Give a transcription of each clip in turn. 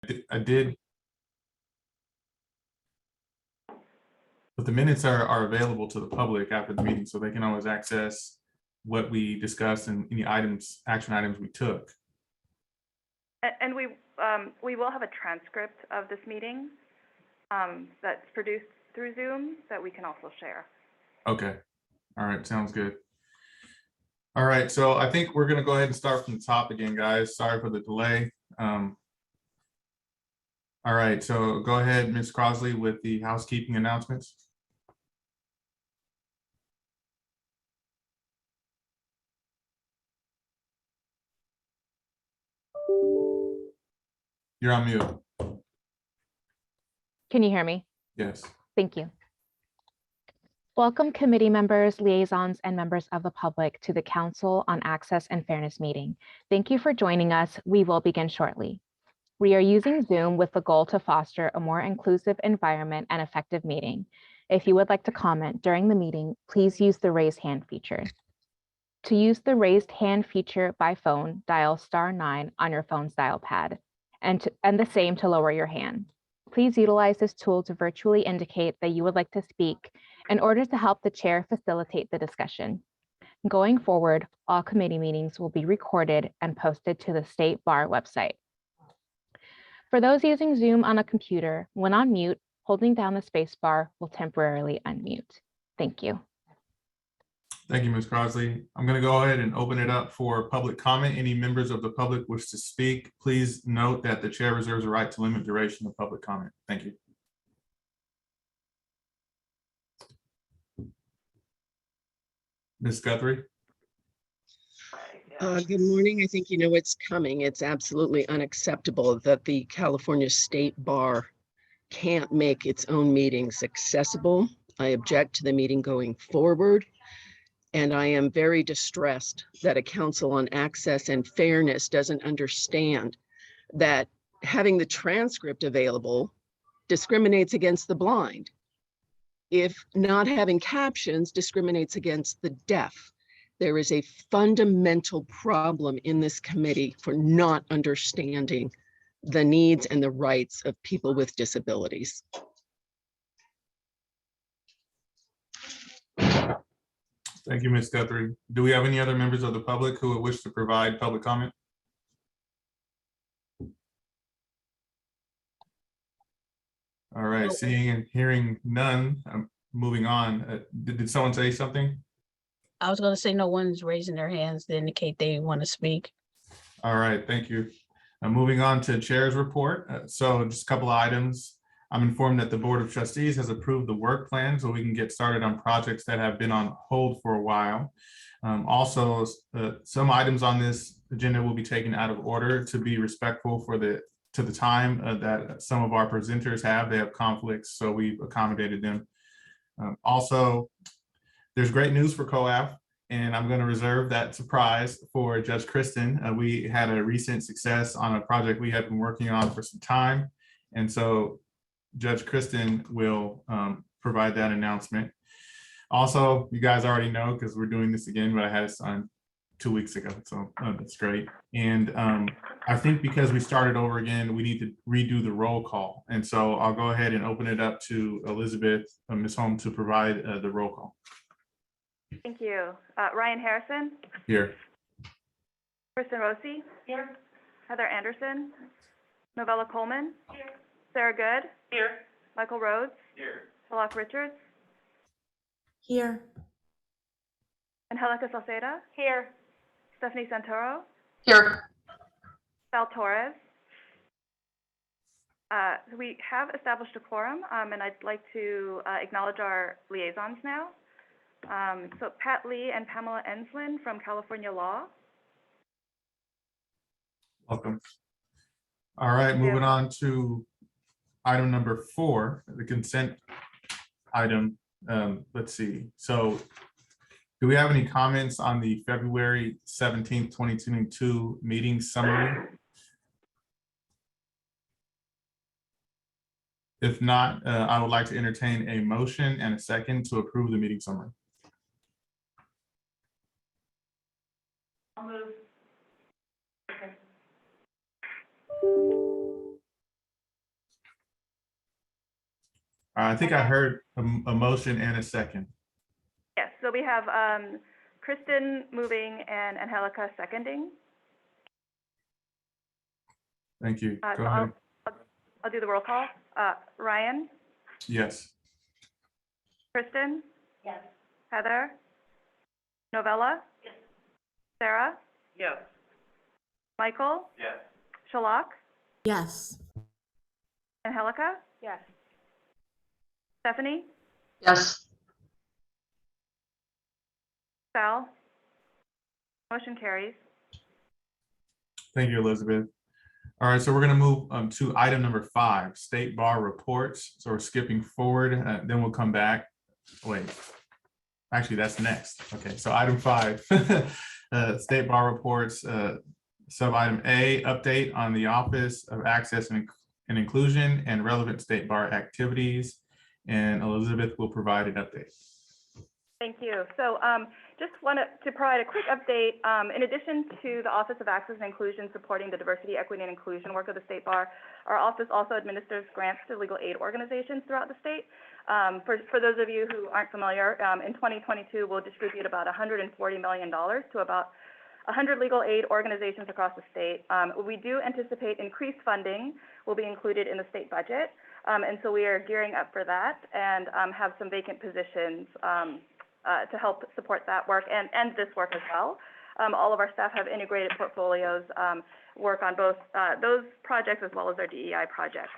I did, but the minutes are available to the public after the meeting, so they can always access what we discussed and any action items we took. And we will have a transcript of this meeting that's produced through Zoom that we can also share. Okay. All right. Sounds good. All right. So I think we're going to go ahead and start from the top again, guys. Sorry for the delay. All right. So go ahead, Ms. Crosley, with the housekeeping announcements. You're on mute. Can you hear me? Yes. Thank you. Welcome committee members, liaisons, and members of the public to the Council on Access and Fairness meeting. Thank you for joining us. We will begin shortly. We are using Zoom with the goal to foster a more inclusive environment and effective meeting. If you would like to comment during the meeting, please use the raise hand feature. To use the raised hand feature by phone, dial *9 on your phone's dial pad, and the same to lower your hand. Please utilize this tool to virtually indicate that you would like to speak in order to help the chair facilitate the discussion. Going forward, all committee meetings will be recorded and posted to the State Bar website. For those using Zoom on a computer, when on mute, holding down the space bar will temporarily unmute. Thank you. Thank you, Ms. Crosley. I'm going to go ahead and open it up for public comment. Any members of the public wish to speak, please note that the chair reserves a right to limit duration of public comment. Thank you. Ms. Guthrie. Good morning. I think you know what's coming. It's absolutely unacceptable that the California State Bar can't make its own meetings accessible. I object to the meeting going forward. And I am very distressed that a Council on Access and Fairness doesn't understand that having the transcript available discriminates against the blind. If not having captions discriminates against the deaf. There is a fundamental problem in this committee for not understanding the needs and the rights of people with disabilities. Thank you, Ms. Guthrie. Do we have any other members of the public who would wish to provide public comment? All right, seeing and hearing none, I'm moving on. Did someone say something? I was going to say no one's raising their hands to indicate they want to speak. All right, thank you. Moving on to chair's report. So just a couple of items. I'm informed that the Board of Trustees has approved the work plan so we can get started on projects that have been on hold for a while. Also, some items on this agenda will be taken out of order to be respectful to the time that some of our presenters have. They have conflicts, so we've accommodated them. Also, there's great news for COAF, and I'm going to reserve that surprise for Judge Kristen. We had a recent success on a project we had been working on for some time, and so Judge Kristen will provide that announcement. Also, you guys already know because we're doing this again, but I had it signed 2 weeks ago, so that's great. And I think because we started over again, we need to redo the roll call. And so I'll go ahead and open it up to Elizabeth, Ms. Holm, to provide the roll call. Thank you. Ryan Harrison. Here. Kristen Rossi. Here. Heather Anderson. Novella Coleman. Here. Sarah Good. Here. Michael Rhodes. Here. Salak Richards. Here. Angelica Salceda. Here. Stephanie Santoro. Here. Sal Torres. We have established a quorum, and I'd like to acknowledge our liaisons now. So Pat Lee and Pamela Enslin from California Law. Welcome. All right, moving on to item number 4, the consent item. Let's see. So do we have any comments on the February 17th, 2022 meeting summary? If not, I would like to entertain a motion and a second to approve the meeting summary. I'll move. I think I heard a motion and a second. Yes, so we have Kristen moving and Angelica seconding. Thank you. Go So ahead. I'll do the roll call. Ryan, Yes. Kristen? Yes. Heather? Novella? Yes. Sarah? Yes. Michael? Yes. Shalak? Yes. Angelica? Yes. Stephanie? Yes. Sal? Motion carries. Thank you, Elizabeth. All right, so we're going to move to item number 5, State Bar reports. So we're skipping forward, then we'll come back. Wait, actually, that's next. Okay, so item 5, State Bar reports, sub item A, update on the Office of Access and Inclusion and relevant State Bar activities. And Elizabeth will provide an update. Thank you. So just wanted to provide a quick update. In addition to the Office of Access and Inclusion supporting the diversity, equity, and inclusion work of the State Bar, our office also administers grants to legal aid organizations throughout the state. For those of you who aren't familiar, in 2022, we'll distribute about $140 million to about 100 legal aid organizations across the state. We do anticipate increased funding will be included in the state budget. And so we are gearing up for that and have some vacant positions to help support that work and this work as well. All of our staff have integrated portfolios, work on both those projects as well as our DEI projects.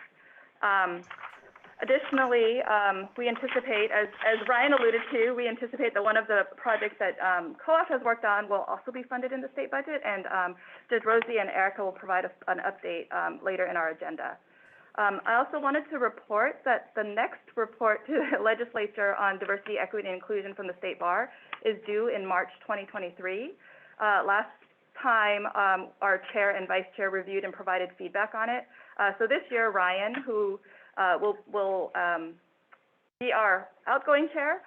Additionally, we anticipate, as Ryan alluded to, we anticipate that one of the projects that COAF has worked on will also be funded in the state budget, and Judge Rosie and Erica will provide an update later in our agenda. I also wanted to report that the next report to the legislature on diversity, equity, and inclusion from the State Bar is due in March 2023. Last time, our chair and vice chair reviewed and provided feedback on it. So this year, Ryan, who will be our outgoing chair,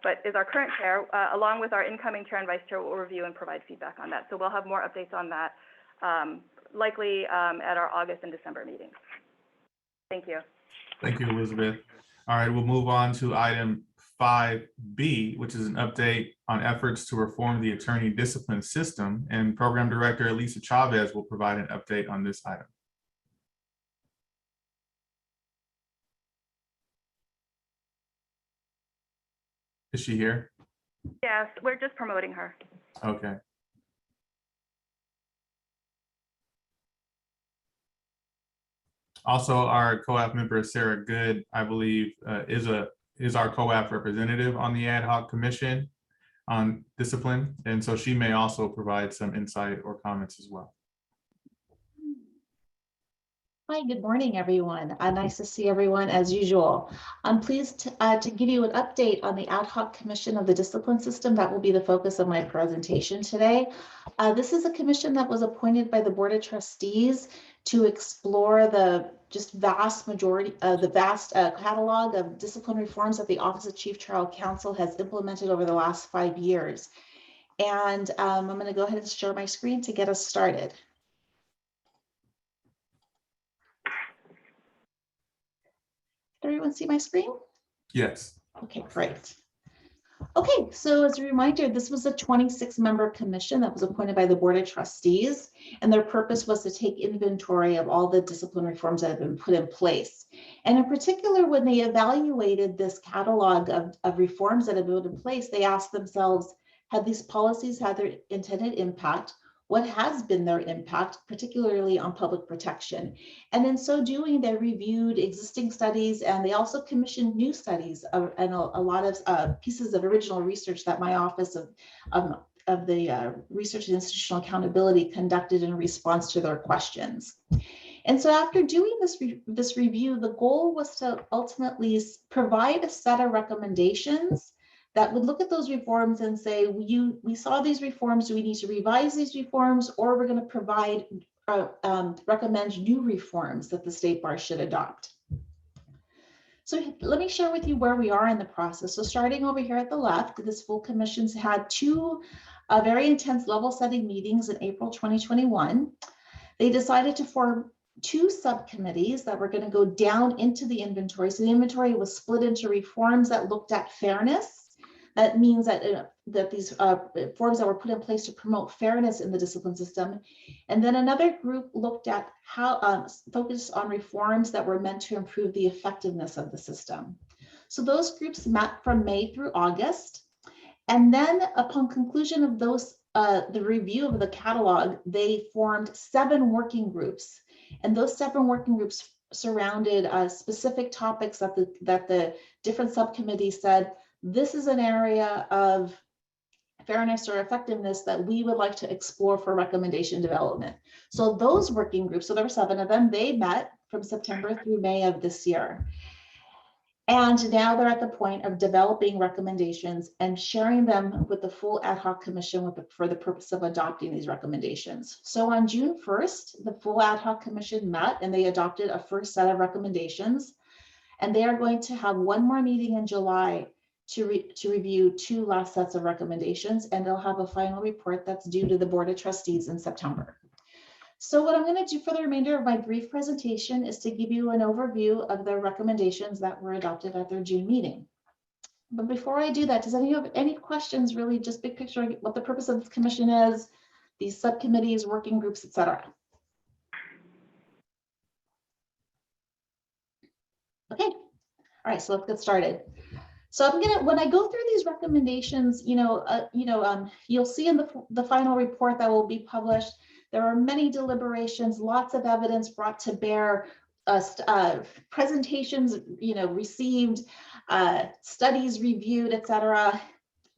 but is our current chair, along with our incoming chair and vice chair, will review and provide feedback on that. So we'll have more updates on that, likely at our August and December meetings. Thank you. Thank you, Elizabeth. All right, we'll move on to item 5B, which is an update on efforts to reform the attorney discipline system, and Program Director Elisa Chavez will provide an update on this item. Is she here? Yes, we're just promoting her. Okay. Also, our COAF member, Sarah Good, I believe, is our COAF representative on the ad hoc commission on discipline. And so she may also provide some insight or comments as well. Hi, good morning, everyone. Nice to see everyone as usual. I'm pleased to give you an update on the ad hoc commission of the discipline system. That will be the focus of my presentation today. This is a commission that was appointed by the Board of Trustees to explore the vast catalog of discipline reforms that the Office of Chief Trial Counsel has implemented over the last 5 years. And I'm going to go ahead and share my screen to get us started. Did everyone see my screen? Yes. Okay, great. Okay, so as a reminder, this was a 26-member commission that was appointed by the Board of Trustees, and their purpose was to take inventory of all the discipline reforms that have been put in place. And in particular, when they evaluated this catalog of reforms that have been put in place, they asked themselves, have these policies had their intended impact? What has been their impact, particularly on public protection? And in so doing, they reviewed existing studies, and they also commissioned new studies and a lot of pieces of original research that my Office of the Research and Institutional Accountability conducted in response to their questions. And so after doing this review, the goal was to ultimately provide a set of recommendations that would look at those reforms and say, we saw these reforms, do we need to revise these reforms, or we're going to provide, recommend new reforms that the State Bar should adopt. So let me share with you where we are in the process. So starting over here at the left, this full commission's had 2 very intense level setting meetings in April 2021. They decided to form two subcommittees that were going to go down into the inventory. So the inventory was split into reforms that looked at fairness. That means that that these reforms that were put in place to promote fairness in the discipline system. And then another group looked at how focused on reforms that were meant to improve the effectiveness of the system. So those groups met from May through August. And then upon conclusion of those, the review of the catalog, they formed 7 working groups. And those 7 working groups surrounded specific topics that the different subcommittees said, this is an area of fairness or effectiveness that we would like to explore for recommendation development. So those working groups, so there were 7 of them, they met from September through May of this year. And now they're at the point of developing recommendations and sharing them with the full ad hoc commission for the purpose of adopting these recommendations. So on June 1st, the full ad hoc commission met and they adopted a first set of recommendations. And they are going to have one more meeting in July to review 2 last sets of recommendations, and they'll have a final report that's due to the Board of Trustees in September. So what I'm going to do for the remainder of my brief presentation is to give you an overview of the recommendations that were adopted at their June meeting. But before I do that, does anyone have any questions, really just big picture, what the purpose of this commission is, these subcommittees, working groups, etc.? Okay, all right, so let's get started. So I'm gonna, when I go through these recommendations, you'll see in the final report that will be published, there are many deliberations, lots of evidence brought to bear, presentations, received, studies reviewed, etc.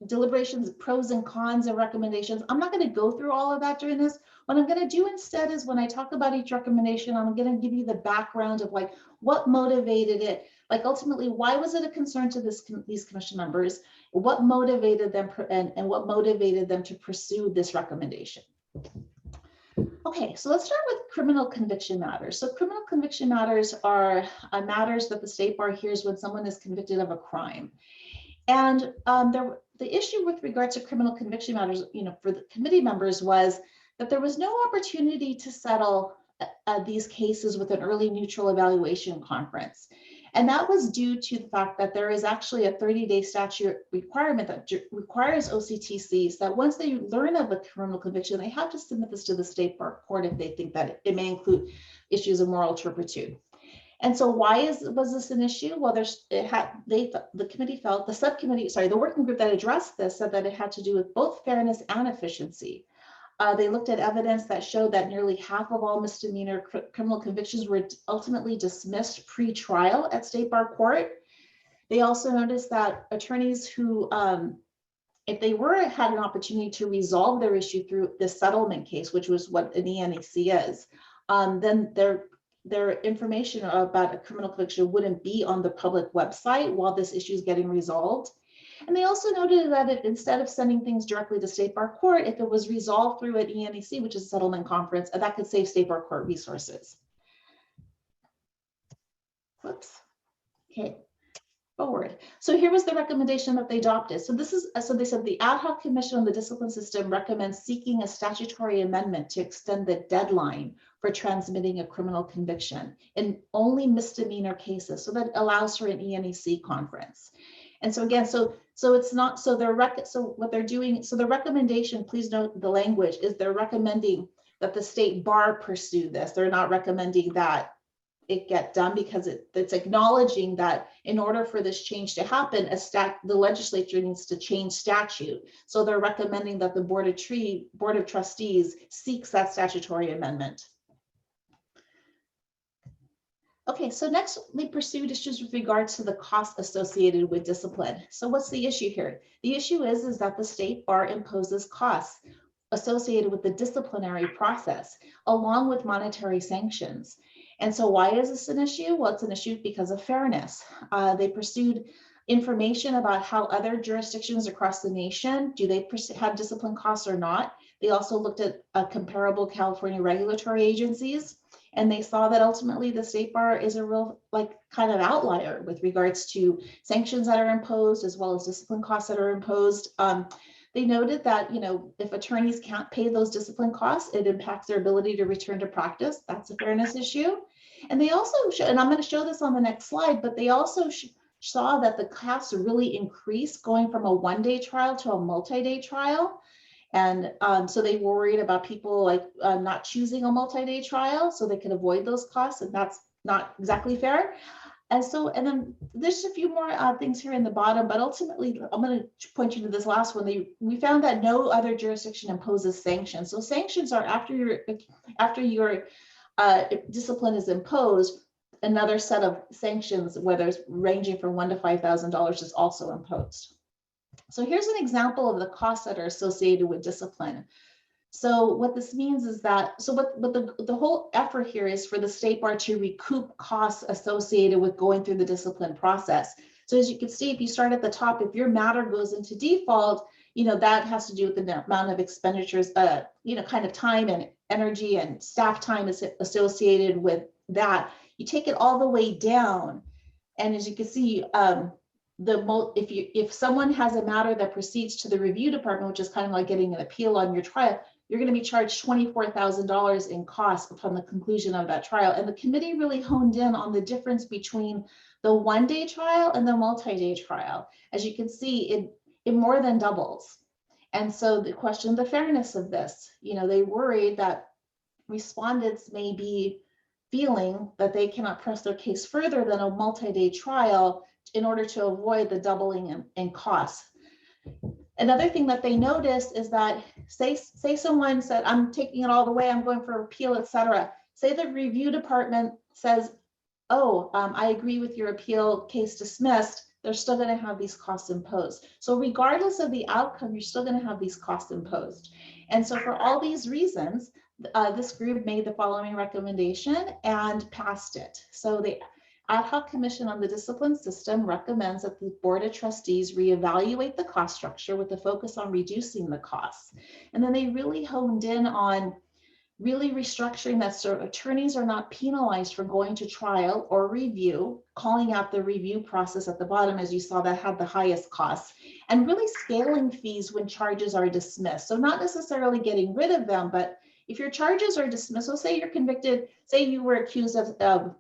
Deliberations, pros and cons of recommendations. I'm not going to go through all of that during this. What I'm going to do instead is when I talk about each recommendation, I'm going to give you the background of like what motivated it. Like ultimately, why was it a concern to these commission members? What motivated them and what motivated them to pursue this recommendation? Okay, so let's start with criminal conviction matters. So criminal conviction matters are matters that the state bar hears when someone is convicted of a crime. And the issue with regard to criminal conviction matters, for the committee members was that there was no opportunity to settle these cases with an early neutral evaluation conference. And that was due to the fact that there is actually a 30-day statute requirement that requires OCTCs that once they learn of a criminal conviction, they have to submit this to the state bar court if they think that it may include issues of moral turpitude. And so why was this an issue? Well, the committee felt, the working group that addressed this said that it had to do with both fairness and efficiency. They looked at evidence that showed that nearly half of all misdemeanor criminal convictions were ultimately dismissed pre-trial at state bar court. They also noticed that attorneys who, if they had an opportunity to resolve their issue through the settlement case, which was what an ENEC is, then their information about a criminal conviction wouldn't be on the public website while this issue is getting resolved. And they also noted that instead of sending things directly to state bar court, if it was resolved through an ENEC, which is a settlement conference, that could save state bar court resources. Whoops. Okay, forward. So here was the recommendation that they adopted. So they said the ad hoc commission on the discipline system recommends seeking a statutory amendment to extend the deadline for transmitting a criminal conviction in only misdemeanor cases. So that allows for an ENEC conference. And so again, so it's not, so what they're doing, so the recommendation, please note the language, is they're recommending that the state bar pursue this. They're not recommending that it get done because it's acknowledging that in order for this change to happen, the legislature needs to change statute. So they're recommending that the Board of Trustees seeks that statutory amendment. Okay, so next they pursued issues with regards to the cost associated with discipline. So what's the issue here? The issue is that the state bar imposes costs associated with the disciplinary process, along with monetary sanctions. And so why is this an issue? Well, it's an issue because of fairness. They pursued information about how other jurisdictions across the nation, do they have discipline costs or not? They also looked at comparable California regulatory agencies. And they saw that ultimately the state bar is a real kind of outlier with regards to sanctions that are imposed as well as discipline costs that are imposed. They noted that, if attorneys can't pay those discipline costs, it impacts their ability to return to practice. That's a fairness issue. And they also and I'm going to show this on the next slide, but they also saw that the costs really increased going from a one-day trial to a multi-day trial. And so they worried about people not choosing a multi-day trial so they could avoid those costs, and that's not exactly fair. And then there's a few more things here in the bottom, but ultimately, I'm going to point you to this last one. We found that no other jurisdiction imposes sanctions. So sanctions are after your discipline is imposed, another set of sanctions, whether it's ranging from $1,000 to $5,000, is also imposed. So here's an example of the costs that are associated with discipline. So what this means is that, the whole effort here is for the state bar to recoup costs associated with going through the discipline process. So as you can see, if you start at the top, if your matter goes into default, that has to do with the amount of expenditures, kind of time and energy and staff time is associated with that. You take it all the way down. And as you can see, if someone has a matter that proceeds to the review department, which is kind of like getting an appeal on your trial, you're going to be charged $24,000 in costs upon the conclusion of that trial. And the committee really honed in on the difference between the one-day trial and the multi-day trial. As you can see, it more than doubles. And so the question, the fairness of this, they worried that respondents may be feeling that they cannot press their case further than a multi-day trial in order to avoid the doubling in costs. Another thing that they noticed is that say someone said, I'm taking it all the way, I'm going for appeal, etc. Say the review department says, oh, I agree with your appeal, case dismissed, they're still going to have these costs imposed. So regardless of the outcome, you're still going to have these costs imposed. And so for all these reasons, this group made the following recommendation and passed it. So the Ad hoc Commission on the Discipline System recommends that the Board of Trustees reevaluate the cost structure with a focus on reducing the costs. And then they really honed in on really restructuring that so attorneys are not penalized for going to trial or review, calling out the review process at the bottom, as you saw, that had the highest costs, and really scaling fees when charges are dismissed. So not necessarily getting rid of them, but if your charges are dismissed, so say you're convicted, say you were accused of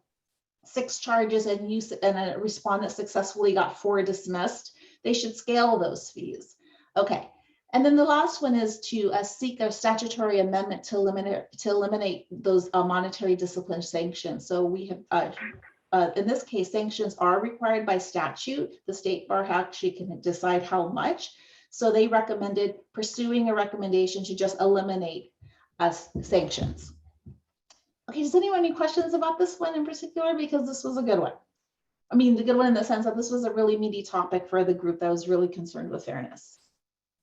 6 charges and a respondent successfully got 4 dismissed, they should scale those fees. Okay, and then the last one is to seek a statutory amendment to eliminate those monetary discipline sanctions. So we have, in this case, sanctions are required by statute. The state bar actually can decide how much. So they recommended pursuing a recommendation to just eliminate sanctions. Okay, does anyone have any questions about this one in particular? Because this was a good one. I mean, the good one in the sense that this was a really meaty topic for the group that was really concerned with fairness.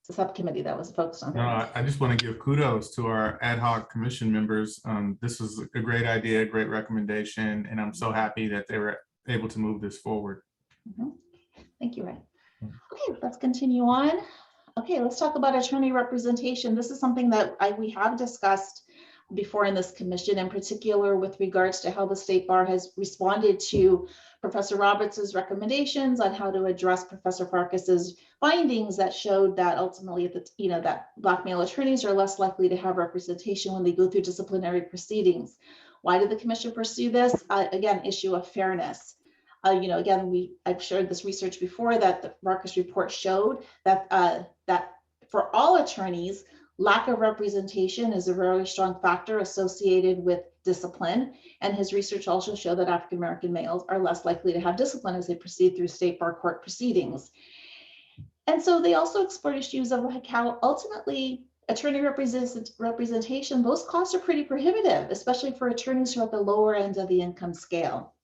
It's a subcommittee that was focused on fairness. I just want to give kudos to our ad hoc commission members. This was a great idea, great recommendation, and I'm so happy that they were able to move this forward. Thank you, Ray. Okay, let's continue on. Okay, let's talk about attorney representation. This is something that we have discussed before in this commission, in particular with regards to how the state bar has responded to Professor Roberts's recommendations on how to address Professor Farkas's findings that showed that ultimately that Black male attorneys are less likely to have representation when they go through disciplinary proceedings. Why did the commission pursue this? Again, issue of fairness. Again, I've shared this research before that the Farkas report showed that that for all attorneys, lack of representation is a very strong factor associated with discipline. And his research also showed that African-American males are less likely to have discipline as they proceed through state bar court proceedings. And so they also explored issues of like how ultimately attorney representation, those costs are pretty prohibitive, especially for attorneys who are at the lower end of the income scale.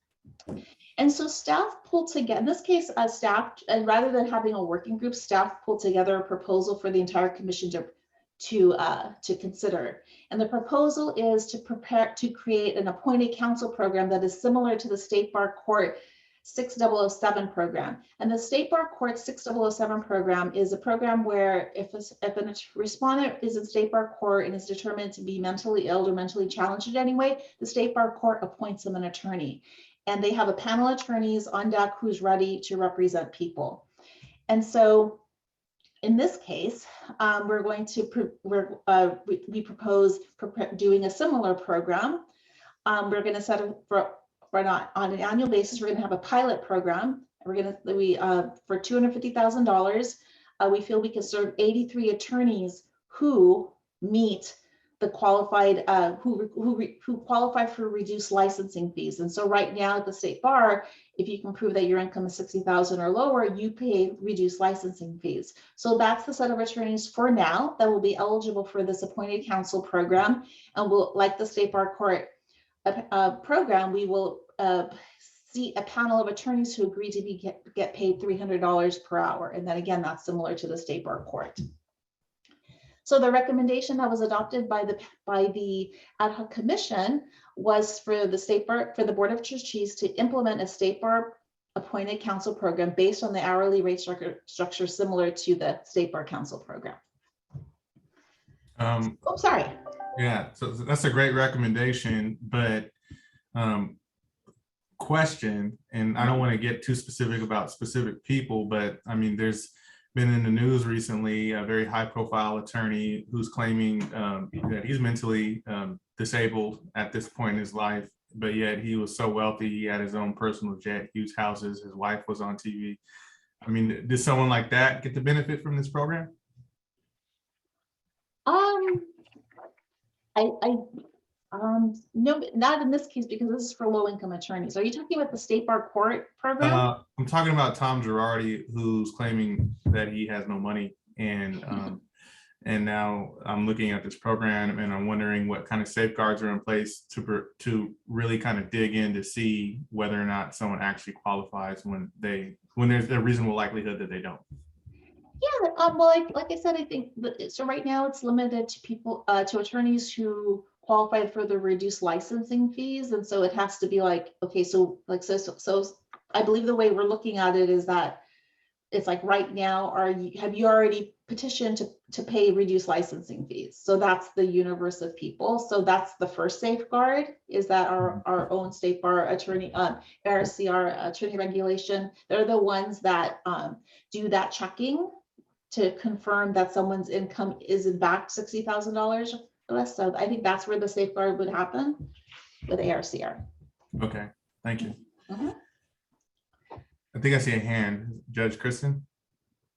And so staff pulled together, in this case, staff, and rather than having a working group, staff pulled together a proposal for the entire commission to consider. And the proposal is to create an appointed counsel program that is similar to the State Bar Court 6007 program. And the State Bar Court 6007 program is a program where if a respondent is in State Bar Court and is determined to be mentally ill or mentally challenged in any way, the State Bar Court appoints them an attorney. And they have a panel of attorneys on deck who's ready to represent people. And so in this case, we're going to, we propose doing a similar program. We're going to set up on an annual basis, we're going to have a pilot program. For $250,000, we feel we can serve 83 attorneys who meet the qualified, who qualify for reduced licensing fees. And so right now at the state bar, if you can prove that your income is 60,000 or lower, you pay reduced licensing fees. So that's the set of attorneys for now that will be eligible for this appointed counsel program. And will, like the state bar court program, we will see a panel of attorneys who agree to get paid $300 per hour. And then again, that's similar to the state bar court. So the recommendation that was adopted by the ad hoc commission was for the Board of Trustees to implement a state bar appointed counsel program based on the hourly rate structure similar to the state bar counsel program. Oh, sorry. Yeah, so that's a great recommendation, but question, and I don't want to get too specific about specific people, but I mean, there's been in the news recently a very high profile attorney who's claiming that he's mentally disabled at this point in his life, but yet he was so wealthy, he had his own personal jet, huge houses, his wife was on TV. I mean, did someone like that get the benefit from this program? No, not in this case, because this is for low-income attorneys. Are you talking about the state bar court program? I'm talking about Tom Girardi, who's claiming that he has no money, and now I'm looking at this program and I'm wondering what kind of safeguards are in place to really kind of dig in to see whether or not someone actually qualifies when there's a reasonable likelihood that they don't. Yeah, well, like I said, I think so. Right now, it's limited to people, to attorneys who qualified for the reduced licensing fees, and so it has to be like, okay, so I believe the way we're looking at it is that it's like right now, have you already petitioned to pay reduced licensing fees? So that's the universe of people. So that's the first safeguard, is that our own state bar attorney, ARCR attorney regulation, they're the ones that do that checking to confirm that someone's income is in fact $60,000 or less. So I think that's where the safeguard would happen with ARCR. Okay, thank you. Mhm. I think I see a hand. Judge Kristen?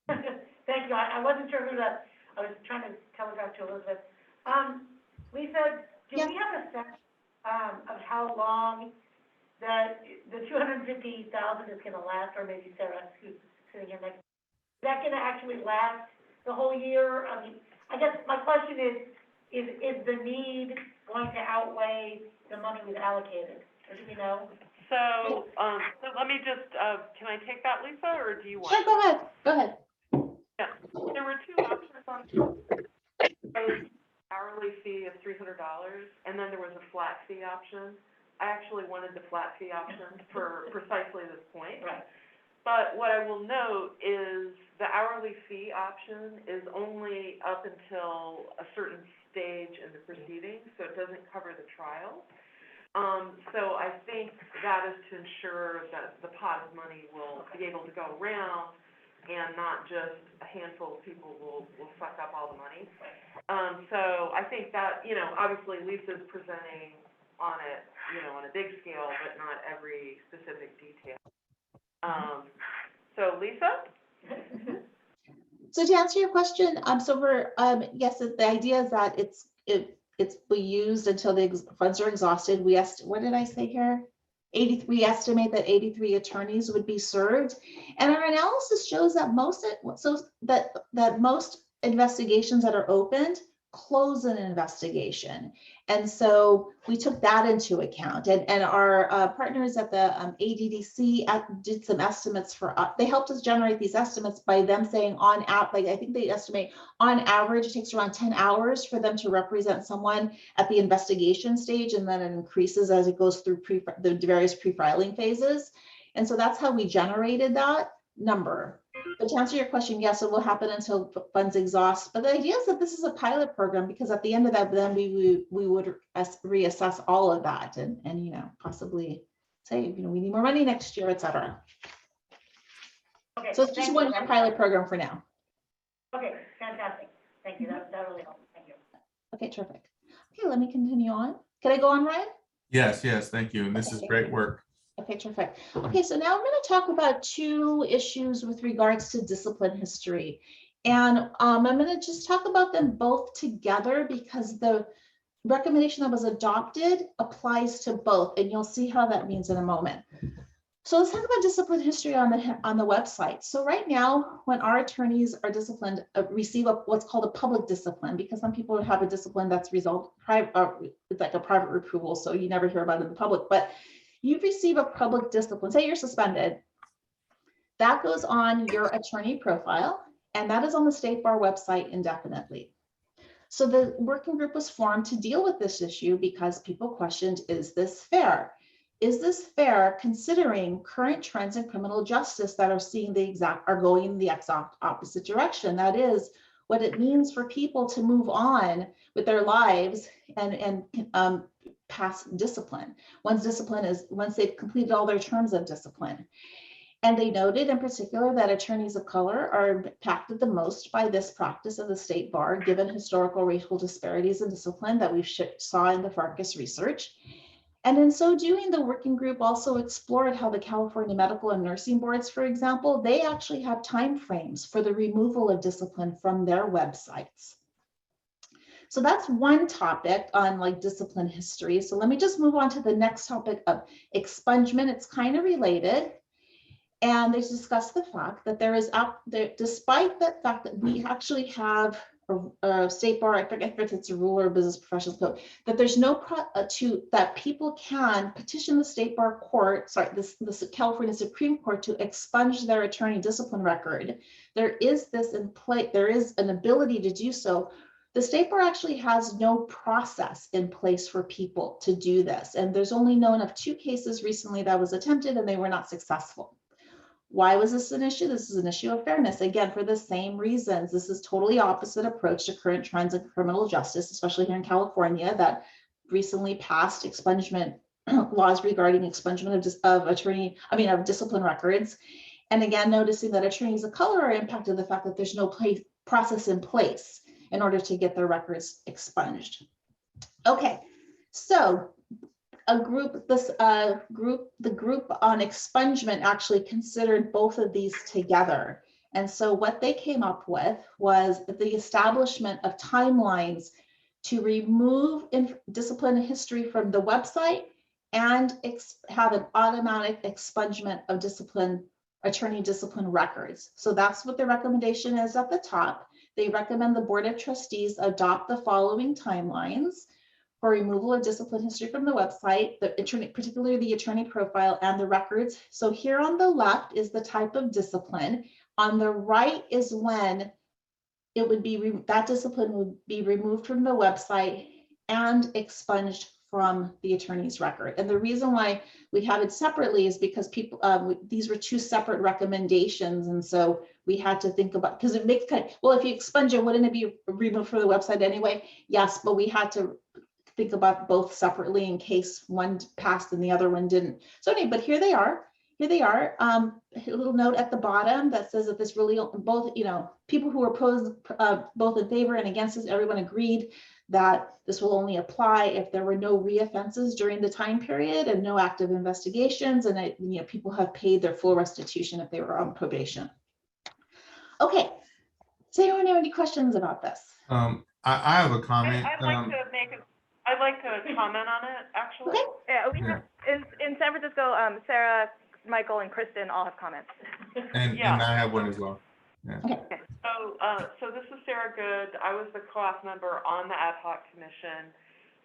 Thank you. I wasn't sure who that, I was trying to telegraph to Elizabeth. Lisa, do Yes. we have a sense of how long that the $250,000 is going to last, or maybe Sarah, who's sitting here next, is that going to actually last the whole year? I mean, I guess my question is the need going to outweigh the money we've allocated, or do we know? So let me just, can I take that, Lisa, or do you want? Sure, go ahead. Go ahead. Yeah, there were two options on the hourly fee of $300, and then there was a flat fee option. I actually wanted the flat fee option for precisely this point. Right. But what I will note is the hourly fee option is only up until a certain stage in the proceedings, so it doesn't cover the trial. So I think that is to ensure that the pot of money will be able to go around and not just a handful of people will suck up all the money. So I think that, you know, obviously Lisa's presenting on it, you know, on a big scale, but not every specific detail. So Lisa? So to answer your question, so we're, yes, the idea is that it's we used until the funds are exhausted. What did I say here? We estimate that 83 attorneys would be served, and our analysis shows that most investigations that are opened close an investigation, and so we took that into account. And our partners at the ADDC did some estimates for us. They helped us generate these estimates by them saying on average, I think they estimate on average it takes around 10 hours for them to represent someone at the investigation stage, and then it increases as it goes through the various pre-filing phases. And so that's how we generated that number. But to answer your question, yes, it will happen until funds exhaust. But the idea is that this is a pilot program, because at the end of that, then we would reassess all of that and you know, possibly say, you know, we need more money next year, et cetera. Okay, So it's just one pilot program for now. Okay, fantastic. Thank you. That really helps. Thank you. Okay, terrific. Okay, let me continue on. Can I go on, Ryan? Yes, thank you. And this is Okay. great work. Okay, terrific. Okay, so now I'm going to talk about two issues with regards to discipline history. And I'm going to just talk about them both together because the recommendation that was adopted applies to both, and you'll see how that means in a moment. So let's talk about discipline history on the website. So right now, when our attorneys are disciplined, receive what's called a public discipline, because some people have a discipline that's it's like a private approval, so you never hear about it in the public. But you receive a public discipline. Say you're suspended. That goes on your attorney profile, and that is on the State Bar website indefinitely. So the working group was formed to deal with this issue because people questioned, is this fair? Is this fair considering current trends in criminal justice that are going in the exact opposite direction? That is what it means for people to move on with their lives and pass discipline. Once they've completed all their terms of discipline. And they noted in particular that attorneys of color are impacted the most by this practice of the State Bar, given historical racial disparities in discipline that we saw in the Farkas research. And in so doing, the working group also explored how the California medical and nursing boards, for example, they actually have timeframes for the removal of discipline from their websites. So that's one topic on like discipline history. So let me just move on to the next topic of expungement. It's kind of related. And they discussed the fact that despite the fact that we actually have a State Bar, I forget if it's a rule or a business professionals code, that there's no that people can petition the State Bar court, the California Supreme Court to expunge their attorney discipline record. There is this in place. There is an ability to do so. The State Bar actually has no process in place for people to do this, and there's only known of 2 cases recently that was attempted, and they were not successful. Why was this an issue? This is an issue of fairness. Again, for the same reasons. This is totally opposite approach to current trends in criminal justice, especially here in California, that recently passed expungement laws regarding expungement of discipline records. And again, noticing that attorneys of color are impacted the fact that there's no process in place in order to get their records expunged. Okay, so the group on expungement actually considered both of these together. And so what they came up with was the establishment of timelines to remove discipline history from the website and have an automatic expungement of attorney discipline records. So that's what the recommendation is at the top. They recommend the Board of Trustees adopt the following timelines for removal of discipline history from the website, particularly the attorney profile and the records. So here on the left is the type of discipline. On the right is when it would be that discipline would be removed from the website and expunged from the attorney's record. And the reason why we have it separately is because these were 2 separate recommendations, and so we had to think about, because it makes well, if you expunge it, wouldn't it be removed from the website anyway? Yes, but we had to think about both separately in case one passed and the other one didn't. So anyway, but here they are. A little note at the bottom that says that this really both, people who are opposed, both in favor and against this, everyone agreed that this will only apply if there were no reoffenses during the time period and no active investigations, and that people have paid their full restitution if they were on probation. Okay, does anyone have any questions about this? I have a comment. I'd like to comment on it, actually. Okay. Yeah, we have, in San Francisco, Sarah, Michael, and Kristen all have comments. And I have one as well. Yeah. Okay. So this is Sarah Good. I was the COAF member on the ad hoc commission,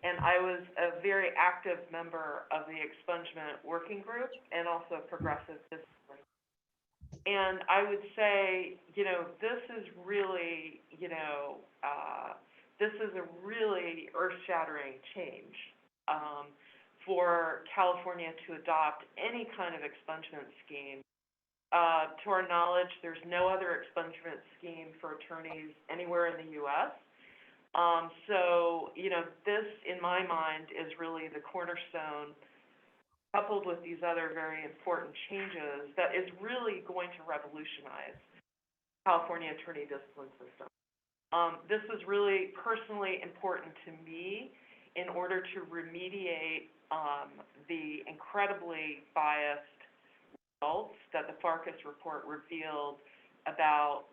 and I was a very active member of the expungement working group and also progressive discipline. And I would say, this is really, this is a really earth-shattering change for California to adopt any kind of expungement scheme. To our knowledge, there's no other expungement scheme for attorneys anywhere in the U.S. So, this, in my mind, is really the cornerstone, coupled with these other very important changes, that is really going to revolutionize California attorney discipline system. This was really personally important to me in order to remediate the incredibly biased results that the Farkas report revealed about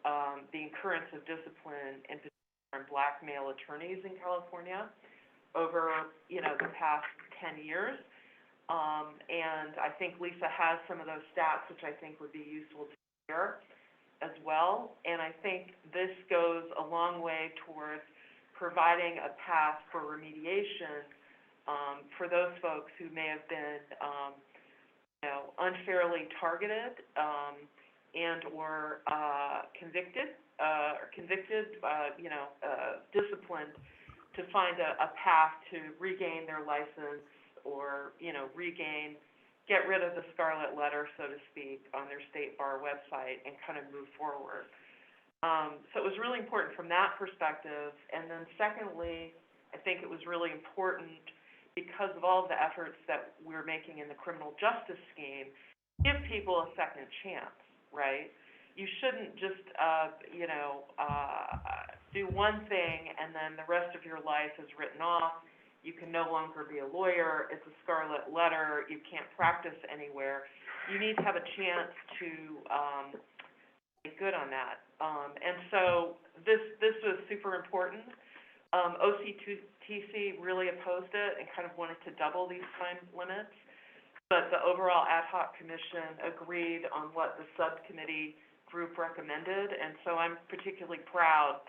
the incurrence of discipline in particular in Black male attorneys in California over, the past 10 years. And I think Lisa has some of those stats, which I think would be useful to share as well. And I think this goes a long way towards providing a path for remediation for those folks who may have been, unfairly targeted and or disciplined, to find a path to regain their license or, get rid of the scarlet letter, so to speak, on their state bar website and kind of move forward. So it was really important from that perspective. And then secondly, I think it was really important because of all of the efforts that we're making in the criminal justice scheme, give people a second chance, right? You shouldn't just, do one thing and then the rest of your life is written off. You can no longer be a lawyer. It's a scarlet letter. You can't practice anywhere. You need to have a chance to make good on that. And so this was super important. OCTC really opposed it and kind of wanted to double these time limits. But the overall ad hoc commission agreed on what the subcommittee group recommended. And so I'm particularly proud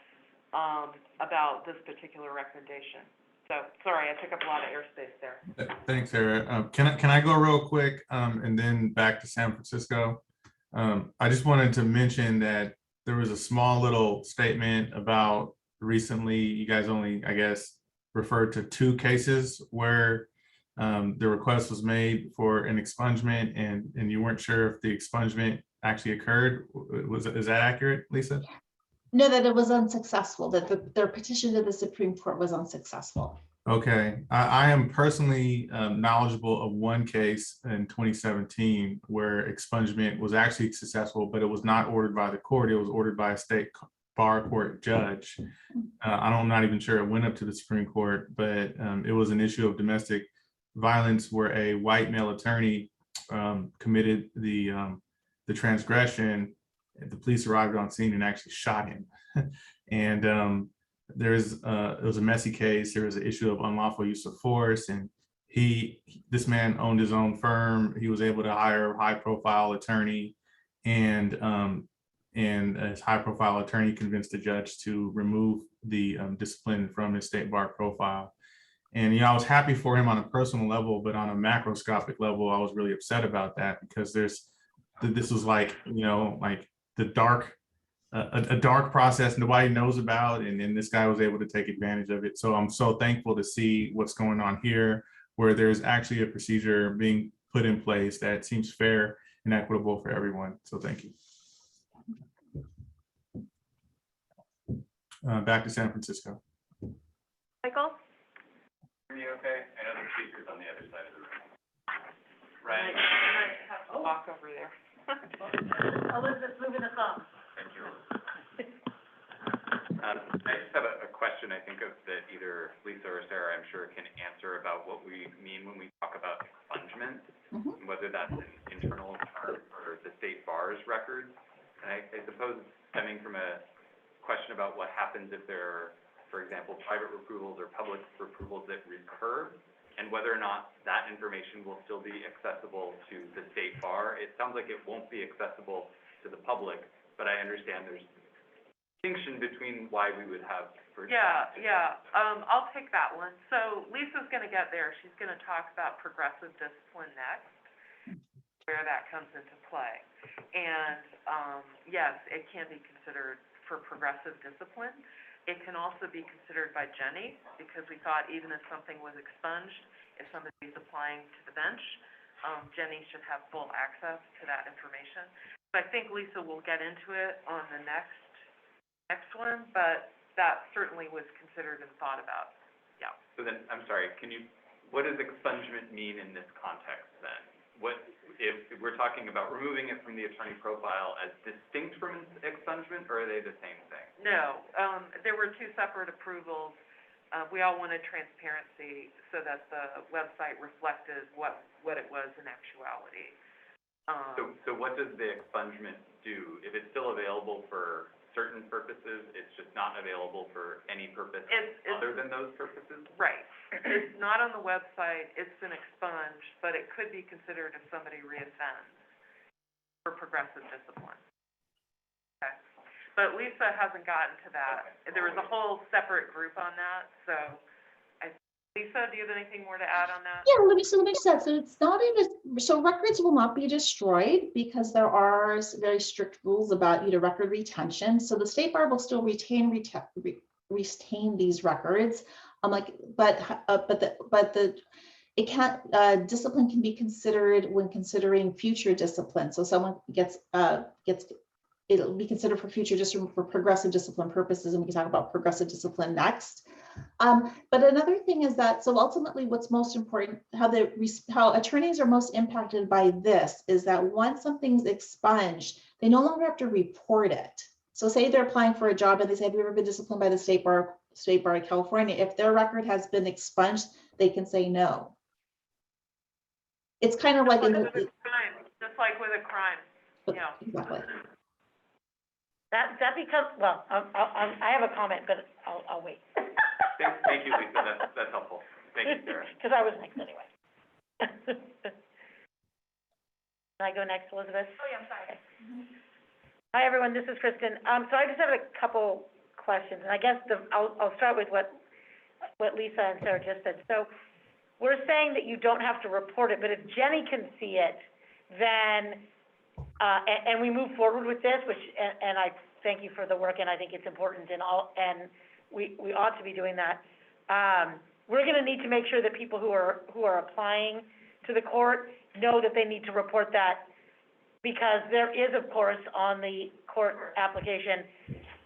about this particular recommendation. So, sorry, I took up a lot of airspace there. Thanks, Sarah. Can I go real quick and then back to San Francisco? I just wanted to mention that there was a small little statement about recently, you guys only, I guess, referred to 2 cases where the request was made for an expungement and you weren't sure if the expungement actually occurred. Is that accurate, Lisa? No, that it was unsuccessful, that their petition to the Supreme Court was unsuccessful. Okay, I am personally knowledgeable of one case in 2017 where expungement was actually successful, but it was not ordered by the court. It was ordered by a state bar court judge. I'm not even sure it went up to the Supreme Court, but it was an issue of domestic violence where a white male attorney committed the transgression. The police arrived on scene and actually shot him. And it was a messy case. There was an issue of unlawful use of force, and this man owned his own firm. He was able to hire a high-profile attorney, and his high-profile attorney convinced the judge to remove the discipline from his state bar profile. And I was happy for him on a personal level, but on a macroscopic level, I was really upset about that because this was like the dark. A dark process nobody knows about, and this guy was able to take advantage of it. So I'm so thankful to see what's going on here, where there's actually a procedure being put in place that seems fair and equitable for everyone. So thank you. Back to San Francisco. Michael? Hear me okay? I know the speaker's on the other side of the room. Right. I might have to walk over there. Elizabeth's moving us on. Thank you. I just have a question I think of that either Lisa or Sarah, I'm sure, can answer about what we mean when we talk about expungement, whether that's an internal term or the state bar's records. And I suppose stemming from a question about what happens if there are, for example, private approvals or public approvals that recur, and whether or not that information will still be accessible to the state bar. It sounds like it won't be accessible to the public, but I understand there's distinction between why we would have. I'll take that one. So Lisa's going to get there. She's going to talk about progressive discipline next, where that comes into play. And yes, it can be considered for progressive discipline. It can also be considered by Jenny, because we thought even if something was expunged, if somebody's applying to the bench, Jenny should have full access to that information. So I think Lisa will get into it on the next one, but that certainly was considered and thought about. Yeah. So then, I'm sorry, what does expungement mean in this context then? if we're talking about removing it from the attorney profile as distinct from expungement, or are they the same thing? No, there were two separate approvals. We all wanted transparency so that the website reflected what it was in actuality. So what does the expungement do? If it's still available for certain purposes, it's just not available for any purpose other than those purposes? Right. It's not on the website, it's been expunged, but it could be considered if somebody reoffends for progressive discipline. Okay. But Lisa hasn't gotten to that. There was a whole separate group on that, so Lisa, do you have anything more to add on that? Yeah, let me say, so it's not even, so records will not be destroyed because there are very strict rules about record retention. So the State Bar will still retain these records. It can't, discipline can be considered when considering future discipline. So someone it'll be considered for future just for progressive discipline purposes, and we can talk about progressive discipline next. But another thing is that, so ultimately what's most important, how attorneys are most impacted by this is that once something's expunged, they no longer have to report it. So say they're applying for a job and they say, have you ever been disciplined by the State Bar of California? If their record has been expunged, they can say no. It's kind of like, just like with a crime, yeah. Exactly. That becomes, well, I have a comment, but I'll wait. Thank you, Lisa, that's helpful. Thank you, Sarah. Because I was next anyway. Can I go next, Elizabeth? Oh, yeah, I'm sorry. Hi, everyone, this is Kristen. So I just have a couple questions, and I guess I'll start with what Lisa and Sarah just said. So we're saying that you don't have to report it, but if Jenny can see it, then, and we move forward with this, which, and I thank you for the work, and I think it's important and we ought to be doing that. We're gonna need to make sure that people who are applying to the court know that they need to report that, because there is, of course, on the court application,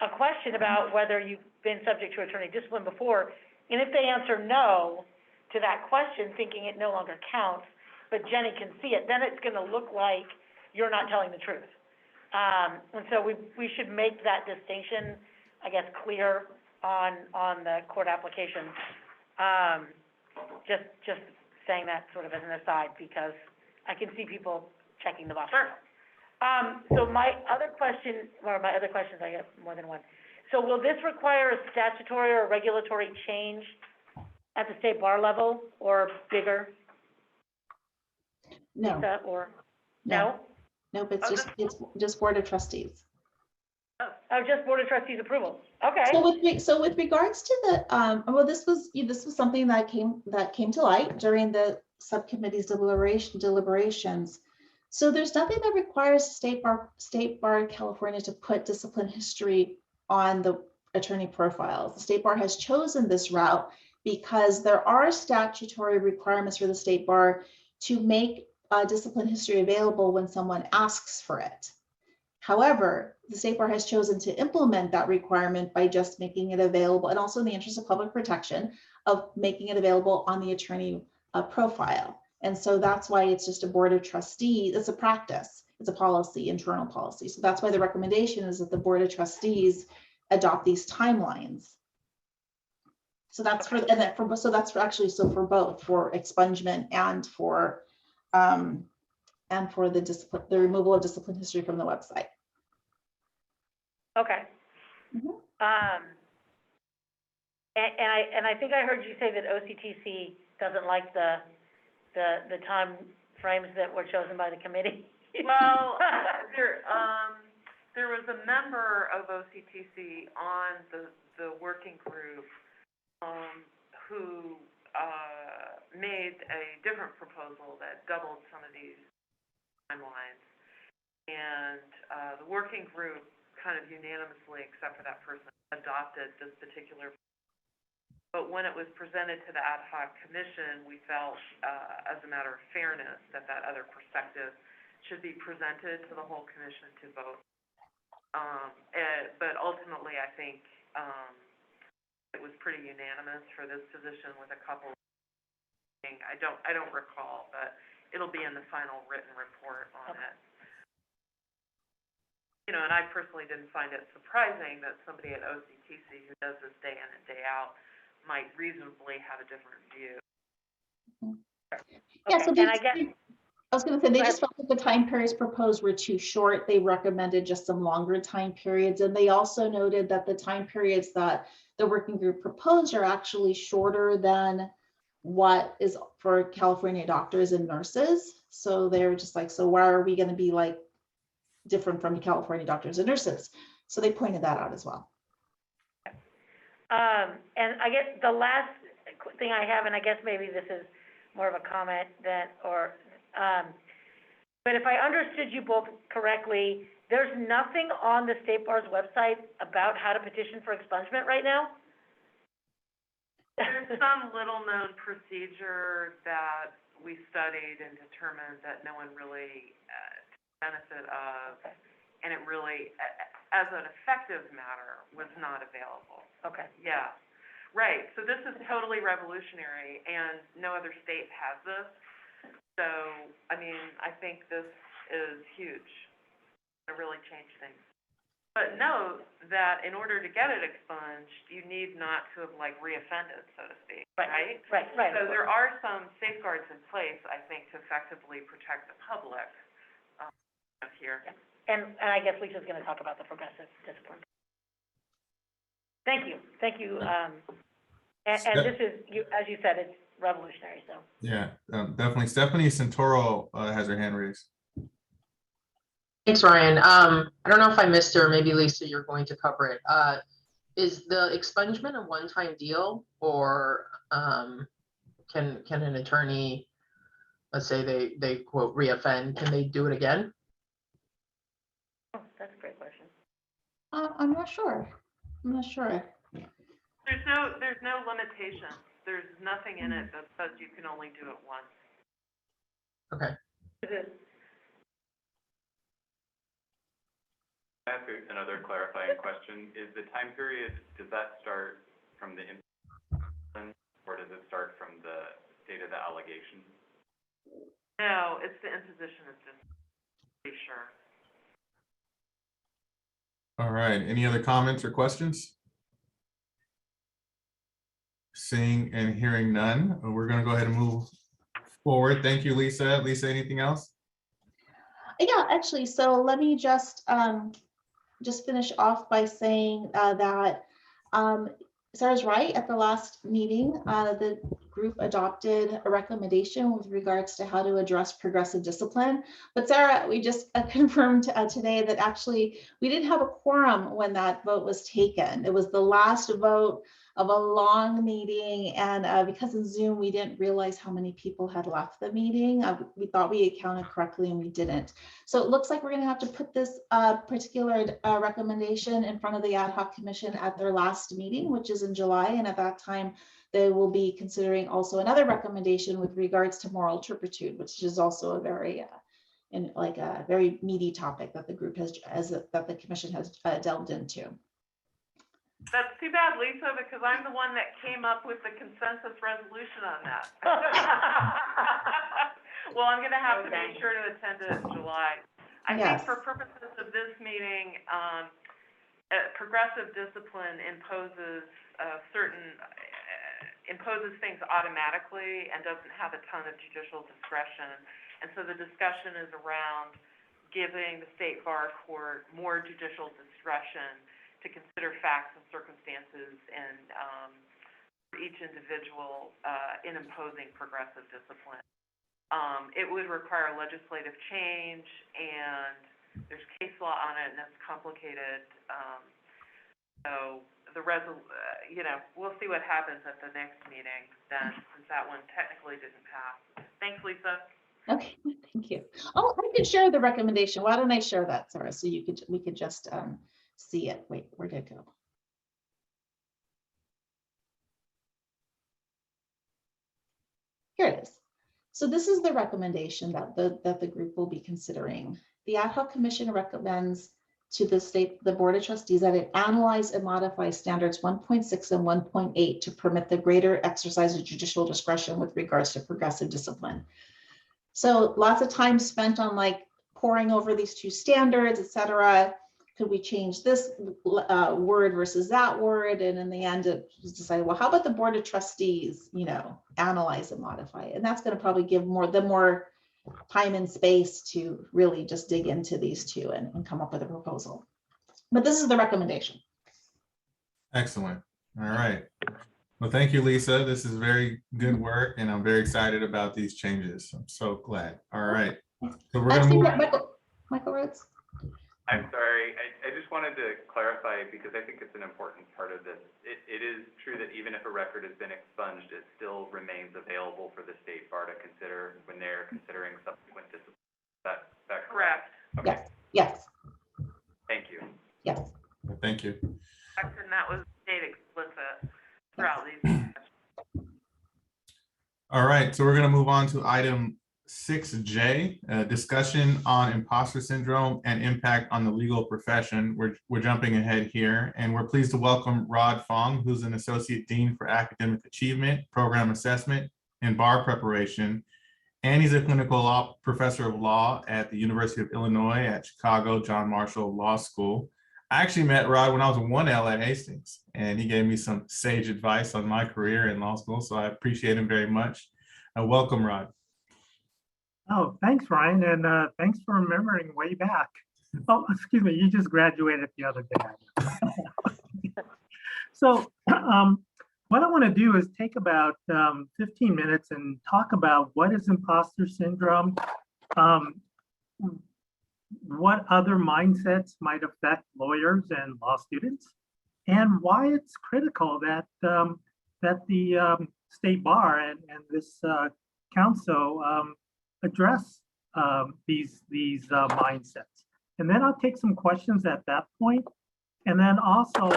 a question about whether you've been subject to attorney discipline before. And if they answer no to that question, thinking it no longer counts, but Jenny can see it, then it's gonna look like you're not telling the truth. And so we should make that distinction, I guess, clear on the court application. Just saying that sort of as an aside, because I can see people checking the box. Sure. So my other questions, I have more than one. So will this require a statutory or regulatory change at the State Bar level or bigger? No. Lisa, or No? Nope, it's just Board of Trustees. Oh, just Board of Trustees approval. Okay. So with regards to the, well, this was something that came to light during the subcommittee's deliberations. So there's nothing that requires State Bar of California to put discipline history on the attorney profiles. The State Bar has chosen this route because there are statutory requirements for the State Bar to make discipline history available when someone asks for it. However, the State Bar has chosen to implement that requirement by just making it available, and also in the interest of public protection, of making it available on the attorney profile. And so that's why it's just a Board of Trustees. It's a practice. It's a policy, internal policy. So that's why the recommendation is that the Board of Trustees adopt these timelines. So that's for, and that for, so that's for actually, so for both, for expungement and for the removal of discipline history from the website. Okay. Mm-hmm. And I think I heard you say that OCTC doesn't like the time frames that were chosen by the committee. Well, there was a member of OCTC on the working group who made a different proposal that doubled some of these timelines. And the working group kind of unanimously, except for that person, adopted this particular. But when it was presented to the ad hoc commission, we felt, as a matter of fairness, that other perspective should be presented to the whole commission to vote. But ultimately, I think it was pretty unanimous for this position with a couple. I don't recall, but it'll be in the final written report on it. You know, and I personally didn't find it surprising that somebody at OCTC who does this day in and day out might reasonably have a different view. Yeah, so Okay, and I guess, I was going to say, they Go just felt that the time periods proposed were too short. They recommended just some longer time periods. And they also noted that the time periods that the working group proposed are actually shorter than what is for California doctors and nurses. So they're just like, so why are we going to be like different from California doctors and nurses? So they pointed that out as well. and I guess the last thing I have, and I guess maybe this is more of a comment than, or, but if I understood you both correctly, there's nothing on the State Bar's website about how to petition for expungement right now? There's some little-known procedure that we studied and determined that no one really benefit of, and it really, as an effective matter, was not available. Okay. Yeah, right. So this is totally revolutionary, and no other state has this. So, I mean, I think this is huge. It really changed things. But note that in order to get it expunged, you need not to have like reoffended, so to speak, right? Right. So there are some safeguards in place, I think, to effectively protect the public here. And I guess Lisa's gonna talk about the progressive discipline. Thank you. And this is, as you said, it's revolutionary, so. Yeah, definitely. Stephanie Santoro has her hand raised. Thanks, Ryan. I don't know if I missed it, or maybe Lisa, you're going to cover it. Is the expungement a one-time deal, or can an attorney, let's say they quote reoffend, can they do it again? Oh, that's a great question. I'm not sure. There's no limitation. There's nothing in it that says you can only do it once. Okay. I have another clarifying question. Is the time period, does that start from the imposition, or does it start from the date of the allegation? No, it's the imposition of just be sure. All right, any other comments or questions? Seeing and hearing none, we're gonna go ahead and move forward. Thank you, Lisa. Lisa, anything else? Yeah, actually, so let me just finish off by saying that Sarah's right. At the last meeting, the group adopted a recommendation with regards to how to address progressive discipline. But Sarah, we just confirmed today that actually we didn't have a quorum when that vote was taken. It was the last vote of a long meeting, and because in Zoom we didn't realize how many people had left the meeting. We thought we had counted correctly and we didn't. So it looks like we're going to have to put this particular recommendation in front of the ad hoc commission at their last meeting, which is in July, and at that time they will be considering also another recommendation with regards to moral turpitude, which is also a very a very meaty topic that the group that the commission has delved into. That's too bad, Lisa, because I'm the one that came up with the consensus resolution on that. Well, I'm going to have to be sure to attend it in July. I think for purposes of this meeting, progressive discipline imposes imposes things automatically and doesn't have a ton of judicial discretion. And so the discussion is around giving the state bar court more judicial discretion to consider facts and circumstances and for each individual in imposing progressive discipline. It would require legislative change, and there's case law on it, and it's complicated. So the we'll see what happens at the next meeting then, since that one technically didn't pass. Thanks, Lisa. Okay, thank you. Oh, I could share the recommendation. Why don't I share that, Sarah, so we could just see it. Wait, where did it go? Here it is. So this is the recommendation that the group will be considering. The ad hoc commission recommends to the board of trustees that it analyze and modify standards 1.6 and 1.8 to permit the greater exercise of judicial discretion with regards to progressive discipline. So lots of time spent on like poring over these two standards, et cetera. Could we change this word versus that word? And in the end, it was decided, well, how about the Board of Trustees, analyze and modify it? And that's going to probably give more time and space to really just dig into these two and come up with a proposal. But this is the recommendation. Excellent. All right. Well, thank you, Lisa. This is very good work, and I'm very excited about these changes. I'm so glad. All right. So we're going to move. Michael Rhodes. I'm sorry, I just wanted to clarify, because I think it's an important part of this. It is true that even if a record has been expunged, it still remains available for the state bar to consider when they're considering subsequent discipline. Is that correct? Okay. Yes. Thank you. Yes. Thank you. And that was state explicit throughout these. All right, so we're going to move on to item 6J, discussion on imposter syndrome and impact on the legal profession. We're jumping ahead here, and we're pleased to welcome Rod Fong, who's an Associate Dean for Academic Achievement, Program Assessment, and Bar Preparation. And he's a clinical professor of law at the University of Illinois at Chicago John Marshall Law School. I actually met Rod when I was a 1L at Hastings, and he gave me some sage advice on my career in law school, so I appreciate him very much. Welcome, Rod. Oh, thanks, Ryan, and thanks for remembering way back. Oh, excuse me, you just graduated the other day. So what I want to do is take about 15 minutes and talk about what is imposter syndrome, what other mindsets might affect lawyers and law students, and why it's critical that the state bar and this council address these mindsets. And then I'll take some questions at that point. And then also,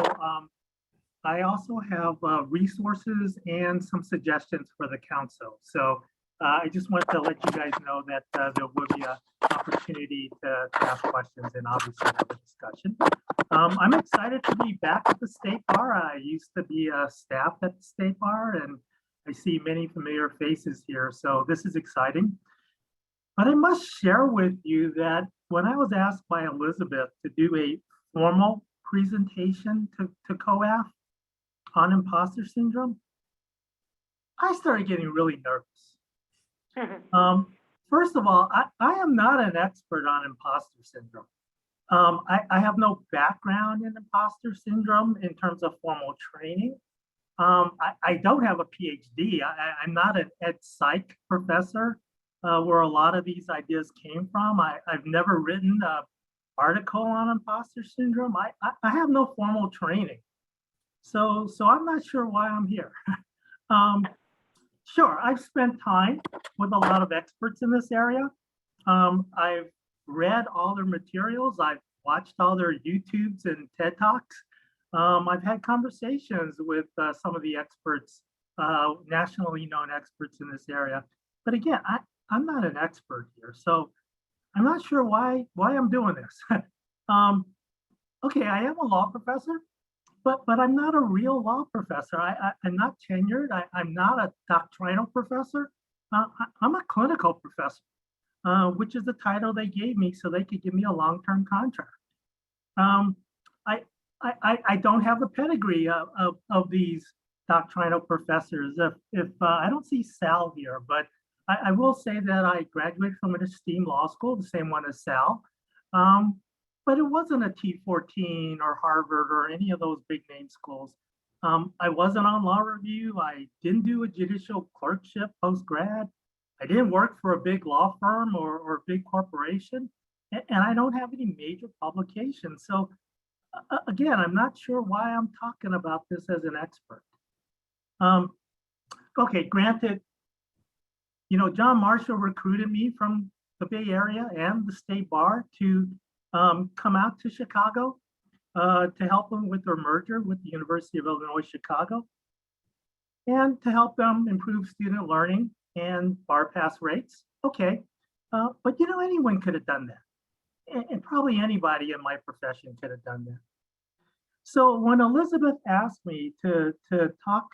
I also have resources and some suggestions for the council. So I just wanted to let you guys know that there will be an opportunity to ask questions and obviously have a discussion. I'm excited to be back at the state bar. I used to be a staff at the state bar, and I see many familiar faces here. So this is exciting. But I must share with you that when I was asked by Elizabeth to do a formal presentation to COAF on imposter syndrome, I started getting really nervous. First of all, I am not an expert on imposter syndrome. I have no background in imposter syndrome in terms of formal training. I don't have a PhD. I'm not an ed psych professor. Where a lot of these ideas came from. I've never written an article on imposter syndrome. I have no formal training. So I'm not sure why I'm here. Sure, I've spent time with a lot of experts in this area. I've read all their materials. I've watched all their YouTubes and TED Talks. I've had conversations with some of the experts, nationally known experts in this area. But again, I'm not an expert here, so I'm not sure why I'm doing this. Okay, I am a law professor, but I'm not a real law professor. I'm not tenured. I'm not a doctrinal professor. I'm a clinical professor, which is the title they gave me so they could give me a long-term contract. I don't have the pedigree of these doctrinal professors. If I don't see Sal here, but I will say that I graduated from an esteemed law school, the same one as Sal, but it wasn't a T14 or Harvard or any of those big name schools. I wasn't on law review. I didn't do a judicial clerkship post-grad. I didn't work for a big law firm or a big corporation, and I don't have any major publications. So again, I'm not sure why I'm talking about this as an expert. Okay, granted, John Marshall recruited me from the Bay Area and the state bar to come out to Chicago to help them with their merger with the University of Illinois, Chicago, and to help them improve student learning and bar pass rates. Okay, but anyone could have done that. And probably anybody in my profession could have done that. So when Elizabeth asked me to talk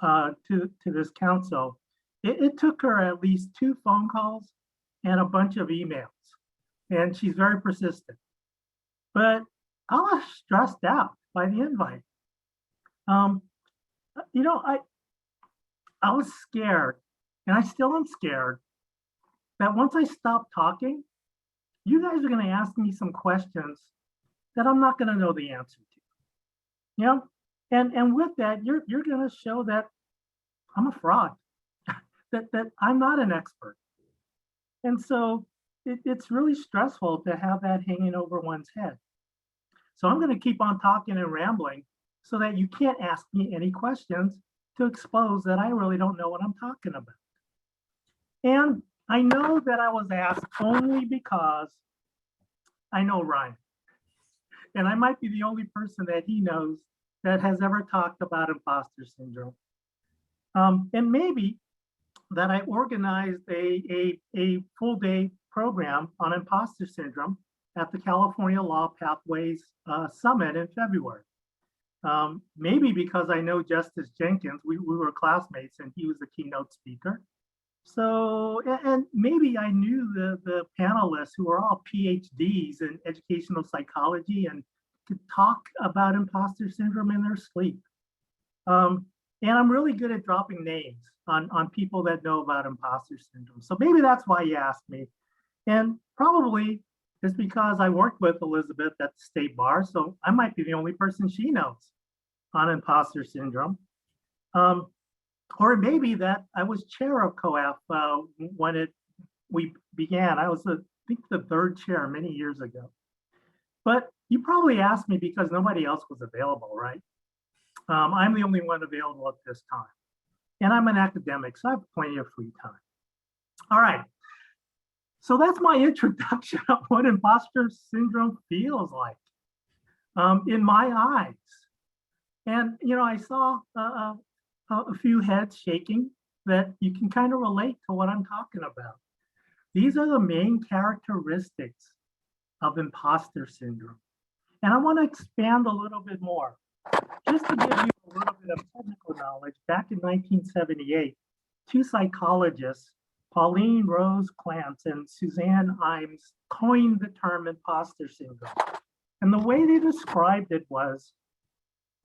to this council, it took her at least 2 phone calls and a bunch of emails. And she's very persistent. But I was stressed out by the invite. You know, I was scared, and I still am scared, that once I stop talking, you guys are going to ask me some questions that I'm not going to know the answer to. You know, and with that, you're going to show that I'm a fraud, that I'm not an expert. And so it's really stressful to have that hanging over one's head. So I'm going to keep on talking and rambling so that you can't ask me any questions to expose that I really don't know what I'm talking about. And I know that I was asked only because I know Ryan. And I might be the only person that he knows that has ever talked about imposter syndrome. And maybe that I organized a full day program on imposter syndrome at the California Law Pathways Summit in February. Maybe because I know Justice Jenkins, we were classmates and he was the keynote speaker. So, and maybe I knew the panelists who are all PhDs in educational psychology and could talk about imposter syndrome in their sleep. And I'm really good at dropping names on people that know about imposter syndrome. So maybe that's why you asked me. And probably it's because I worked with Elizabeth at the state bar, so I might be the only person she knows on imposter syndrome. Or maybe that I was chair of COAF when we began. I was, I think, the third chair many years ago. But you probably asked me because nobody else was available, right? I'm the only one available at this time. And I'm an academic, so I have plenty of free time. All right. So that's my introduction of what imposter syndrome feels like in my eyes. And, you know, I saw a few heads shaking that you can kind of relate to what I'm talking about. These are the main characteristics of imposter syndrome. And I want to expand a little bit more. Just to give you a little bit of technical knowledge, back in 1978, two psychologists, Pauline Rose Clance and Suzanne Imes, coined the term imposter syndrome. And the way they described it was,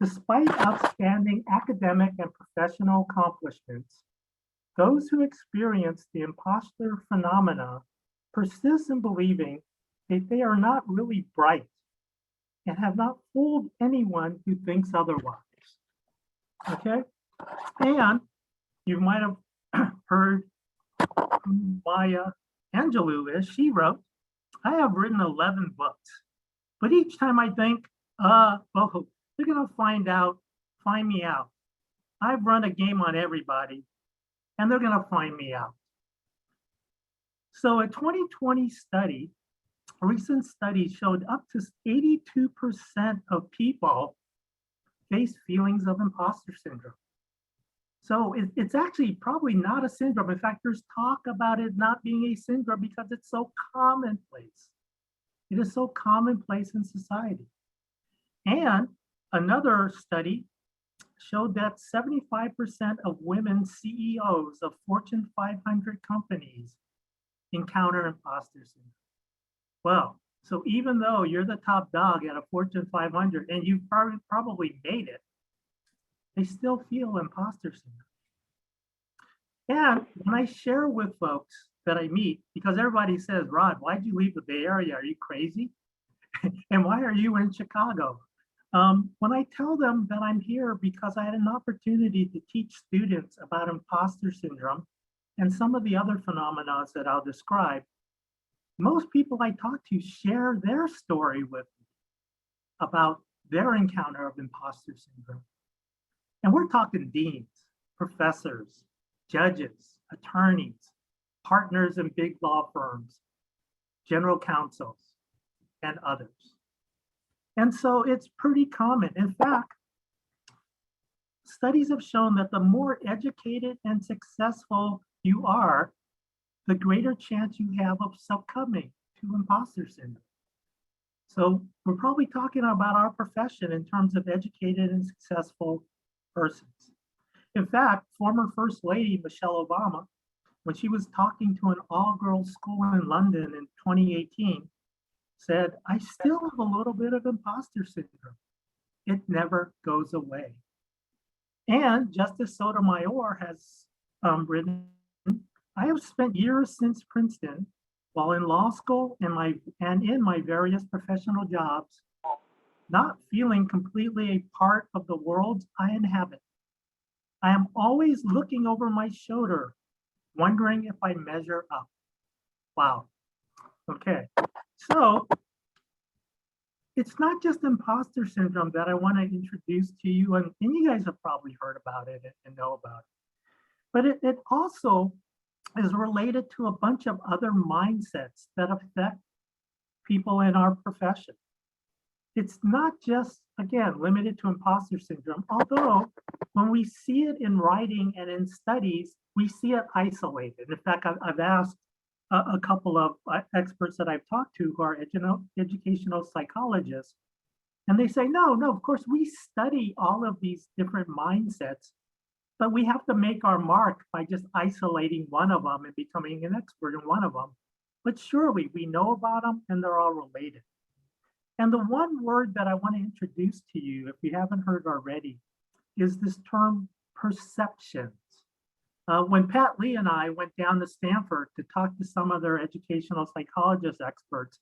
despite outstanding academic and professional accomplishments, those who experience the imposter phenomena persist in believing that they are not really bright and have not fooled anyone who thinks otherwise. Okay? And you might have heard Maya Angelou, she wrote, I have written 11 books, but each time I think, oh, they're gonna find me out. I've run a game on everybody and they're gonna find me out. So a 2020 study, a recent study showed up to 82% of people face feelings of imposter syndrome. So it's actually probably not a syndrome. In fact, there's talk about it not being a syndrome because it's so commonplace. It is so commonplace in society. And another study showed that 75% of women CEOs of Fortune 500 companies encounter imposter syndrome. Well, so even though you're the top dog at a Fortune 500 and you've probably made it, they still feel imposter syndrome. And when I share with folks that I meet, because everybody says, Rod, why'd you leave the Bay Area? Are you crazy? And why are you in Chicago? When I tell them that I'm here because I had an opportunity to teach students about imposter syndrome and some of the other phenomena that I'll describe, most people I talk to share their story with me about their encounter of imposter syndrome. And we're talking deans, professors, judges, attorneys, partners in big law firms, general counsels, and others. And so it's pretty common. In fact, studies have shown that the more educated and successful you are, the greater chance you have of succumbing to imposter syndrome. So we're probably talking about our profession in terms of educated and successful persons. In fact, former First Lady Michelle Obama when she was talking to an all-girls school in London in 2018, said, I still have a little bit of imposter syndrome. It never goes away. And Justice Sotomayor has written, I have spent years since Princeton, while in law school and in my various professional jobs, not feeling completely a part of the world I inhabit. I am always looking over my shoulder, wondering if I measure up. Wow. Okay. So it's not just imposter syndrome that I want to introduce to you, and you guys have probably heard about it and know about it. But it also is related to a bunch of other mindsets that affect people in our profession. It's not just, again, limited to imposter syndrome, although when we see it in writing and in studies, we see it isolated. In fact, I've asked a couple of experts that I've talked to who are educational psychologists, and they say, no, of course, we study all of these different mindsets, but we have to make our mark by just isolating one of them and becoming an expert in one of them. But surely we know about them and they're all related. And the one word that I want to introduce to you, if you haven't heard already, is this term perceptions. When Pat Lee and I went down to Stanford to talk to some of their educational psychologist experts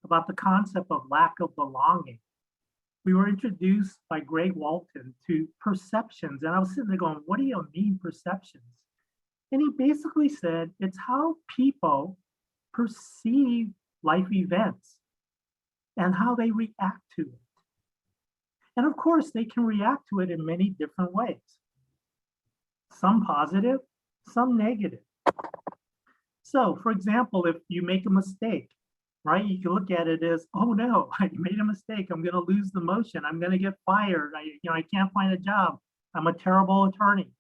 about the concept of lack of belonging, we were introduced by Greg Walton to perceptions. And I was sitting there going, what do you mean perceptions? And he basically said, it's how people perceive life events and how they react to it. And of course, they can react to it in many different ways. Some positive, some negative. So for example, if you make a mistake, right, you can look at it as, oh no, I made a mistake. I'm going to lose the motion. I'm going to get fired. I can't find a job. I'm a terrible attorney.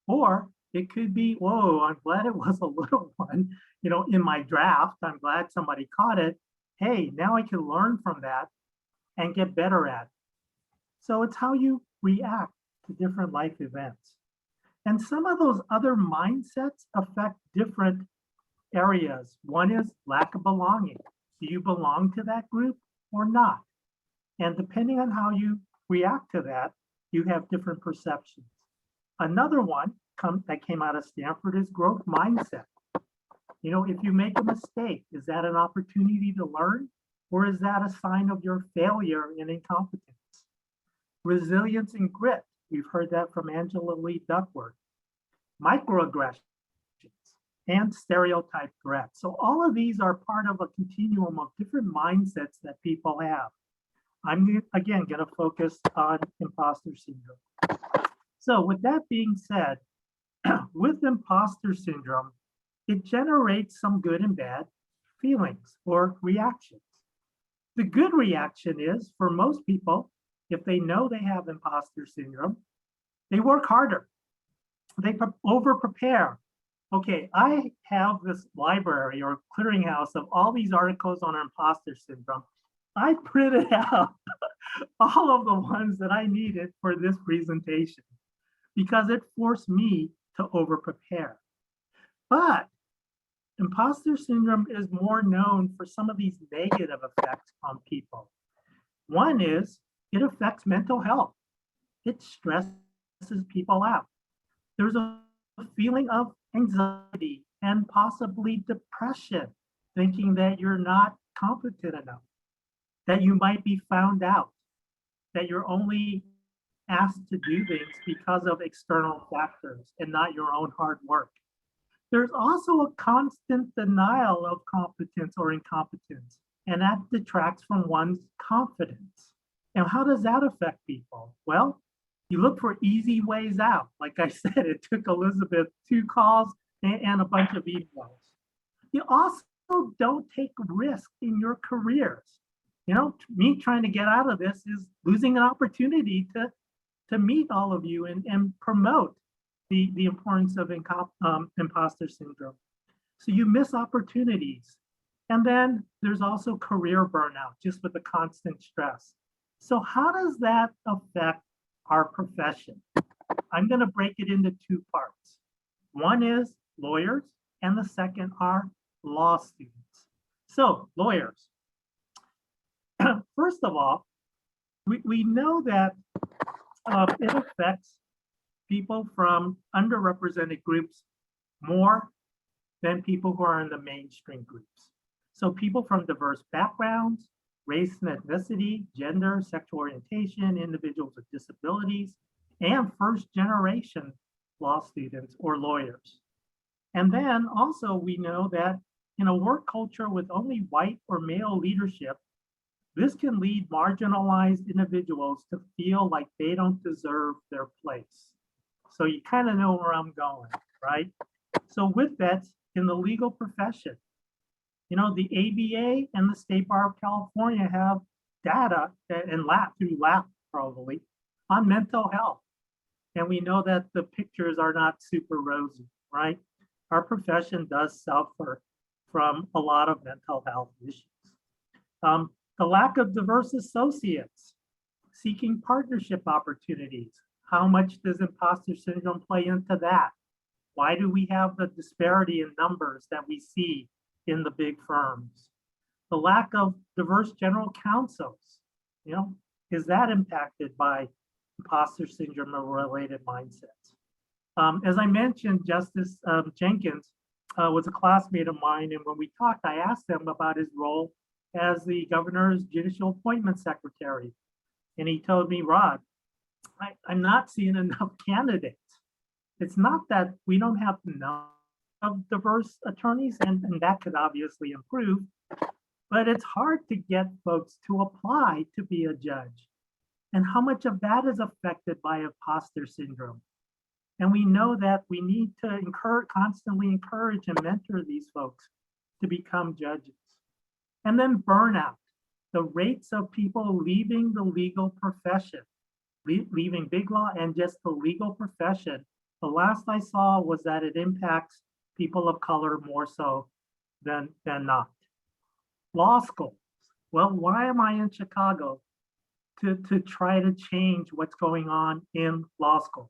Or it could be, whoa, I'm glad it was a little one, in my draft. I'm glad somebody caught it. Hey, now I can learn from that and get better at it. So it's how you react to different life events. And some of those other mindsets affect different areas. One is lack of belonging. Do you belong to that group or not? And depending on how you react to that, you have different perceptions. Another one that came out of Stanford is growth mindset. If you make a mistake, is that an opportunity to learn, or is that a sign of your failure and incompetence? Resilience and grit. We've heard that from Angela Lee Duckworth. Microaggressions and stereotype threats. So all of these are part of a continuum of different mindsets that people have. I'm again going to focus on imposter syndrome. So with that being said, with imposter syndrome, it generates some good and bad feelings or reactions. The good reaction is, for most people, if they know they have imposter syndrome, they work harder. They over-prepare. Okay, I have this library or clearinghouse of all these articles on imposter syndrome. I printed out all of the ones that I needed for this presentation because it forced me to over-prepare. But imposter syndrome is more known for some of these negative effects on people. One is it affects mental health. It stresses people out. There's a feeling of anxiety and possibly depression, thinking that you're not competent enough, that you might be found out, that you're only asked to do things because of external factors and not your own hard work. There's also a constant denial of competence or incompetence, and that detracts from one's confidence. And how does that affect people? Well, you look for easy ways out. Like I said, it took Elizabeth 2 calls and a bunch of emails. You also don't take risk in your careers. Me trying to get out of this is losing an opportunity to meet all of you and promote the importance of imposter syndrome. So you miss opportunities. And then there's also career burnout, just with the constant stress. So how does that affect our profession? I'm going to break it into 2 parts. One is lawyers, and the second are law students. So lawyers, first of all, we know that it affects people from underrepresented groups more than people who are in the mainstream groups. So people from diverse backgrounds, race and ethnicity, gender, sexual orientation, individuals with disabilities, and first generation law students or lawyers. And then also we know that in a work culture with only white or male leadership, this can lead marginalized individuals to feel like they don't deserve their place. So you kind of know where I'm going, right? So with that, in the legal profession, you know, the ABA and the State Bar of California have data and through LAP probably on mental health. And we know that the pictures are not super rosy, right? Our profession does suffer from a lot of mental health issues. The lack of diverse associates, seeking partnership opportunities. How much does imposter syndrome play into that? Why do we have the disparity in numbers that we see in the big firms? The lack of diverse general counsels, you know, is that impacted by imposter syndrome or related mindsets? As I mentioned, Justice Jenkins was a classmate of mine, and when we talked, I asked him about his role as the governor's judicial appointment secretary. And he told me, Rod, I'm not seeing enough candidates. It's not that we don't have enough of diverse attorneys, and that could obviously improve, but it's hard to get folks to apply to be a judge. And how much of that is affected by imposter syndrome? And we know that we need to constantly encourage and mentor these folks to become judges. And then burnout, the rates of people leaving the legal profession, leaving big law and just the legal profession. The last I saw was that it impacts people of color more so than not. Law schools. Well, why am I in Chicago to try to change what's going on in law schools?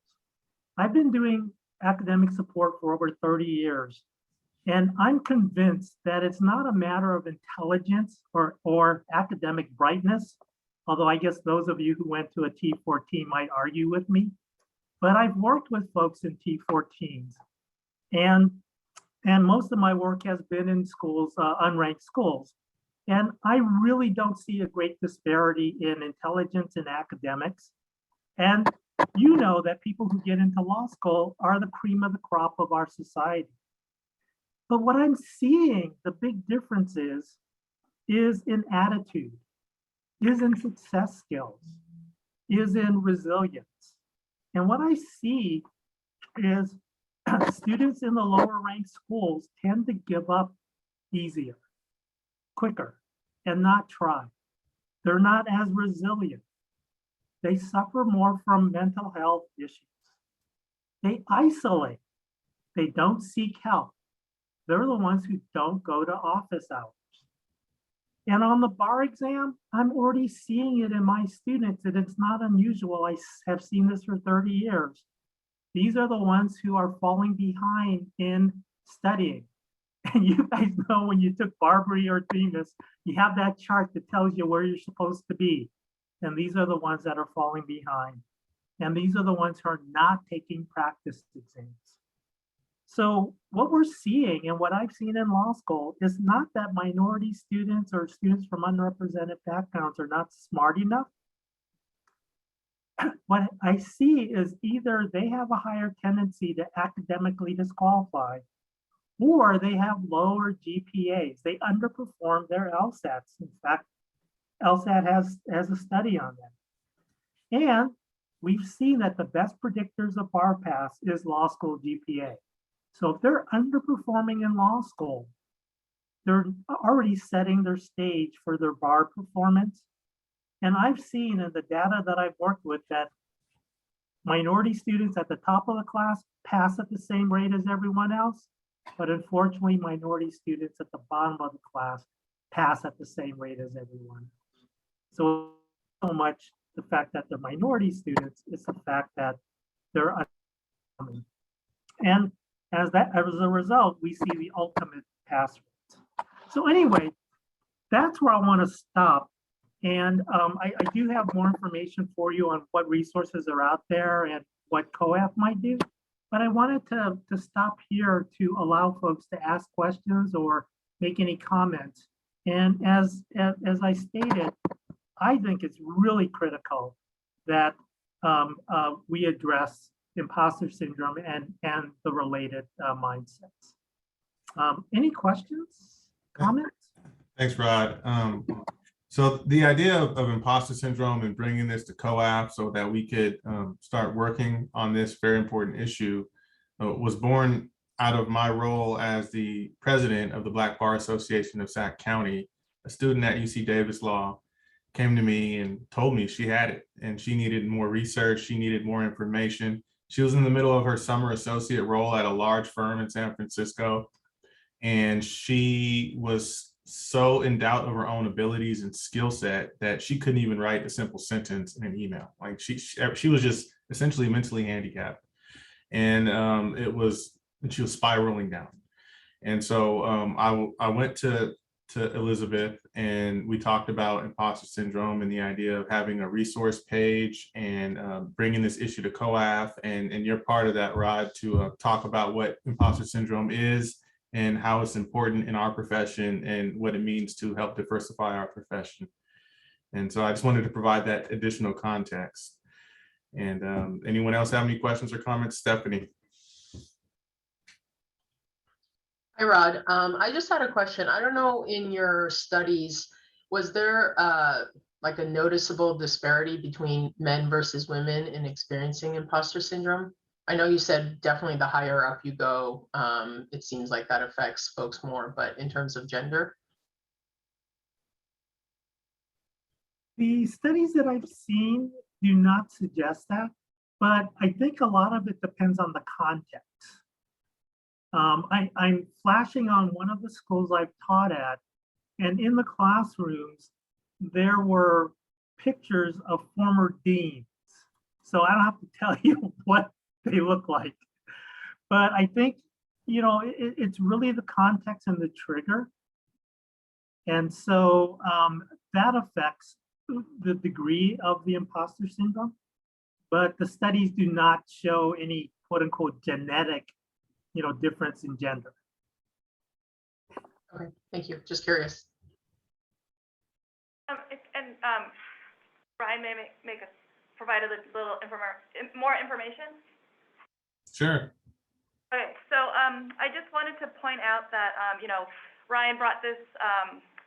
I've been doing academic support for over 30 years, and I'm convinced that it's not a matter of intelligence or academic brightness, although I guess those of you who went to a T14 might argue with me. But I've worked with folks in T14s, and most of my work has been in schools, unranked schools. And I really don't see a great disparity in intelligence in academics. And you know that people who get into law school are the cream of the crop of our society. But what I'm seeing, the big difference is in attitude, is in success skills, is in resilience. And what I see is students in the lower ranked schools tend to give up easier, quicker, and not try. They're not as resilient. They suffer more from mental health issues. They isolate. They don't seek help. They're the ones who don't go to office hours. And on the bar exam, I'm already seeing it in my students, and it's not unusual. I have seen this for 30 years. These are the ones who are falling behind in studying. And you guys know when you took Barbary or Themis, you have that chart that tells you where you're supposed to be. And these are the ones that are falling behind. And these are the ones who are not taking practice exams. So what we're seeing and what I've seen in law school is not that minority students or students from underrepresented backgrounds are not smart enough. What I see is either they have a higher tendency to academically disqualify, or they have lower GPAs. They underperform their LSATs. In fact, LSAT has a study on that. And we've seen that the best predictors of bar pass is law school GPA. So if they're underperforming in law school, they're already setting their stage for their bar performance. And I've seen in the data that I've worked with that minority students at the top of the class pass at the same rate as everyone else, but unfortunately, minority students at the bottom of the class pass at the same rate as everyone else. So much the fact that they're minority students is the fact that they're underperforming. And as a result, we see the ultimate pass rate. So anyway, that's where I want to stop. And I do have more information for you on what resources are out there and what COAF might do. But I wanted to stop here to allow folks to ask questions or make any comments. And as I stated, I think it's really critical that we address imposter syndrome and the related mindsets. Any questions, comments? Thanks, Rod. So the idea of imposter syndrome and bringing this to COAF so that we could start working on this very important issue was born out of my role as the president of the Black Bar Association of Sac County. A student at UC Davis Law came to me and told me she had it and she needed more research, she needed more information. She was in the middle of her summer associate role at a large firm in San Francisco, and she was so in doubt of her own abilities and skill set that she couldn't even write a simple sentence in an email. Like she was just essentially mentally handicapped, and she was spiraling down. And so I went to Elizabeth, and we talked about imposter syndrome and the idea of having a resource page and bringing this issue to COAF, and you're part of that, Rod, to talk about what imposter syndrome is and how it's important in our profession and what it means to help diversify our profession. And so I just wanted to provide that additional context. And anyone else have any questions or comments? Stephanie. Hi, Rod. I just had a question. I don't know, in your studies, was there like a noticeable disparity between men versus women in experiencing imposter syndrome? I know you said definitely the higher up you go, it seems like that affects folks more, but in terms of gender? The studies that I've seen do not suggest that, but I think a lot of it depends on the context. I'm flashing on one of the schools I've taught at, and in the classrooms, there were pictures of former deans. So I don't have to tell you what they look like. But I think, it's really the context and the trigger. And so that affects the degree of the imposter syndrome. But the studies do not show any quote unquote genetic difference in gender. Okay, thank you. Just curious. Brian may provide a little more information. Sure. Okay, so I just wanted to point out that Ryan brought this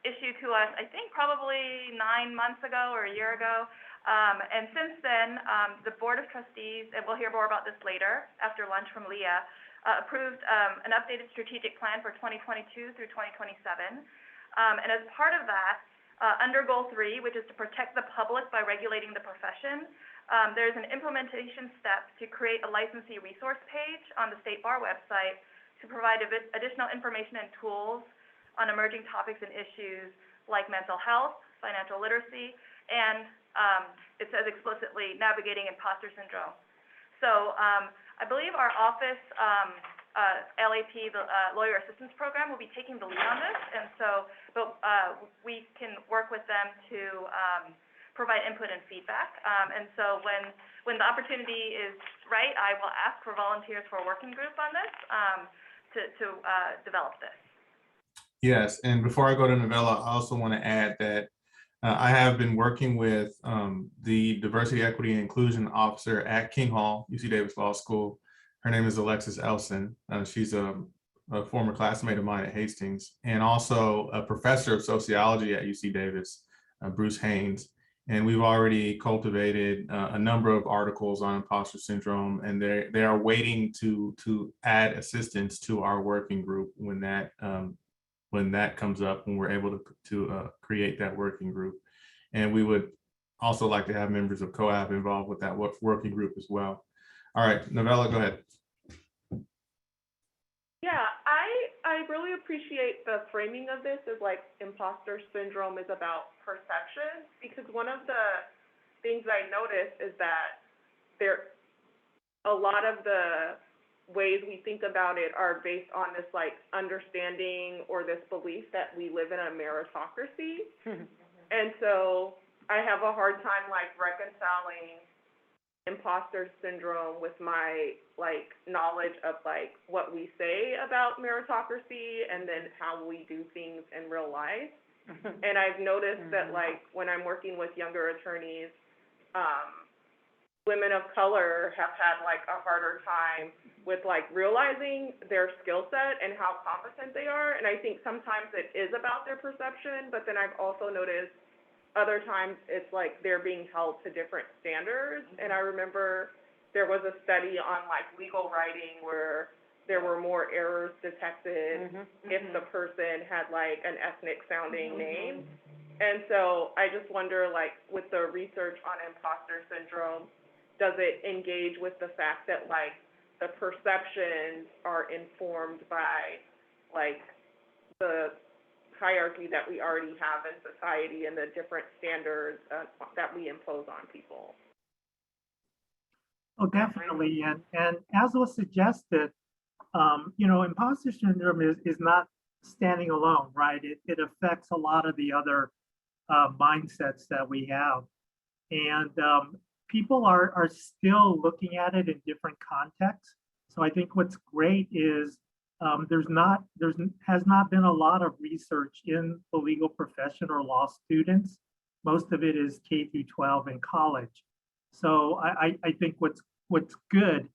issue to us, I think probably 9 months ago or a year ago. And since then, the Board of Trustees, and we'll hear more about this later after lunch from Leah, approved an updated strategic plan for 2022 through 2027. And as part of that, under Goal 3, which is to protect the public by regulating the profession, there's an implementation step to create a licensee resource page on the State Bar website to provide additional information and tools on emerging topics and issues like mental health, financial literacy, and it says explicitly navigating imposter syndrome. So I believe our office, LAP, the Lawyer Assistance Program, will be taking the lead on this, and so, we can work with them to provide input and feedback. And so when the opportunity is right, I will ask for volunteers for a working group on this to develop this. Yes, and before I go to Novella, I also want to add that I have been working with the Diversity, Equity, and Inclusion Officer at King Hall, UC Davis Law School. Her name is Alexis Elson. She's a former classmate of mine at Hastings, and also a professor of sociology at UC Davis, Bruce Haynes. And we've already cultivated a number of articles on imposter syndrome, and they are waiting to add assistance to our working group when that comes up, when we're able to create that working group. And we would also like to have members of COAF involved with that working group as well. All right, Novella, go ahead. Yeah, I really appreciate the framing of this as like imposter syndrome is about perception, because one of the things I noticed is that a lot of the ways we think about it are based on this like understanding or this belief that we live in a meritocracy. And so I have a hard time like reconciling imposter syndrome with my like knowledge of like what we say about meritocracy and then how we do things in real life. And I've noticed that like when I'm working with younger attorneys, women of color have had like a harder time with like realizing their skill set and how competent they are. And I think sometimes it is about their perception, but then I've also noticed other times it's like they're being held to different standards. And I remember there was a study on like legal writing where there were more errors detected if the person had like an ethnic sounding name. And so I just wonder, like, with the research on imposter syndrome, does it engage with the fact that like the perceptions are informed by like the hierarchy that we already have in society and the different standards that we impose on people? Oh, definitely. And as was suggested, you know, imposter syndrome is not standing alone, right? It affects a lot of the other mindsets that we have. And people are still looking at it in different contexts. So I think what's great is has not been a lot of research in the legal profession or law students. Most of it is K through 12 and college. So I think what's good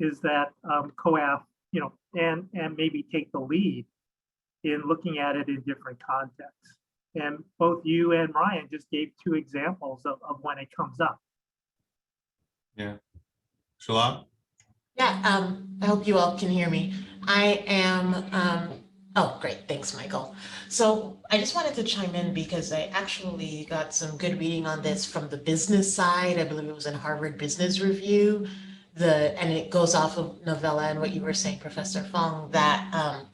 is that COAF, you know, and maybe take the lead in looking at it in different contexts. And both you and Ryan just gave two examples of when it comes up. Yeah. Shalab? Yeah, I hope you all can hear me. I am, oh, great, thanks, Michael. So I just wanted to chime in because I actually got some good reading on this from the business side. I believe it was in Harvard Business Review. And it goes off of Novella and what you were saying, Professor Fong, that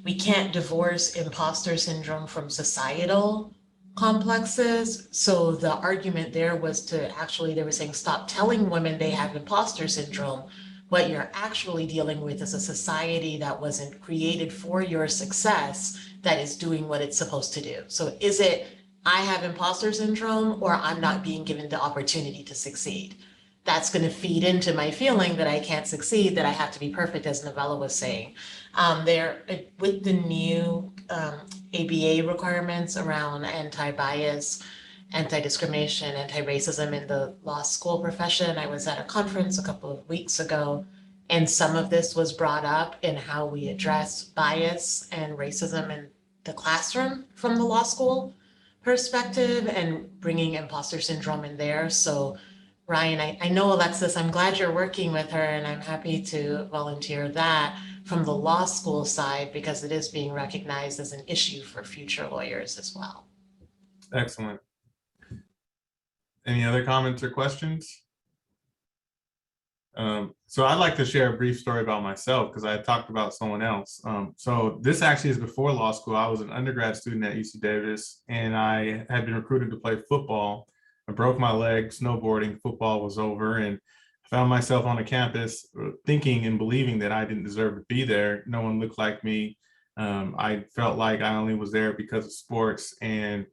we can't divorce imposter syndrome from societal complexes. So the argument there was to actually, they were saying, stop telling women they have imposter syndrome. What you're actually dealing with is a society that wasn't created for your success that is doing what it's supposed to do. So is it, I have imposter syndrome, or I'm not being given the opportunity to succeed? That's going to feed into my feeling that I can't succeed, that I have to be perfect, as Novella was saying. With the new ABA requirements around anti-bias, anti-discrimination, anti-racism in the law school profession, I was at a conference a couple of weeks ago, and some of this was brought up in how we address bias and racism in the classroom from the law school perspective, and bringing imposter syndrome in there. So Ryan, I know Alexis, I'm glad you're working with her, and I'm happy to volunteer that from the law school side, because it is being recognized as an issue for future lawyers as well. Excellent. Any other comments or questions? So I'd like to share a brief story about myself, because I talked about someone else. So this actually is before law school. I was an undergrad student at UC Davis, and I had been recruited to play football. I broke my leg snowboarding, football was over, and I found myself on a campus thinking and believing that I didn't deserve to be there. No one looked like me. I felt like I only was there because of sports, and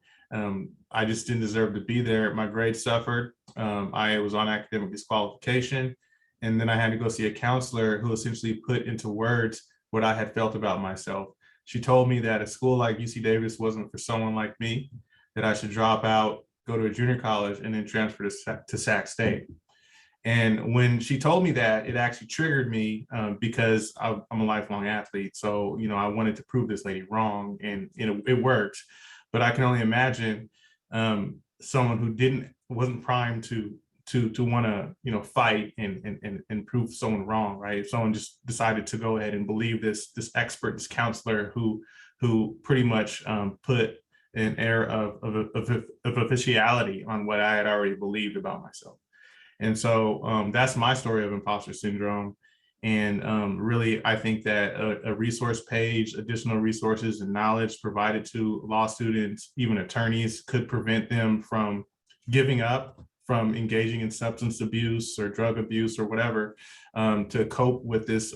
I just didn't deserve to be there. My grades suffered. I was on academic disqualification, and then I had to go see a counselor who essentially put into words what I had felt about myself. She told me that a school like UC Davis wasn't for someone like me, that I should drop out, go to a junior college, and then transfer to Sac State. And when she told me that, it actually triggered me because I'm a lifelong athlete. So, you know, I wanted to prove this lady wrong, and it worked. But I can only imagine someone who wasn't primed to want to, you know, fight and prove someone wrong, right? If someone just decided to go ahead and believe this expert, this counselor who pretty much put an air of officiality on what I had already believed about myself. And so that's my story of imposter syndrome. And really, I think that a resource page, additional resources and knowledge provided to law students, even attorneys, could prevent them from giving up, from engaging in substance abuse or drug abuse or whatever, to cope with this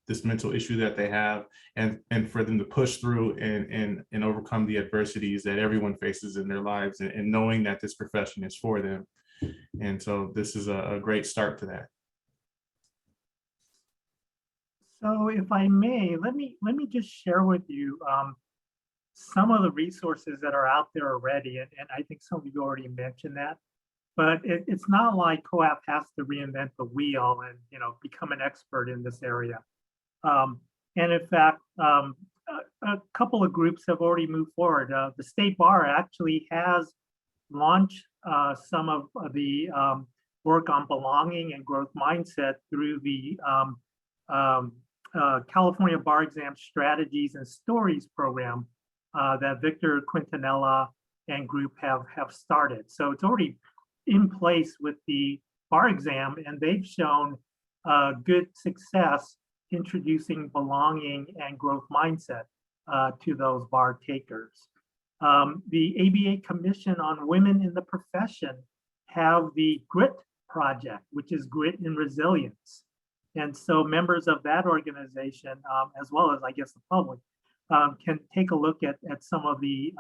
this mental issue that they have, and for them to push through and overcome the adversities that everyone faces in their lives, and knowing that this profession is for them. And so this is a great start to that. So if I may, let me just share with you some of the resources that are out there already. And I think some of you already mentioned that, but it's not like COAF has to reinvent the wheel and, you know, become an expert in this area. And in fact, a couple of groups have already moved forward. The State Bar actually has launched some of the work on belonging and growth mindset through the California Bar Exam Strategies and Stories program that Victor Quintanilla and group have started. So it's already in place with the bar exam, and they've shown good success introducing belonging and growth mindset to those bar takers. The ABA Commission on Women in the Profession have the GRIT project, which is Grit and Resilience. And so members of that organization, as well as I guess the public, can take a look at some of the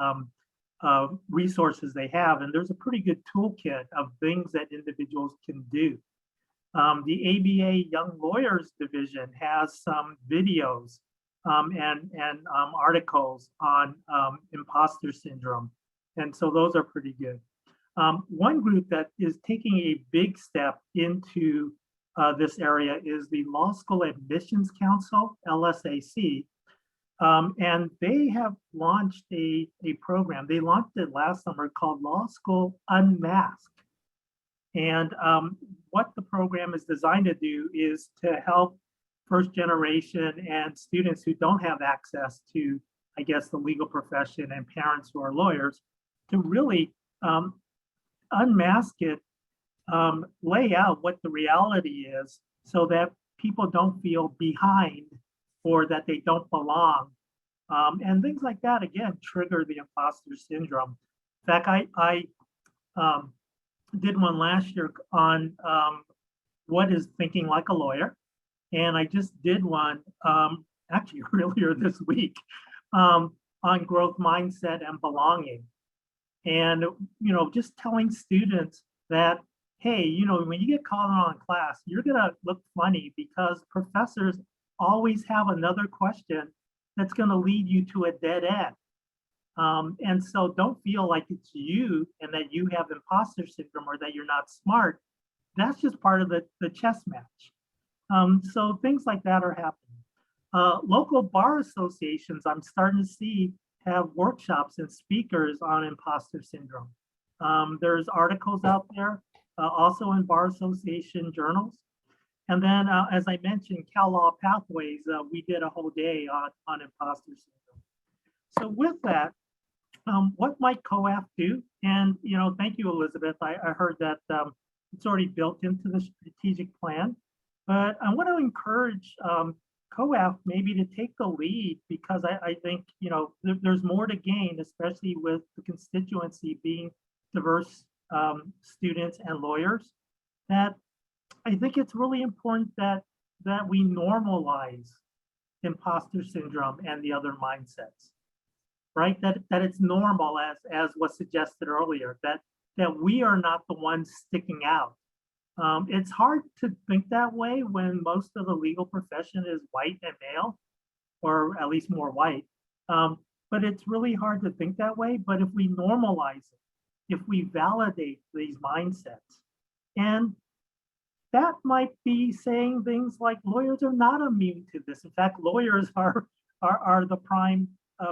resources they have. And there's a pretty good toolkit of things that individuals can do. The ABA Young Lawyers Division has some videos and articles on imposter syndrome. And so those are pretty good. One group that is taking a big step into this area is the Law School Admissions Council, LSAC. And they have launched a program. They launched it last summer called Law School Unmasked. And what the program is designed to do is to help first generation and students who don't have access to, I guess, the legal profession and parents who are lawyers to really unmask it, lay out what the reality is so that people don't feel behind or that they don't belong. And things like that, again, trigger the imposter syndrome. In fact, I did one last year on what is thinking like a lawyer. And I just did one actually earlier this week on growth mindset and belonging. And, you know, just telling students that, hey, you know, when you get called on class, you're going to look funny because professors always have another question that's going to lead you to a dead end. And so don't feel like it's you and that you have imposter syndrome or that you're not smart. That's just part of the chess match. So things like that are happening. Local bar associations, I'm starting to see, have workshops and speakers on imposter syndrome. There's articles out there, also in bar association journals. And then, as I mentioned, Cal Law Pathways, we did a whole day on imposter syndrome. So with that, what might COAF do? And, you know, thank you, Elizabeth. I heard that it's already built into the strategic plan. But I want to encourage COAF maybe to take the lead because I think, you know, there's more to gain, especially with the constituency being diverse students and lawyers, that I think it's really important that we normalize imposter syndrome and the other mindsets, right? That it's normal, as was suggested earlier, that we are not the ones sticking out. It's hard to think that way when most of the legal profession is white and male, or at least more white. But it's really hard to think that way. But if we normalize it, if we validate these mindsets, and that might be saying things like lawyers are not immune to this. In fact, lawyers are the prime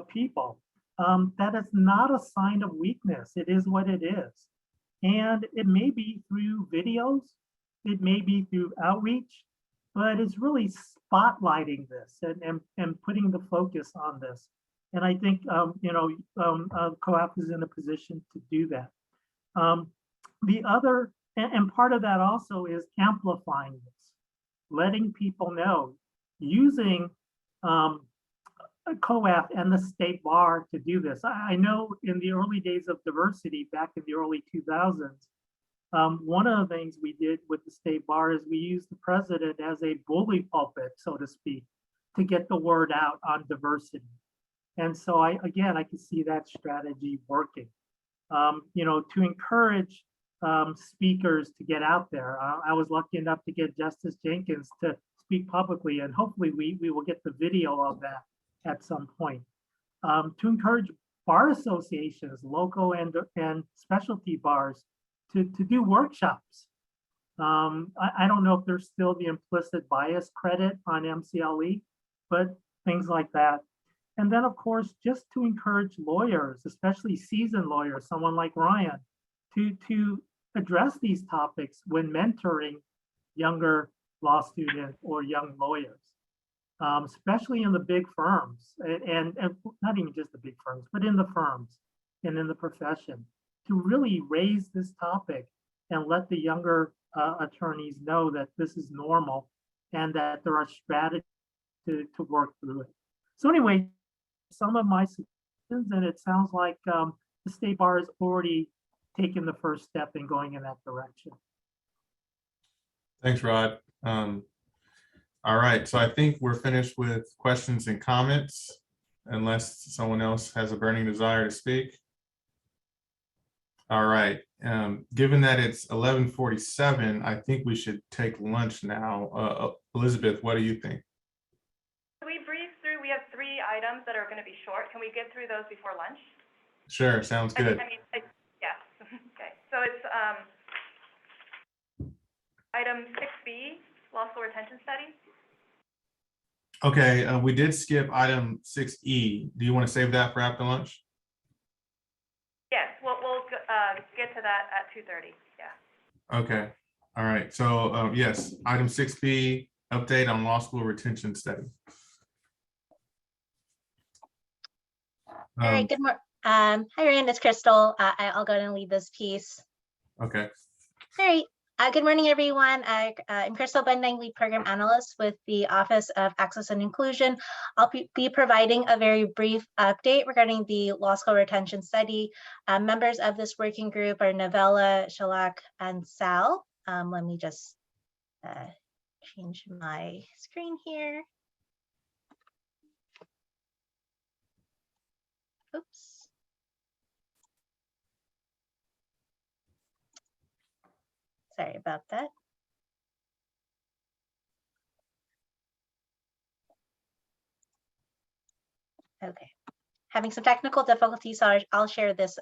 people. That is not a sign of weakness. It is what it is. And it may be through videos, it may be through outreach, but it's really spotlighting this and putting the focus on this. And I think, you know, COAF is in a position to do that. The other, and part of that also is amplifying this, letting people know, using COAF and the state bar to do this. I know in the early days of diversity, back in the early 2000s, One of the things we did with the state bar is we used the president as a bully pulpit, so to speak, to get the word out on diversity. And so I can see that strategy working. To encourage speakers to get out there. I was lucky enough to get Justice Jenkins to speak publicly, and hopefully we will get the video of that at some point. To encourage bar associations, local and specialty bars, to do workshops. I don't know if there's still the implicit bias credit on MCLE, but things like that. And then, of course, just to encourage lawyers, especially seasoned lawyers, someone like Ryan, to address these topics when mentoring younger law students or young lawyers, especially in the big firms, and not even just the big firms, but in the firms and in the profession, to really raise this topic and let the younger attorneys know that this is normal and that there are strategies to work through it. So anyway, some of my suggestions, and it sounds like the state bar has already taken the first step in going in that direction. Thanks, Rod. All right, so I think we're finished with questions and comments, unless someone else has a burning desire to speak. All right, given that it's 11:47, I think we should take lunch now. Elizabeth, what do you think? We breezed through, we have 3 items that are going to be short. Can we get through those before lunch? Sure, sounds good. Yeah, okay. So it's item 6B, law school retention study. Okay, we did skip item 6E. Do you want to save that for after lunch? Yes, we'll get to that at 2:30, yeah. Okay, all right. So yes, item 6B, update on law school retention study. All right, good morning. Hi, Ryan, it's Crystal. I'll go ahead and lead this piece. Okay. All right. Good morning, everyone. I'm Crystal Bending, lead program analyst with the Office of Access and Inclusion. I'll be providing a very brief update regarding the law school retention study. Members of this working group are Novella, Shalak, and Sal. Let me just change my screen here. Oops. Sorry about that. Okay, having some technical difficulties, so I'll share this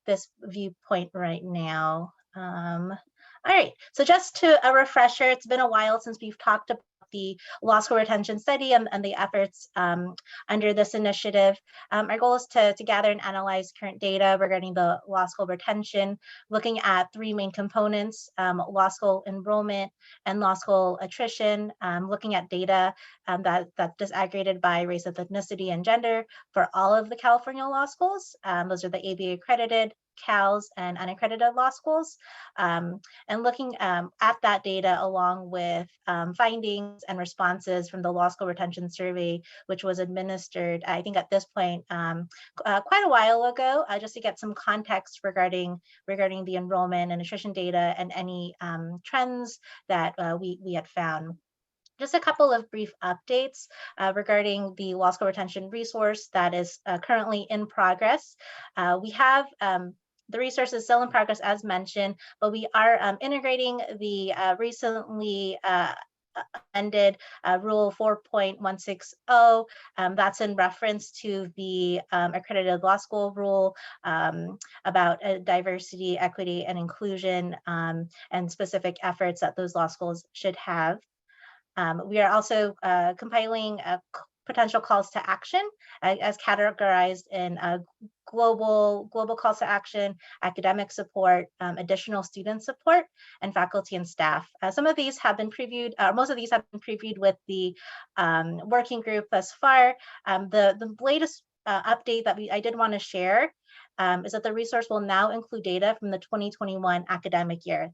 this viewpoint right now. All right, so just to a refresher, it's been a while since we've talked about the law school retention study and the efforts under this initiative. Our goal is to gather and analyze current data regarding the law school retention, looking at 3 main components, law school enrollment and law school attrition, looking at data that's disaggregated by race, ethnicity, and gender for all of the California law schools. Those are the ABA accredited, CALS, and unaccredited law schools, and looking at that data along with findings and responses from the law school retention survey, which was administered, I think at this point, quite a while ago, just to get some context regarding the enrollment and attrition data and any trends that we had found. Just a couple of brief updates regarding the law school retention resource that is currently in progress. We have the resource is still in progress, as mentioned, but we are integrating the recently amended Rule 4.160. That's in reference to the accredited law school rule about diversity, equity, and inclusion, and specific efforts that those law schools should have. We are also compiling potential calls to action as categorized in global calls to action, academic support, additional student support, and faculty and staff. Some of these have been previewed, most of these have been previewed with the working group thus far. The latest update that I did want to share is that the resource will now include data from the 2021 academic year.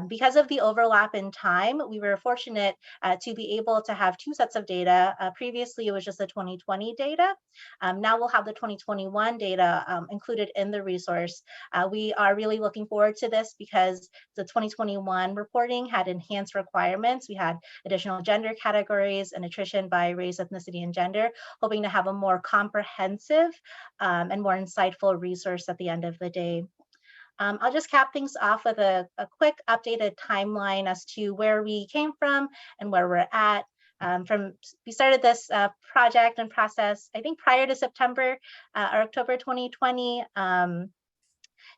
Because of the overlap in time, we were fortunate to be able to have two sets of data. Previously, it was just the 2020 data. Now we'll have the 2021 data included in the resource. We are really looking forward to this because the 2021 reporting had enhanced requirements. We had additional gender categories and attrition by race, ethnicity, and gender, hoping to have a more comprehensive and more insightful resource at the end of the day. I'll just cap things off with a quick updated timeline as to where we came from and where we're at. We started this project and process, I think prior to September or October 2020,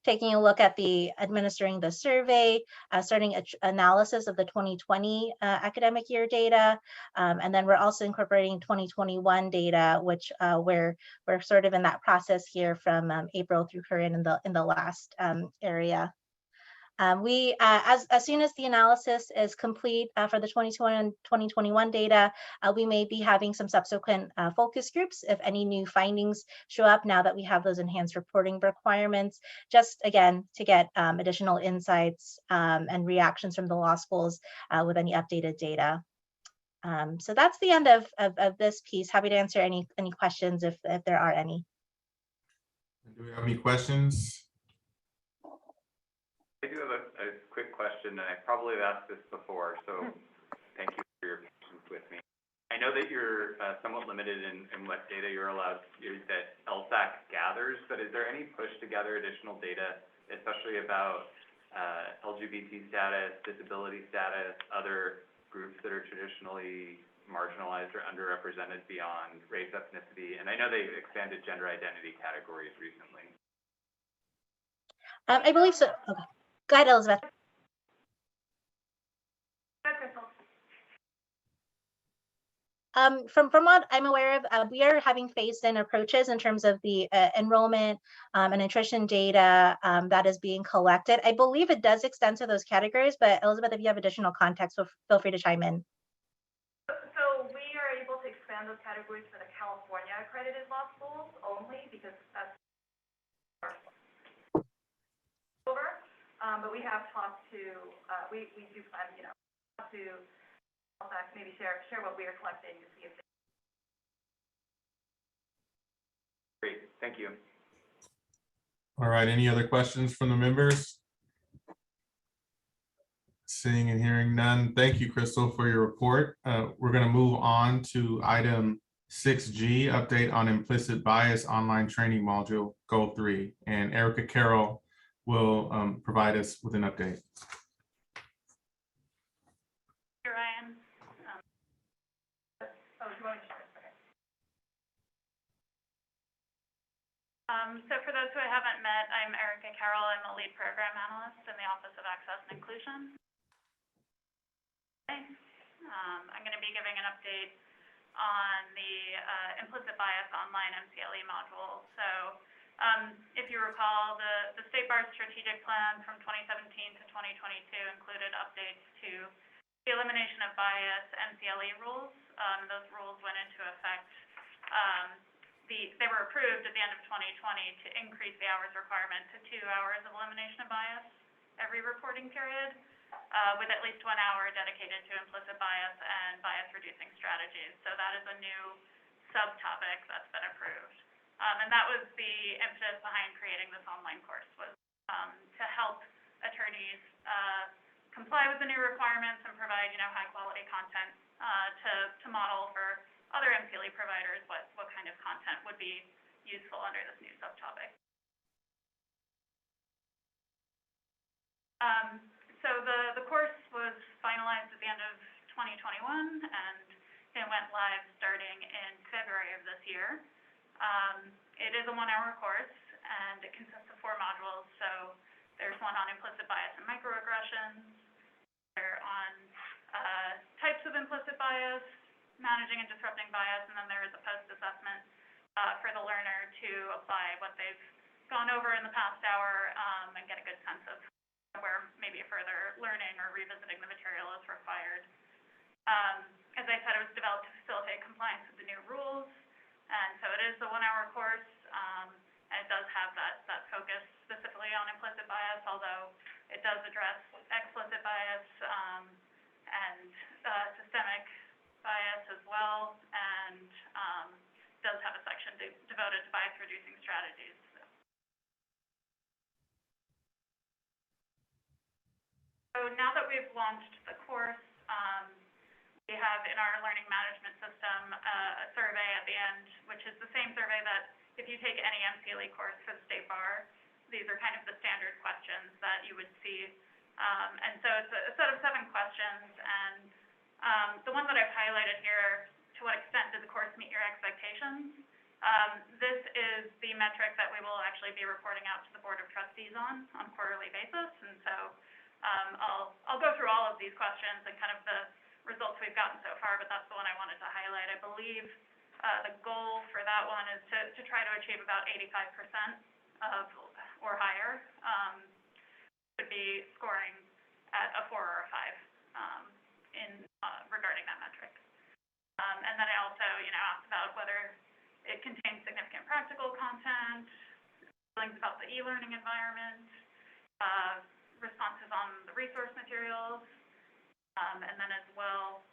taking a look at administering the survey, starting analysis of the 2020 academic year data, and then we're also incorporating 2021 data, which we're sort of in that process here from April through current in the last area. As soon as the analysis is complete for the 2020 and 2021 data, we may be having some subsequent focus groups if any new findings show up now that we have those enhanced reporting requirements, just again, to get additional insights and reactions from the law schools with any updated data. So that's the end of this piece. Happy to answer any questions if there are any. Do we have any questions? I do have a quick question, and I probably have asked this before, so thank you for your patience with me. I know that you're somewhat limited in what data you're allowed that LSAC gathers, but is there any push to gather additional data, especially about LGBT status, disability status, other groups that are traditionally marginalized or underrepresented beyond race, ethnicity? And I know they've expanded gender identity categories recently. I believe so. Okay. Go ahead, Elizabeth. From what I'm aware of, we are having phased-in approaches in terms of the enrollment and attrition data that is being collected. I believe it does extend to those categories, but Elizabeth, if you have additional context, feel free to chime in. So we are able to expand those categories for the California accredited law schools only because that's over. But we have talked to, we do plan, talk to maybe share what we are collecting to see if they... Great, thank you. All right, any other questions from the members? Seeing and hearing none. Thank you, Crystal, for your report. We're going to move on to item 6G, update on implicit bias online training module, goal 3. And Erica Carroll will provide us with an update. Hey, Ryan. Do you want me to start? Okay. So for those who I haven't met, I'm Erica Carroll. I'm a lead program analyst in the Office of Access and Inclusion. I'm going to be giving an update on the implicit bias online MCLE module. So if you recall, the State Bar's strategic plan from 2017 to 2022 included updates to the elimination of bias MCLE rules. Those rules went into effect. They were approved at the end of 2020 to increase the hours requirement to 2 hours of elimination of bias every reporting period, with at least 1 hour dedicated to implicit bias and bias-reducing strategies. So that is a new subtopic that's been approved. And that was the impetus behind creating this online course, was to help attorneys comply with the new requirements and provide, high-quality content to model for other MCLE providers what kind of content would be useful under this new subtopic. So the course was finalized at the end of 2021, and it went live starting in February of this year. It is a 1-hour course, and it consists of 4 modules. So there's one on implicit bias and microaggressions, there on types of implicit bias, managing and disrupting bias, and then there is a post-assessment for the learner to apply what they've gone over in the past hour and get a good sense of where maybe further learning or revisiting the material is required. As I said, it was developed to facilitate compliance with the new rules. And so it is the 1-hour course, and it does have that implicit bias, although it does address explicit bias and systemic bias as well, and does have a section devoted to bias-reducing strategies. So now that we've launched the course, we have in our learning management system a survey at the end, which is the same survey that if you take any MCLE course for the State Bar, these are kind of the standard questions that you would see. And so it's a set of 7 questions, and the one that I've highlighted here, to what extent did the course meet your expectations? This is the metric that we will actually be reporting out to the Board of Trustees on a quarterly basis, and so I'll go through all of these questions and kind of the results we've gotten so far, but that's the one I wanted to highlight. I believe the goal for that one is to try to achieve about 85% of or higher. Would be scoring at a 4 or a 5 regarding that metric. And then I also, asked about whether it contains significant practical content, feelings about the e-learning environment, responses on the resource materials, and then as well,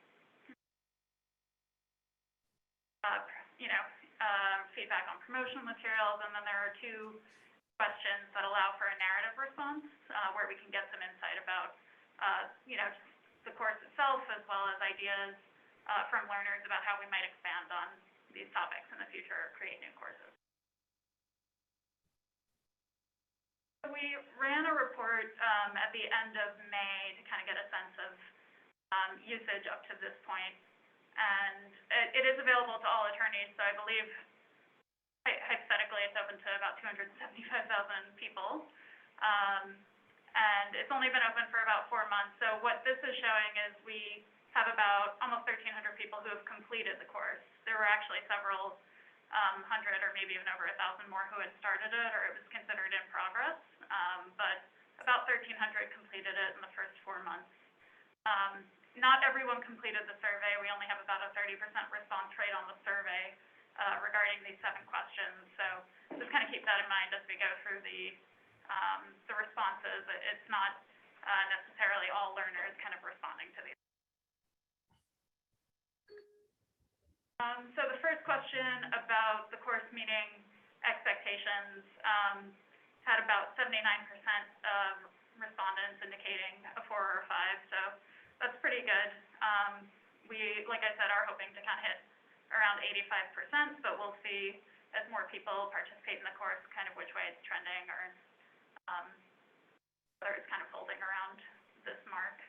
feedback on promotional materials. And then there are 2 questions that allow for a narrative response, where we can get some insight about, the course itself, as well as ideas from learners about how we might expand on these topics in the future or create new courses. We ran a report at the end of May to kind of get a sense of usage up to this point, and it is available to all attorneys. So I believe, hypothetically, it's open to about 275,000 people, and it's only been open for about 4 months. So what this is showing is we have about almost 1,300 people who have completed the course. There were actually several hundred or maybe even over 1,000 more who had started it, or it was considered in progress, but about 1,300 completed it in the first 4 months. Not everyone completed the survey. We only have about a 30% response rate on the survey regarding these 7 questions. So just kind of keep that in mind as we go through the responses. It's not necessarily all learners kind of responding to these. So the first question about the course meeting expectations had about 79% of respondents indicating a 4 or a 5, so that's pretty good. We, like I said, are hoping to kind of hit around 85%, but we'll see as more people participate in the course kind of which way it's trending, or whether it's kind of holding around this mark.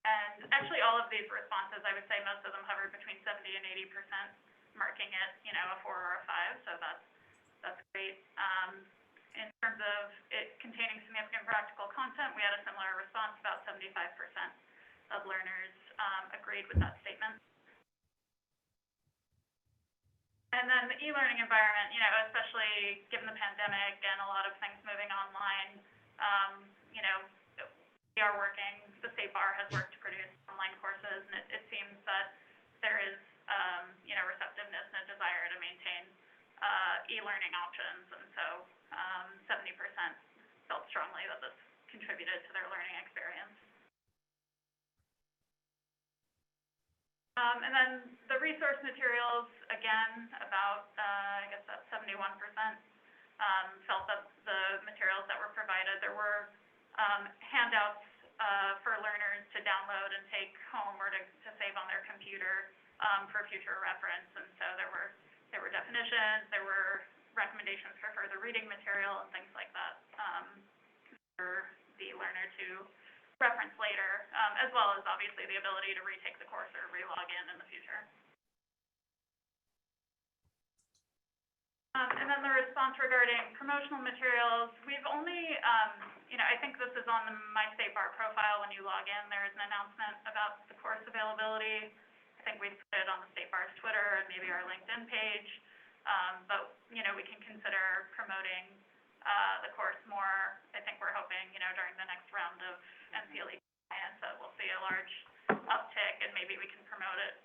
And actually, all of these responses, I would say most of them hovered between 70 and 80%, marking it, a 4 or a 5. So that's great. In terms of it containing significant practical content, we had a similar response. About 75% of learners agreed with that statement. And then the e-learning environment, especially given the pandemic and a lot of things moving online, we are working, the State Bar has worked to produce online courses, and it seems that there is, receptiveness and a desire to maintain e-learning options. And so 70% felt strongly that this contributed to their learning experience. And then the resource materials, again, about, I guess that's 71%, felt that the materials that were provided, there were handouts for learners to download and take home or to save on their computer for future reference. And so there were definitions, there were recommendations for further reading material and things like that for the learner to reference later, as well as obviously the ability to retake the course or re-log in the future. And then the response regarding promotional materials, we've only, I think this is on the My State Bar profile. When you log in, there is an announcement about the course availability. I think we've put it on the State Bar's Twitter and maybe our LinkedIn page. But, we can consider promoting the course more. I think we're hoping, during the next round of MCLE clients that we'll see a large uptick, and maybe we can promote it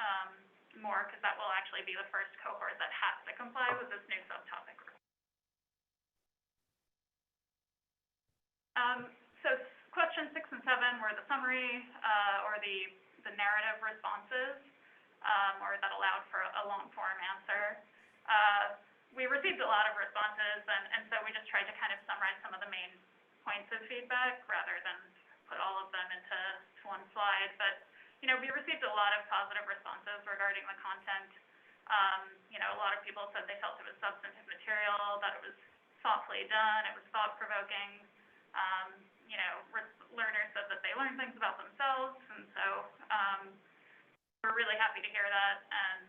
more, because that will actually be the first cohort that has to comply with this new subtopic. So questions 6 and 7 were the summary, or the narrative responses, or that allowed for a long form answer. We received a lot of responses, and so we just tried to kind of summarize some of the main points of feedback rather than put all of them into one slide. But, you know, we received a lot of positive responses regarding the content. You know, a lot of people said they felt it was substantive material, that it was thoughtfully done, it was thought-provoking. You know, learners said that they learned things about themselves, and so we're really happy to hear that. And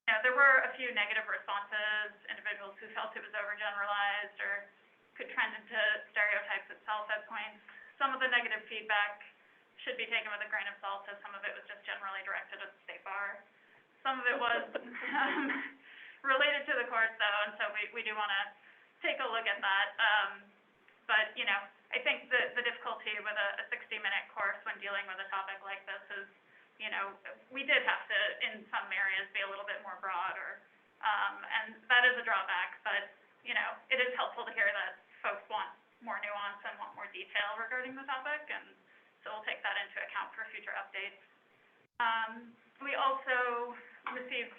you know, there were a few negative responses, individuals who felt it was overgeneralized or could trend into stereotypes itself at points. Some of the negative feedback should be taken with a grain of salt, as some of it was just generally directed at the state bar. Some of it was related to the course, though, and so we do want to take a look at that. But, you know, I think the difficulty with a 60-minute course when dealing with a topic like this is, you know, we did have to, in some areas, be a little bit more broad, and that is a drawback. But, you know, it is helpful to hear that folks want more nuance and want more detail regarding the topic, and so we'll take that into account for future updates. We also received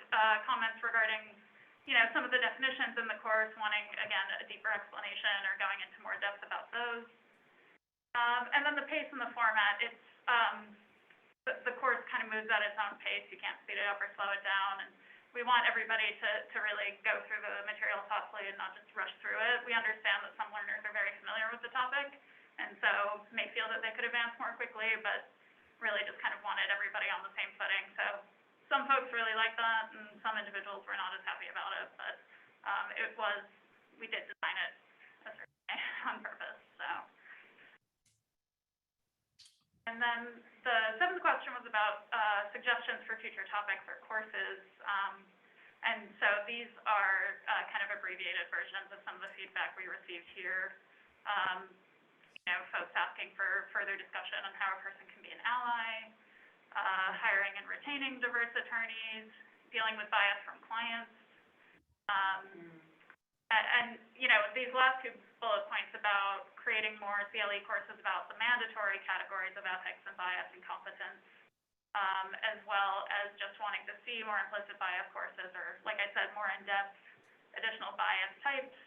comments regarding, you know, some of the definitions in the course, wanting, again, a deeper explanation or going into more depth about those. And then the pace and the format, it's, the course kind of moves at its own pace. You can't speed it up or slow it down. And we want everybody to really go through the material thoughtfully and not just rush through it. We understand that some learners are very familiar with the topic, and so may feel that they could advance more quickly, but really just kind of wanted everybody on the same footing. So some folks really liked that, and some individuals were not as happy about it, but we did design it a certain way on purpose, so. And then the 7th question was about suggestions for future topics or courses. And so these are kind of abbreviated versions of some of the feedback we received here. You know, folks asking for further discussion on how a person can be an ally, hiring and retaining diverse attorneys, dealing with bias from clients. And, you know, these last 2 bullet points about creating more CLE courses about the mandatory categories of ethics and bias and competence, as well as just wanting to see more implicit bias courses, or, like I said, more in-depth additional bias types.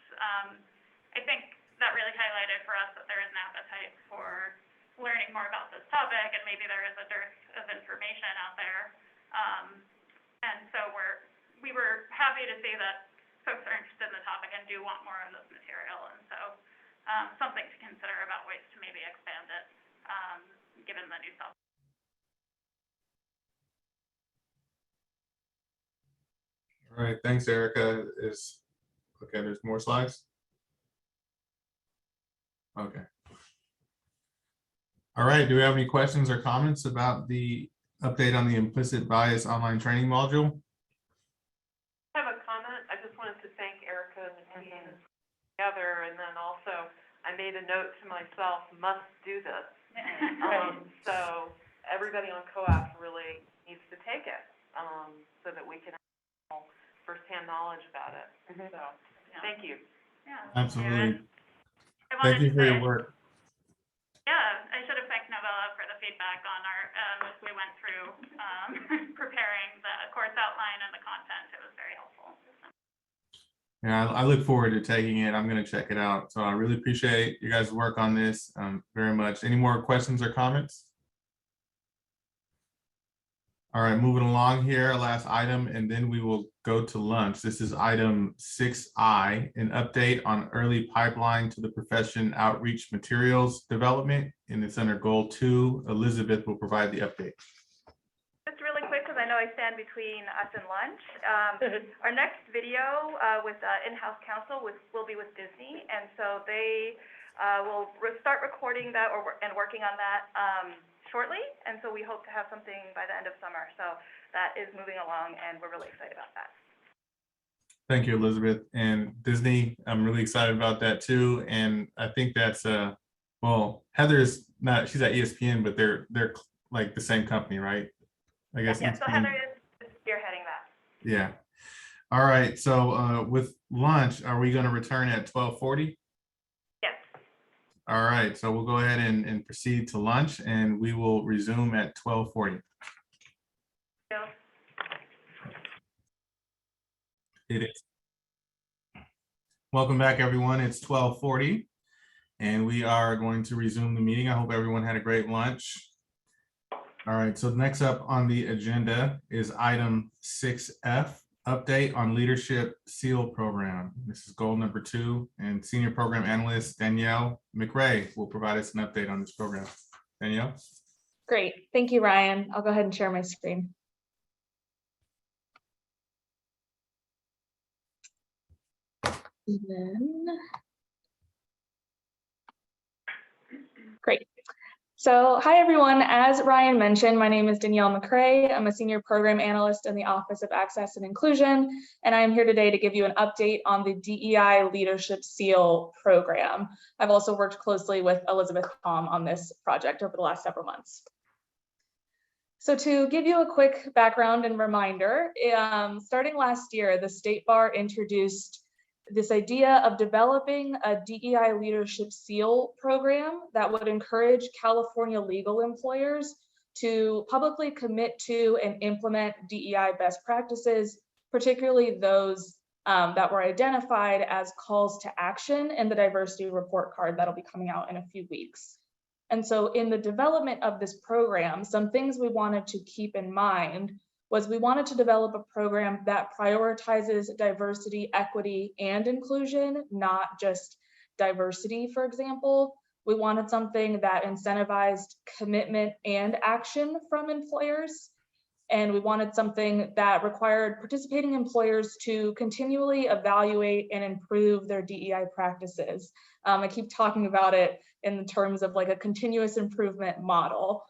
I think that really highlighted for us that there is an appetite for learning more about this topic, and maybe there is a dearth of information out there. And so we were happy to see that folks are interested in the topic and do want more of this material, and so something to consider about ways to maybe expand it, given the new topic. All right, thanks, Erica. Okay, there's more slides? Okay. All right, do we have any questions or comments about the update on the implicit bias online training module? I have a comment. I just wanted to thank Erica and the team together, and then also I made a note to myself, must do this. So everybody on COAF really needs to take it, so that we can have firsthand knowledge about it. So thank you. Yeah. Absolutely. Thank you for your work. Yeah, I should have thanked Novella for the feedback on our, as we went through preparing the course outline and the content. It was very helpful. Yeah, I look forward to taking it. I'm going to check it out. So I really appreciate you guys' work on this very much. Any more questions or comments? All right, moving along here, last item, and then we will go to lunch. This is item 6I, an update on early pipeline to the profession outreach materials development, and it's under goal 2. Elizabeth will provide the update. Just really quick, because I know I stand between us and lunch. Our next video with in-house counsel will be with Disney, and so they will start recording that and working on that shortly, and so we hope to have something by the end of summer. So that is moving along, and we're really excited about that. Thank you, Elizabeth. And Disney, I'm really excited about that too. And I think that's well, Heather's not, she's at ESPN, but they're like the same company, right? I guess. Yeah, so Heather is spearheading that. Yeah. All right. So with lunch, are we going to return at 12:40? Yes. All right, so we'll go ahead and proceed to lunch, and we will resume at 12:40. Yeah. It is. Welcome back, everyone. It's 12:40, and we are going to resume the meeting. I hope everyone had a great lunch. All right, so next up on the agenda is item 6F, update on leadership SEAL program. This is goal number 2, and senior program analyst Danielle McRae will provide us an update on this program. Danielle? Great, thank you, Ryan. I'll go ahead and share my screen. Great. So hi, everyone. As Ryan mentioned, my name is Danielle McRae. I'm a senior program analyst in the Office of Access and Inclusion, and I'm here today to give you an update on the DEI Leadership SEAL program. I've also worked closely with Elizabeth Tom on this project over the last several months. So to give you a quick background and reminder, starting last year, the State Bar introduced this idea of developing a DEI Leadership SEAL program that would encourage California legal employers to publicly commit to and implement DEI best practices, particularly those that were identified as calls to action in the diversity report card that'll be coming out in a few weeks. And so in the development of this program, some things we wanted to keep in mind was we wanted to develop a program that prioritizes diversity, equity, and inclusion, not just diversity, for example. We wanted something that incentivized commitment and action from employers. And we wanted something that required participating employers to continually evaluate and improve their DEI practices. I keep talking about it in terms of like a continuous improvement model.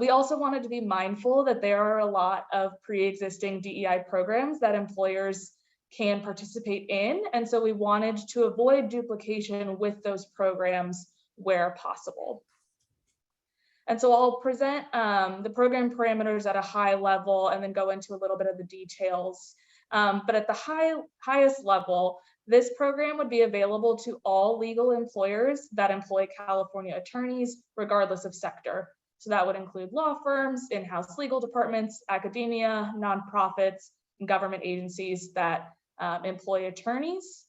We also wanted to be mindful that there are a lot of pre-existing DEI programs that employers can participate in. And so we wanted to avoid duplication with those programs where possible. And so I'll present the program parameters at a high level and then go into a little bit of the details. But at the highest level, this program would be available to all legal employers that employ California attorneys, regardless of sector. So that would include law firms, in-house legal departments, academia, nonprofits, and government agencies that employ attorneys.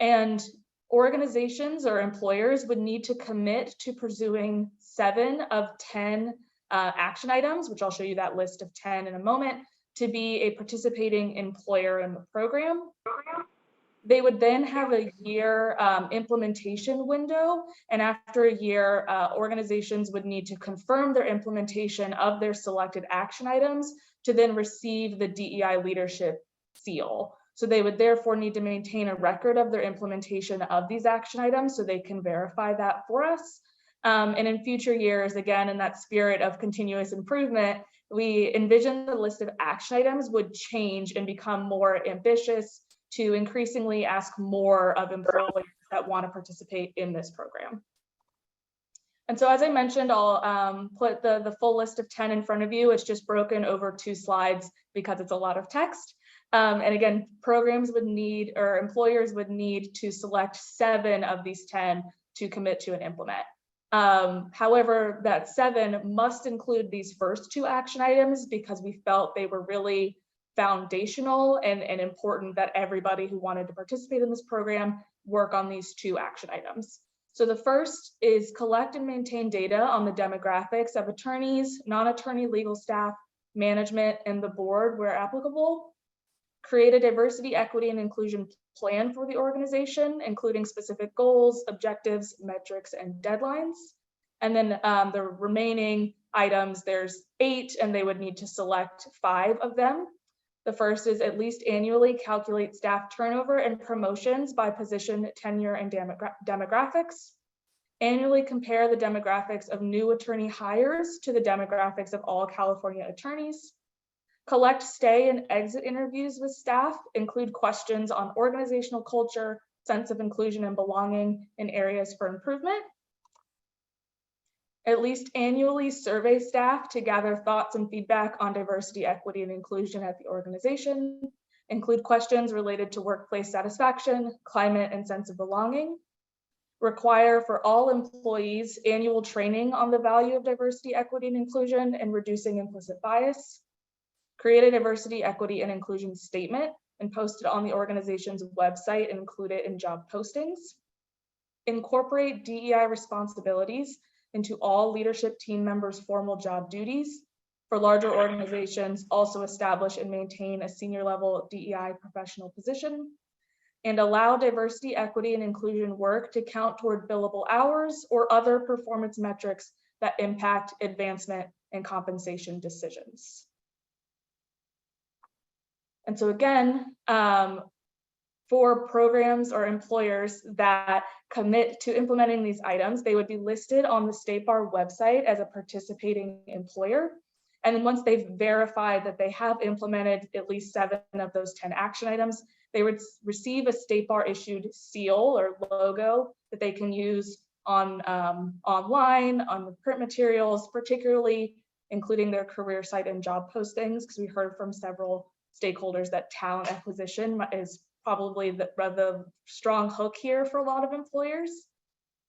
And organizations or employers would need to commit to pursuing 7 of 10 action items, which I'll show you that list of 10 in a moment, to be a participating employer in the program. They would then have a year implementation window, and after a year, organizations would need to confirm their implementation of their selected action items to then receive the DEI leadership seal. So they would therefore need to maintain a record of their implementation of these action items so they can verify that for us. And in future years, again, in that spirit of continuous improvement, we envision the list of action items would change and become more ambitious to increasingly ask more of employers that want to participate in this program. And so, as I mentioned, I'll put the full list of 10 in front of you. It's just broken over 2 slides because it's a lot of text. And again, programs would need, or employers would need to select 7 of these 10 to commit to and implement. However, that 7 must include these first 2 action items because we felt they were really foundational and important that everybody who wanted to participate in this program work on these 2 action items. So the first is collect and maintain data on the demographics of attorneys, non-attorney legal staff, management, and the board where applicable. Create a diversity, equity, and inclusion plan for the organization, including specific goals, objectives, metrics, and deadlines. And then the remaining items, there's 8, and they would need to select 5 of them. The first is at least annually calculate staff turnover and promotions by position, tenure, and demographics. Annually compare the demographics of new attorney hires to the demographics of all California attorneys. Collect stay and exit interviews with staff, include questions on organizational culture, sense of inclusion and belonging, and areas for improvement. At least annually survey staff to gather thoughts and feedback on diversity, equity, and inclusion at the organization. Include questions related to workplace satisfaction, climate, and sense of belonging. require for all employees annual training on the value of diversity, equity, and inclusion and reducing implicit bias, create a diversity, equity, and inclusion statement and post it on the organization's website and include it in job postings, incorporate DEI responsibilities into all leadership team members' formal job duties. For larger organizations, also establish and maintain a senior level DEI professional position, and allow diversity, equity, and inclusion work to count toward billable hours or other performance metrics that impact advancement and compensation decisions. And so again, for programs or employers that commit to implementing these items, they would be listed on the State Bar website as a participating employer. And then once they've verified that they have implemented at least 7 of those 10 action items, they would receive a State Bar issued seal or logo that they can use on online, on the print materials, particularly including their career site and job postings, because we heard from several stakeholders that talent acquisition is probably the strong hook here for a lot of employers.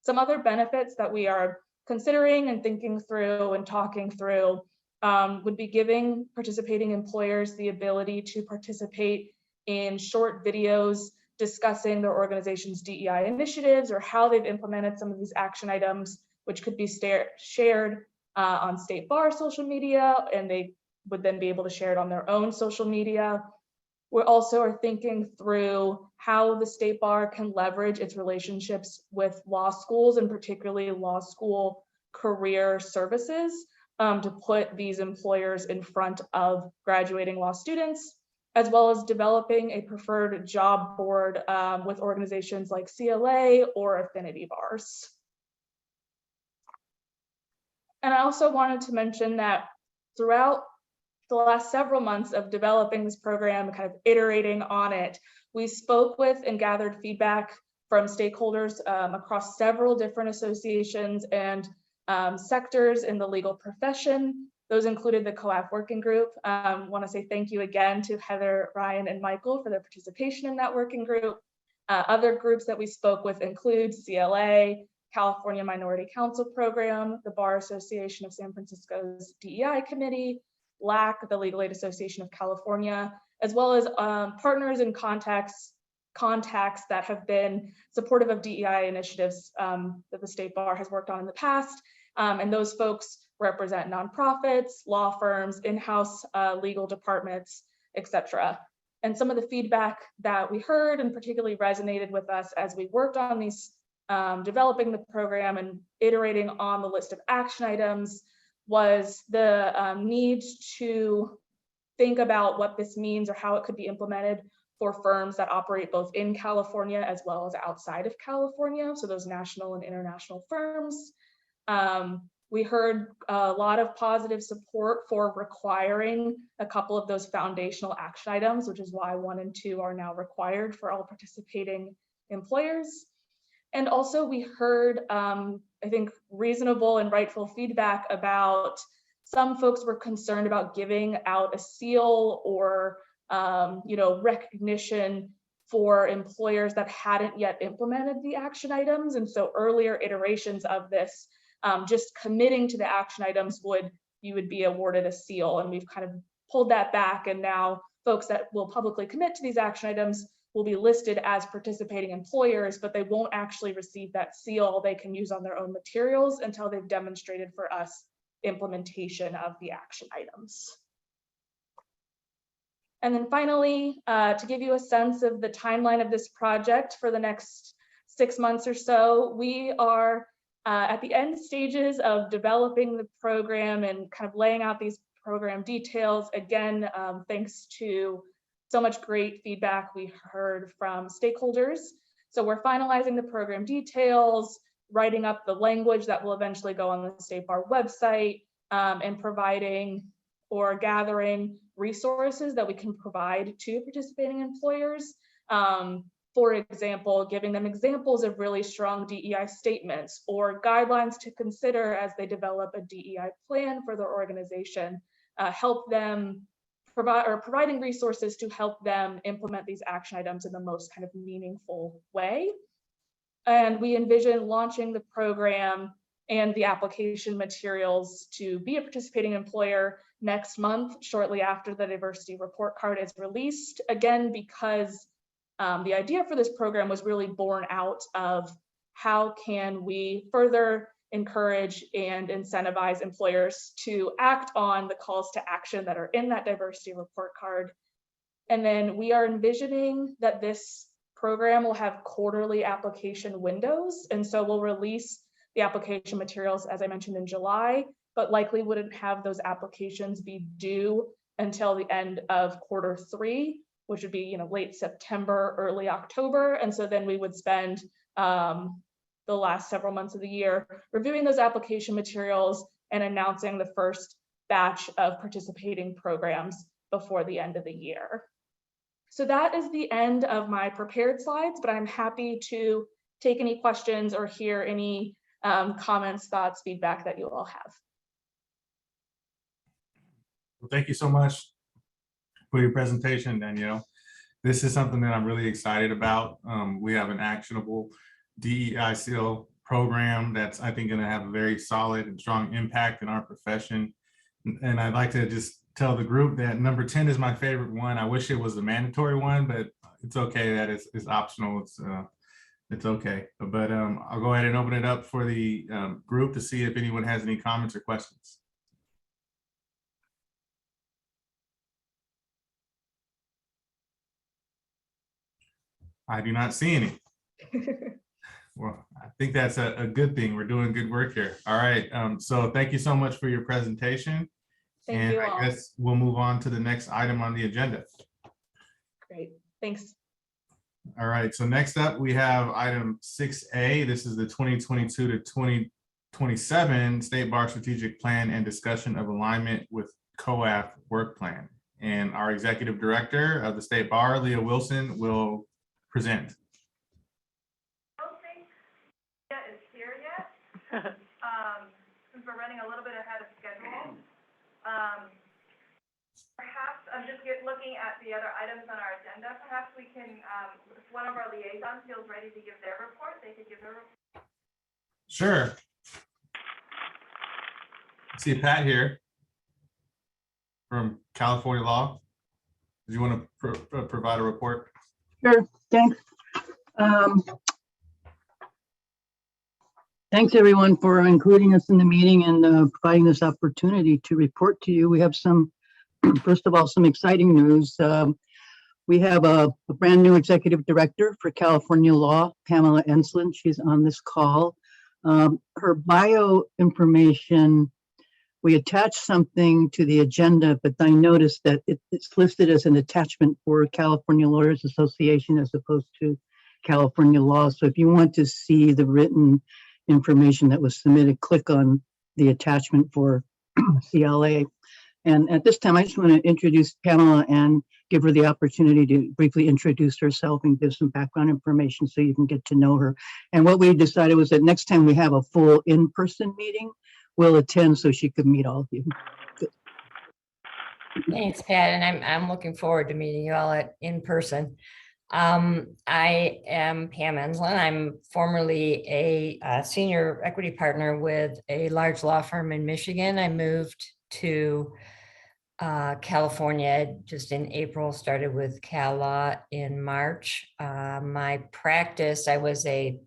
Some other benefits that we are considering and thinking through and talking through would be giving participating employers the ability to participate in short videos discussing their organization's DEI initiatives or how they've implemented some of these action items, which could be shared on State Bar social media, and they would then be able to share it on their own social media. We also are thinking through how the State Bar can leverage its relationships with law schools and particularly law school career services to put these employers in front of graduating law students, as well as developing a preferred job board with organizations like CLA or affinity bars. And I also wanted to mention that throughout the last several months of developing this program, kind of iterating on it, we spoke with and gathered feedback from stakeholders across several different associations and sectors in the legal profession. Those included the COAF working group. Want to say thank you again to Heather, Ryan, and Michael for their participation in that working group. Other groups that we spoke with include CLA, California Minority Council Program, the Bar Association of San Francisco's DEI Committee, LAC, the Legal Aid Association of California, as well as partners and contacts that have been supportive of DEI initiatives that the State Bar has worked on in the past. And those folks represent nonprofits, law firms, in-house legal departments, etc. And some of the feedback that we heard and particularly resonated with us as we worked on these, developing the program and iterating on the list of action items was the need to think about what this means or how it could be implemented for firms that operate both in California as well as outside of California, so those national and international firms. We heard a lot of positive support for requiring a couple of those foundational action items, which is why 1 and 2 are now required for all participating employers. And also we heard, I think, reasonable and rightful feedback about some folks were concerned about giving out a seal or recognition for employers that hadn't yet implemented the action items. And so earlier iterations of this, just committing to the action items you would be awarded a seal. And we've kind of pulled that back, and now folks that will publicly commit to these action items will be listed as participating employers, but they won't actually receive that seal they can use on their own materials until they've demonstrated for us implementation of the action items. And then finally, to give you a sense of the timeline of this project for the next 6 months or so, we are at the end stages of developing the program and kind of laying out these program details. Again, thanks to so much great feedback we heard from stakeholders. So we're finalizing the program details, writing up the language that will eventually go on the State Bar website, and providing or gathering resources that we can provide to participating employers. For example, giving them examples of really strong DEI statements or guidelines to consider as they develop a DEI plan for their organization, help them providing resources to help them implement these action items in the most kind of meaningful way. And we envision launching the program and the application materials to be a participating employer next month, shortly after the diversity report card is released. Again, because the idea for this program was really born out of how can we further encourage and incentivize employers to act on the calls to action that are in that diversity report card. And then we are envisioning that this program will have quarterly application windows. And so we'll release the application materials, as I mentioned, in July, but likely wouldn't have those applications be due until the end of Q3, which would be late September, early October. And so then we would spend the last several months of the year reviewing those application materials and announcing the first batch of participating programs before the end of the year. So that is the end of my prepared slides, but I'm happy to take any questions or hear any comments, thoughts, feedback that you all have. Well, thank you so much for your presentation, Danielle. This is something that I'm really excited about. We have an actionable DEI seal program that's, I think, going to have a very solid and strong impact in our profession. And I'd like to just tell the group that number 10 is my favorite one. I wish it was the mandatory one, but it's okay that it's optional. It's okay. But I'll go ahead and open it up for the group to see if anyone has any comments or questions. I do not see any. Well, I think that's a good thing. We're doing good work here. All right. So thank you so much for your presentation. Thank you all. I guess we'll move on to the next item on the agenda. Great. Thanks. All right. So next up, we have item 6A. This is the 2022 to 2027 State Bar Strategic Plan and discussion of alignment with COAF work plan. And our executive director of the State Bar, Leah Wilson, will present. Is here yet. Since we're running a little bit ahead of schedule, perhaps I'm just looking at the other items on our agenda. Perhaps we can, if one of our liaisons feels ready to give their report, they could give their report. Sure. I see Pat here from California Law. Do you want to provide a report? Sure, thanks. Thanks everyone for including us in the meeting and providing this opportunity to report to you. We have first of all, some exciting news. We have a brand new executive director for California Law, Pamela Enslin. She's on this call. Her bio information, we attached something to the agenda, but I noticed that it's listed as an attachment for California Lawyers Association as opposed to California Law. So if you want to see the written information that was submitted, click on the attachment for CLA. And at this time, I just want to introduce Pamela and give her the opportunity to briefly introduce herself and give some background information so you can get to know her. And what we decided was that next time we have a full in-person meeting, we'll attend so she could meet all of you. Good. Thanks, Pat, and I'm looking forward to meeting you all in person. I am Pam Enslin. I'm formerly a senior equity partner with a large law firm in Michigan. I moved to California just in April, started with Cal Law in March. My practice, I was a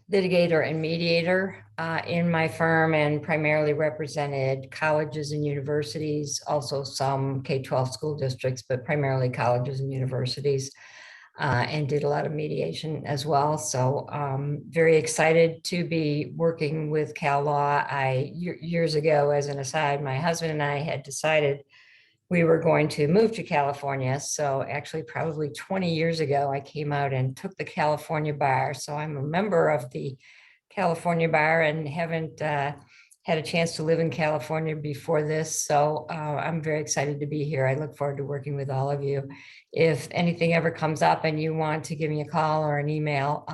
litigator and mediator in my firm and primarily represented colleges and universities, also some K-12 school districts, but primarily colleges and universities, and did a lot of mediation as well. So very excited to be working with Cal Law. Years ago, as an aside, my husband and I had decided we were going to move to California. So actually probably 20 years ago, I came out and took the California bar. So I'm a member of the California bar and haven't had a chance to live in California before this. So I'm very excited to be here. I look forward to working with all of you. If anything ever comes up and you want to give me a call or an email,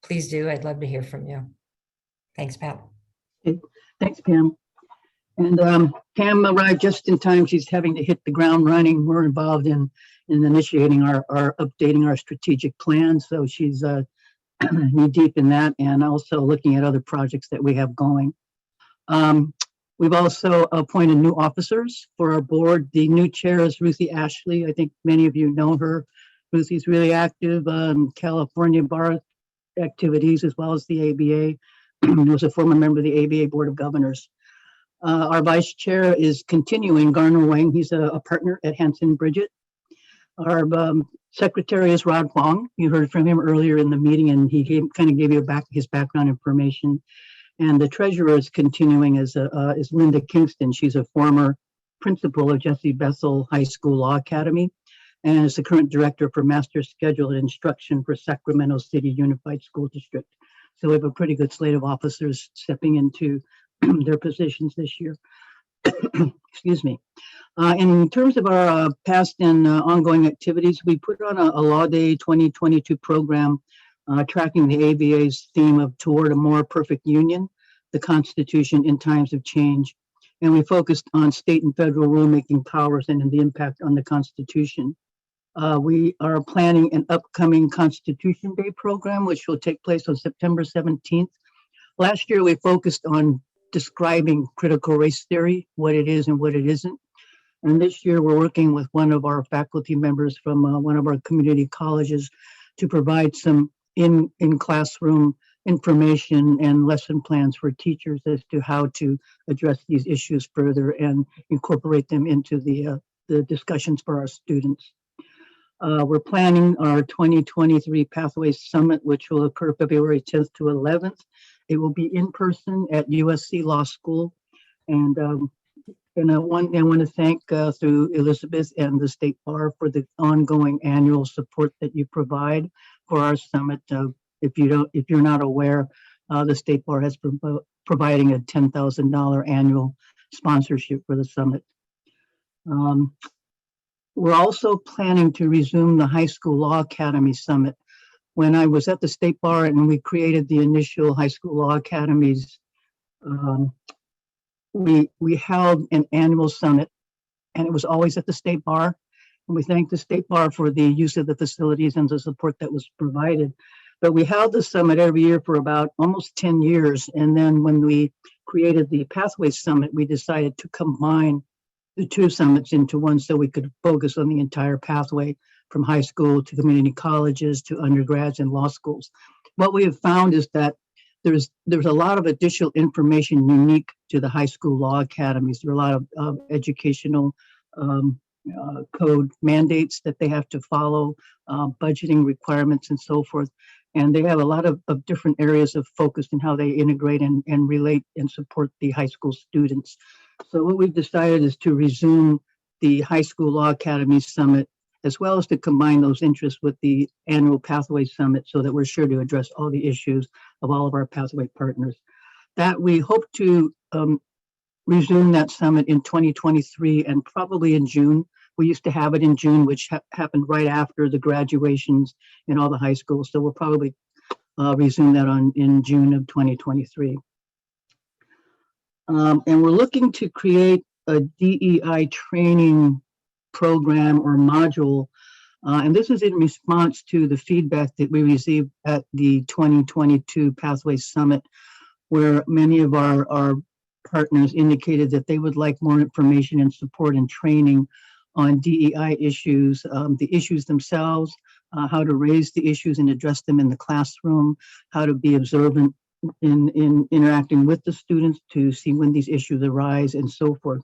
please do. I'd love to hear from you. Thanks, Pat. Okay. Thanks, Pam. And Pam arrived just in time. She's having to hit the ground running. We're involved in initiating updating our strategic plan. So she's knee deep in that, and also looking at other projects that we have going. We've also appointed new officers for our board. The new chair is Ruthie Ashley. I think many of you know her. Ruthie's really active on California bar activities as well as the ABA. Was a former member of the ABA Board of Governors. Our vice chair is continuing Garner Wang. He's a partner at Hanson Bridget. Our secretary is Rod Huang. You heard from him earlier in the meeting, and he kind of gave you his background information. And the treasurer is continuing is Linda Kingston. She's a former principal of Jesse Bessel High School Law Academy, and is the current director for Master Schedule and Instruction for Sacramento City Unified School District. So we have a pretty good slate of officers stepping into their positions this year. Excuse me. In terms of our past and ongoing activities, we put on a Law Day 2022 program tracking the ABA's theme of Toward a More Perfect Union, the Constitution in Times of Change. And we focused on state and federal rulemaking powers and the impact on the Constitution. We are planning an upcoming Constitution Day program, which will take place on September 17th. Last year, we focused on describing critical race theory, what it is and what it isn't. And this year, we're working with one of our faculty members from one of our community colleges to provide some in-classroom information and lesson plans for teachers as to how to address these issues further and incorporate them into the discussions for our students. We're planning our 2023 Pathways Summit, which will occur February 10th to 11th. It will be in person at USC Law School. And I want to thank through Elizabeth and the State Bar for the ongoing annual support that you provide for our summit. If you're not aware, the State Bar has been providing a $10,000 annual sponsorship for the summit. We're also planning to resume the High School Law Academy Summit. When I was at the State Bar and we created the initial High School Law Academies, we held an annual summit, and it was always at the State Bar. And we thank the State Bar for the use of the facilities and the support that was provided. But we held the summit every year for about almost 10 years. And then when we created the Pathways Summit, we decided to combine the two summits into one so we could focus on the entire pathway from high school to community colleges to undergrads and law schools. What we have found is that there's a lot of additional information unique to the high school law academies. There are a lot of educational code mandates that they have to follow, budgeting requirements and so forth. And they have a lot of different areas of focus in how they integrate and relate and support the high school students. So what we've decided is to resume the High School Law Academy Summit, as well as to combine those interests with the annual Pathway Summit so that we're sure to address all the issues of all of our pathway partners. That we hope to resume that summit in 2023 and probably in June. We used to have it in June, which happened right after the graduations in all the high schools. So we'll probably resume that in June of 2023. And we're looking to create a DEI training program or module. And this is in response to the feedback that we received at the 2022 Pathways Summit, where many of our partners indicated that they would like more information and support and training on DEI issues, the issues themselves, how to raise the issues and address them in the classroom, how to be observant in interacting with the students to see when these issues arise and so forth.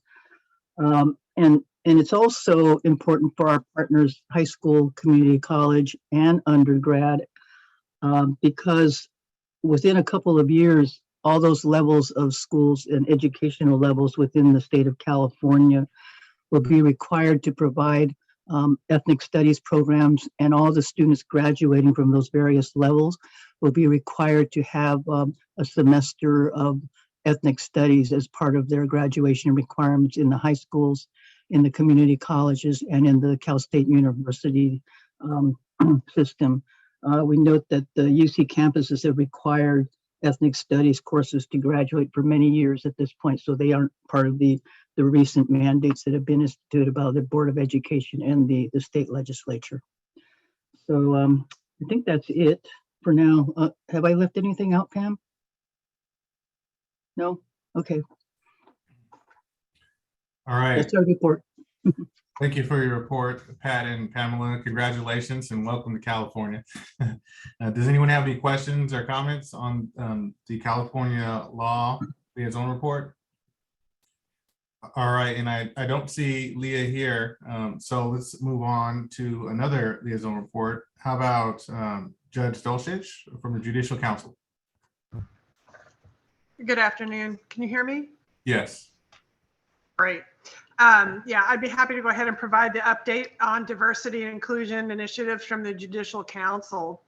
And it's also important for our partners, high school, community college, and undergrad, because within a couple of years, all those levels of schools and educational levels within the state of California will be required to provide ethnic studies programs, and all the students graduating from those various levels will be required to have a semester of ethnic studies as part of their graduation requirements in the high schools, in the community colleges, and in the Cal State University system. We note that the UC campuses have required ethnic studies courses to graduate for many years at this point, so they aren't part of the recent mandates that have been instituted by the Board of Education and the state legislature. So I think that's it. for now. Have I left anything out, Pam? No? Okay, All right. that's our report. Thank you for your report, Pat and Pamela. Congratulations and welcome to California. Does anyone have any questions or comments on the California law liaison report? All right, and I don't see Leah here, so let's move on to another liaison report. How about Judge Dolchich from the Judicial Council? Good afternoon. Can you hear me? Yes. Great. Yeah, I'd be happy to go ahead and provide the update on diversity and inclusion initiatives from the Judicial Council.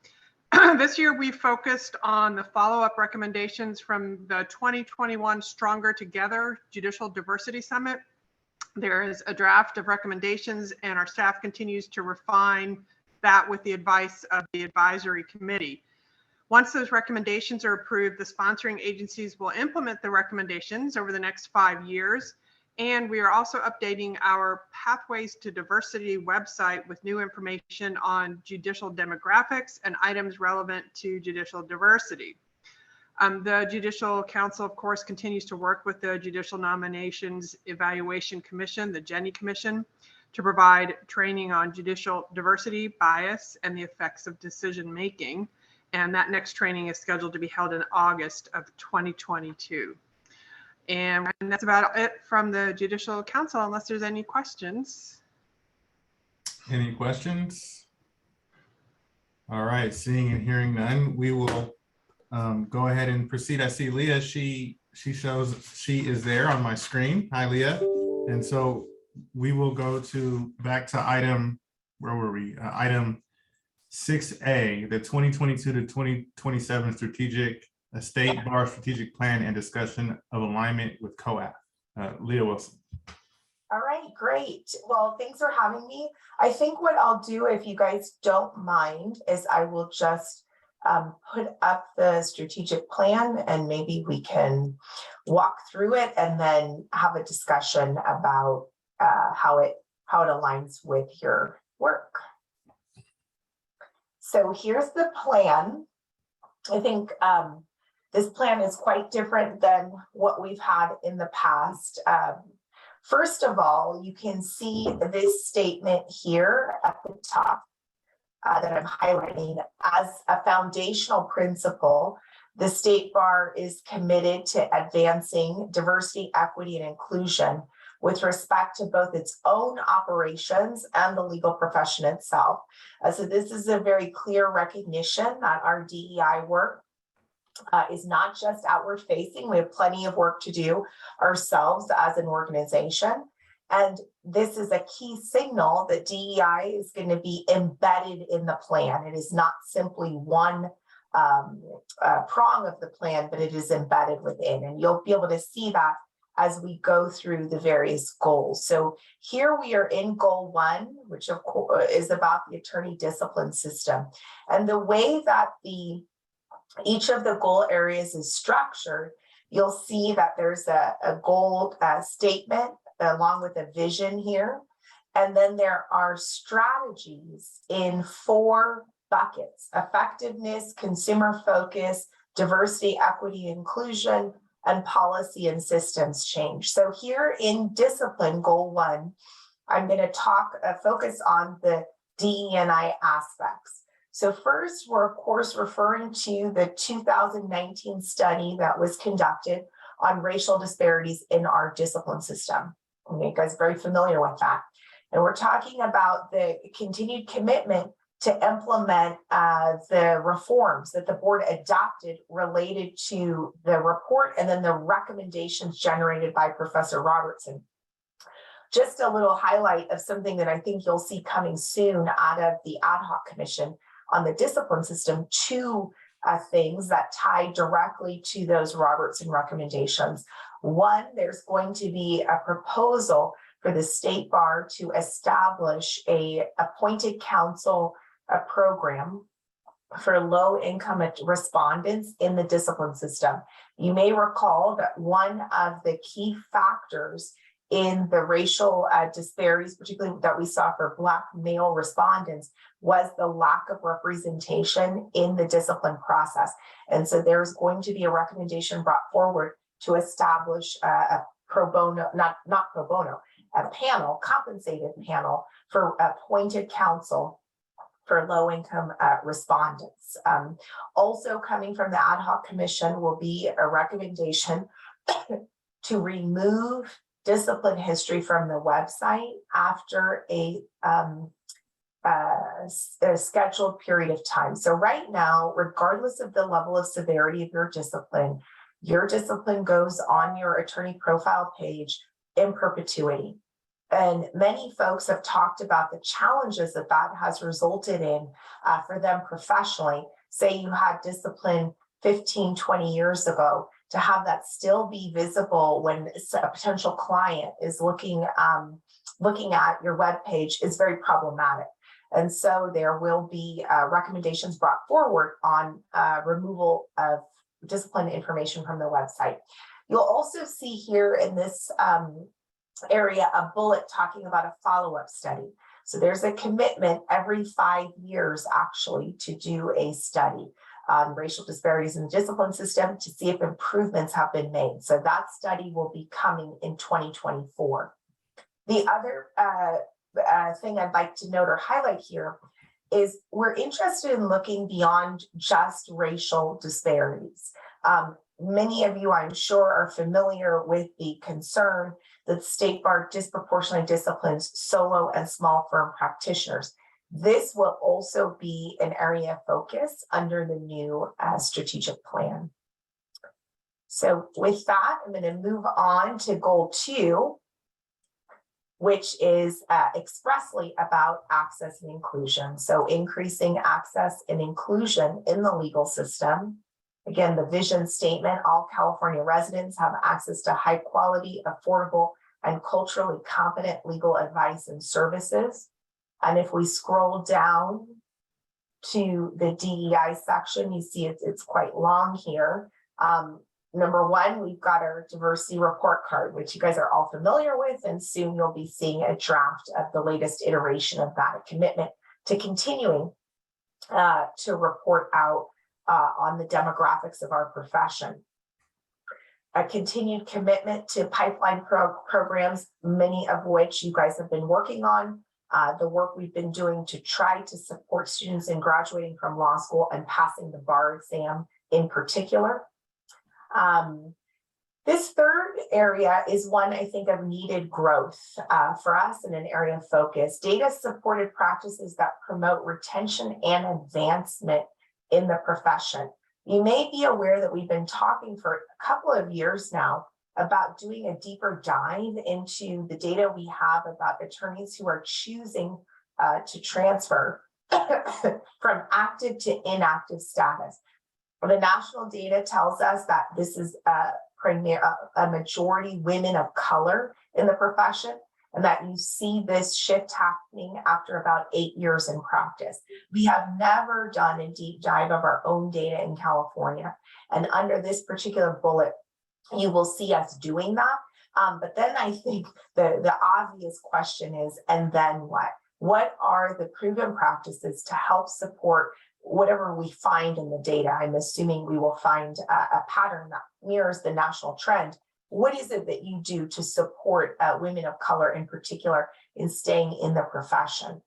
This year, we focused on the follow-up recommendations from the 2021 Stronger Together Judicial Diversity Summit. There is a draft of recommendations, and our staff continues to refine that with the advice of the advisory committee. Once those recommendations are approved, the sponsoring agencies will implement the recommendations over the next 5 years. And we are also updating our Pathways to Diversity website with new information on judicial demographics and items relevant to judicial diversity. The Judicial Council, of course, continues to work with the Judicial Nominations Evaluation Commission, the Jenny Commission, to provide training on judicial diversity, bias, and the effects of decision making. And that next training is scheduled to be held in August of 2022. And that's about it from the Judicial Council, unless there's any questions. Any questions? All right, seeing and hearing none, we will go ahead and proceed. I see Leah, she shows she is there on my screen. Hi, Leah. And so we will go back to item, where were we? Item 6A, the 2022 to 2027 State Bar Strategic Plan and Discussion of Alignment with COAF. Leah Wilson. All right, great. Well, thanks for having me. I think what I'll do, if you guys don't mind, is I will just put up the strategic plan and maybe we can walk through it and then have a discussion about how it aligns with your work. So here's the plan. I think this plan is quite different than what we've had in the past. First of all, you can see this statement here at the top that I'm highlighting. As a foundational principle, the State Bar is committed to advancing diversity, equity, and inclusion with respect to both its own operations and the legal profession itself. So this is a very clear recognition that our DEI work is not just outward facing. We have plenty of work to do ourselves as an organization. And this is a key signal that DEI is going to be embedded in the plan. It is not simply one prong of the plan, but it is embedded within. And you'll be able to see that as we go through the various goals. So here we are in goal 1, which of course is about the attorney discipline system. And the way that each of the goal areas is structured, you'll see that there's a goal statement along with a vision here. And then there are strategies in 4 buckets: effectiveness, consumer focus, diversity, equity, inclusion, and policy and systems change. So here in discipline, goal 1, I'm going to focus on the DE&I aspects. So first, we're of course referring to the 2019 study that was conducted on racial disparities in our discipline system. You guys are very familiar with that. And we're talking about the continued commitment to implement the reforms that the board adopted related to the report and then the recommendations generated by Professor Robertson. Just a little highlight of something that I think you'll see coming soon out of the ad hoc commission on the discipline system, 2 things that tie directly to those Robertson recommendations. One, there's going to be a proposal for the State Bar to establish a appointed counsel program for low-income respondents in the discipline system. You may recall that one of the key factors in the racial disparities, particularly that we saw for Black male respondents, was the lack of representation in the discipline process. And so there's going to be a recommendation brought forward to establish a pro bono, not pro bono, a panel, compensated panel for appointed counsel for low-income respondents. Also coming from the ad hoc commission will be a recommendation to remove discipline history from the website after a scheduled period of time. So right now, regardless of the level of severity of your discipline goes on your attorney profile page in perpetuity. And many folks have talked about the challenges that that has resulted in for them professionally. Say you had discipline 15, 20 years ago, to have that still be visible when a potential client is looking at your web page is very problematic. And so there will be recommendations brought forward on removal of discipline information from the website. You'll also see here in this area a bullet talking about a follow-up study. So there's a commitment every 5 years actually to do a study on racial disparities in the discipline system to see if improvements have been made. So that study will be coming in 2024. The other thing I'd like to note or highlight here is we're interested in looking beyond just racial disparities. Many of you, I'm sure, are familiar with the concern that State Bar disproportionately disciplines solo and small firm practitioners. This will also be an area of focus under the new strategic plan. So with that, I'm going to move on to goal 2, which is expressly about access and inclusion. So increasing access and inclusion in the legal system. Again, the vision statement, all California residents have access to high quality, affordable, and culturally competent legal advice and services. And if we scroll down to the DEI section, you see it's quite long here. Number 1, we've got our diversity report card, which you guys are all familiar with, and soon you'll be seeing a draft of the latest iteration of that, a commitment to continuing to report out on the demographics of our profession. A continued commitment to pipeline programs, many of which you guys have been working on. The work we've been doing to try to support students in graduating from law school and passing the bar exam in particular. This third area is one, I think, of needed growth for us and an area of focus. Data-supported practices that promote retention and advancement in the profession. You may be aware that we've been talking for a couple of years now about doing a deeper dive into the data we have about attorneys who are choosing to transfer from active to inactive status. The national data tells us that this is a majority women of color in the profession, and that you see this shift happening after about 8 years in practice. We have never done a deep dive of our own data in California. And under this particular bullet, you will see us doing that. But then I think the obvious question is, and then what? What are the proven practices to help support whatever we find in the data? I'm assuming we will find a pattern that mirrors the national trend. What is it that you do to support women of color in particular in staying in the profession?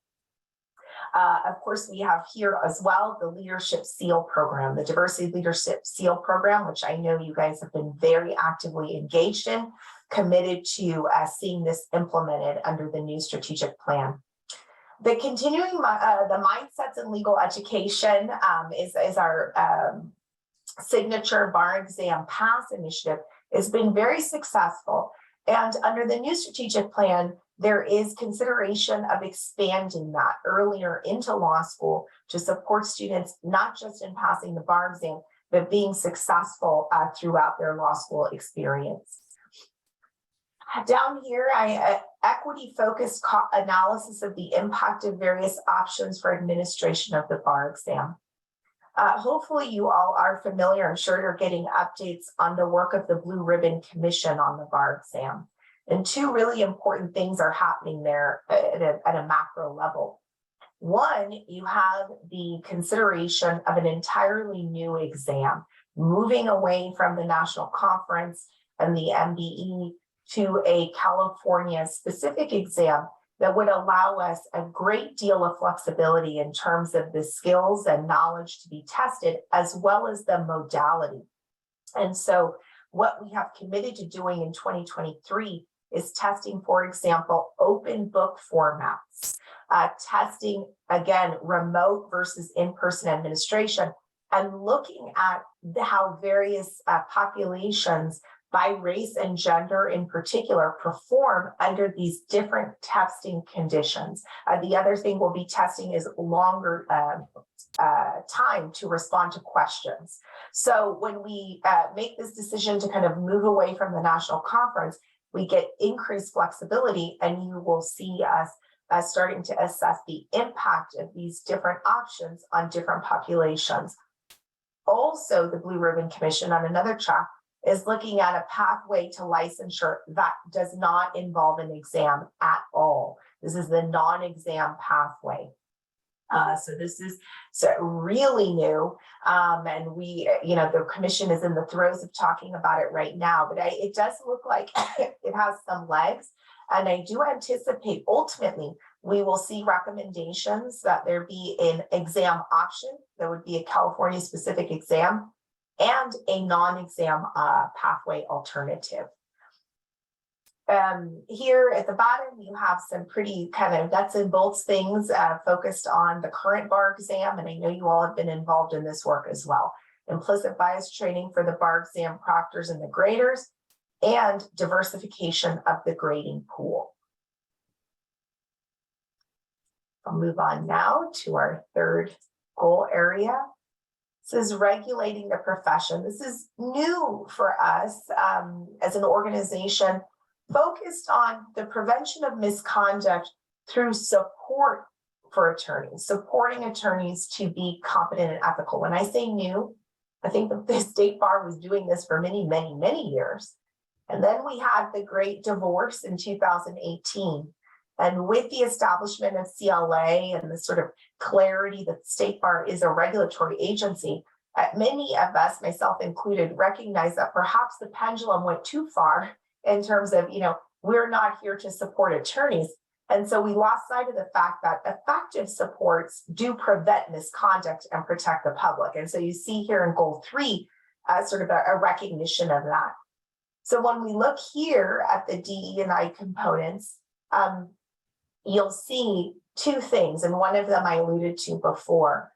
Of course, we have here as well the Leadership SEAL program, the Diversity Leadership SEAL program, which I know you guys have been very actively engaged in, committed to seeing this implemented under the new strategic plan. The continuing the Mindsets in Legal Education is our signature bar exam pass initiative. It's been very successful. And under the new strategic plan, there is consideration of expanding that earlier into law school to support students, not just in passing the bar exam, but being successful throughout their law school experience. Down here, equity-focused analysis of the impact of various options for administration of the bar exam. Hopefully you all are familiar, I'm sure you're getting updates on the work of the Blue Ribbon Commission on the bar exam. And two really important things are happening there at a macro level. One, you have the consideration of an entirely new exam, moving away from the national conference and the MBE to a California specific exam that would allow us a great deal of flexibility in terms of the skills and knowledge to be tested, as well as the modality. And so what we have committed to doing in 2023 is testing, for example, open book formats, testing, again, remote versus in-person administration, and looking at how various populations by race and gender in particular perform under these different testing conditions. The other thing we'll be testing is longer time to respond to questions. So when we make this decision to kind of move away from the national conference, we get increased flexibility, and you will see us starting to assess the impact of these different options on different populations. Also, the Blue Ribbon Commission on another track is looking at a pathway to licensure that does not involve an exam at all. This is the non-exam pathway. So this is really new, and we, the commission is in the throes of talking about it right now, but it does look like it has some legs, and I do anticipate ultimately we will see recommendations that there be an exam option that would be a California specific exam and a non-exam pathway alternative. Here at the bottom, you have some pretty kind of nuts and bolts things focused on the current bar exam, and I know you all have been involved in this work as well. Implicit bias training for the bar exam proctors and the graders, and diversification of the grading pool. I'll move on now to our third goal area. This is regulating the profession. This is new for us as an organization focused on the prevention of misconduct through support for attorneys, supporting attorneys to be competent and ethical. When I say new, I think that the state bar was doing this for many, many, many years. And then we had the great divorce in 2018. And with the establishment of CLA and the sort of clarity that the state bar is a regulatory agency, many of us, myself included, recognize that perhaps the pendulum went too far in terms of, we're not here to support attorneys. And so we lost sight of the fact that effective supports do prevent misconduct and protect the public. And so you see here in goal 3, sort of a recognition of that. So when we look here at the DE&I components, you'll see two things, and one of them I alluded to before.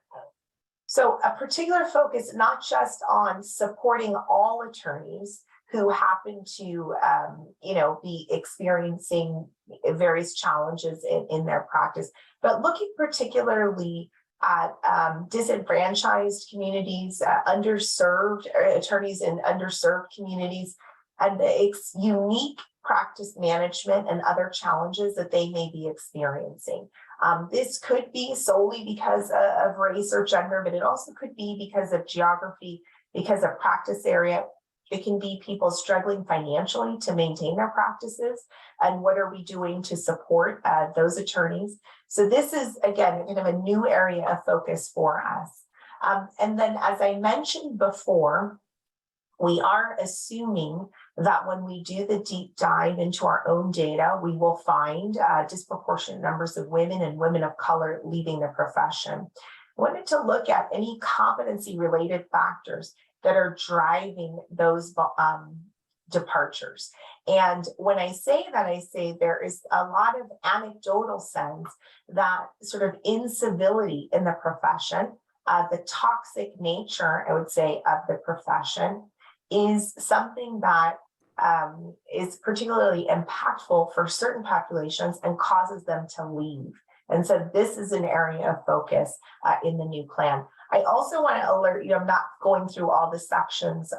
So a particular focus, not just on supporting all attorneys who happen to, be experiencing various challenges in their practice, but looking particularly at disenfranchised communities, underserved attorneys in underserved communities, and the unique practice management and other challenges that they may be experiencing. This could be solely because of race or gender, but it also could be because of geography, because of practice area. It can be people struggling financially to maintain their practices, and what are we doing to support those attorneys? So this is, again, kind of a new area of focus for us. And then, as I mentioned before, we are assuming that when we do the deep dive into our own data, we will find disproportionate numbers of women and women of color leaving the profession. I wanted to look at any competency-related factors that are driving those departures. And when I say that, I say there is a lot of anecdotal sense that sort of incivility in the profession, the toxic nature, I would say, of the profession is something that is particularly impactful for certain populations and causes them to leave. And so this is an area of focus in the new plan. I also want to alert you, I'm not going through all the sections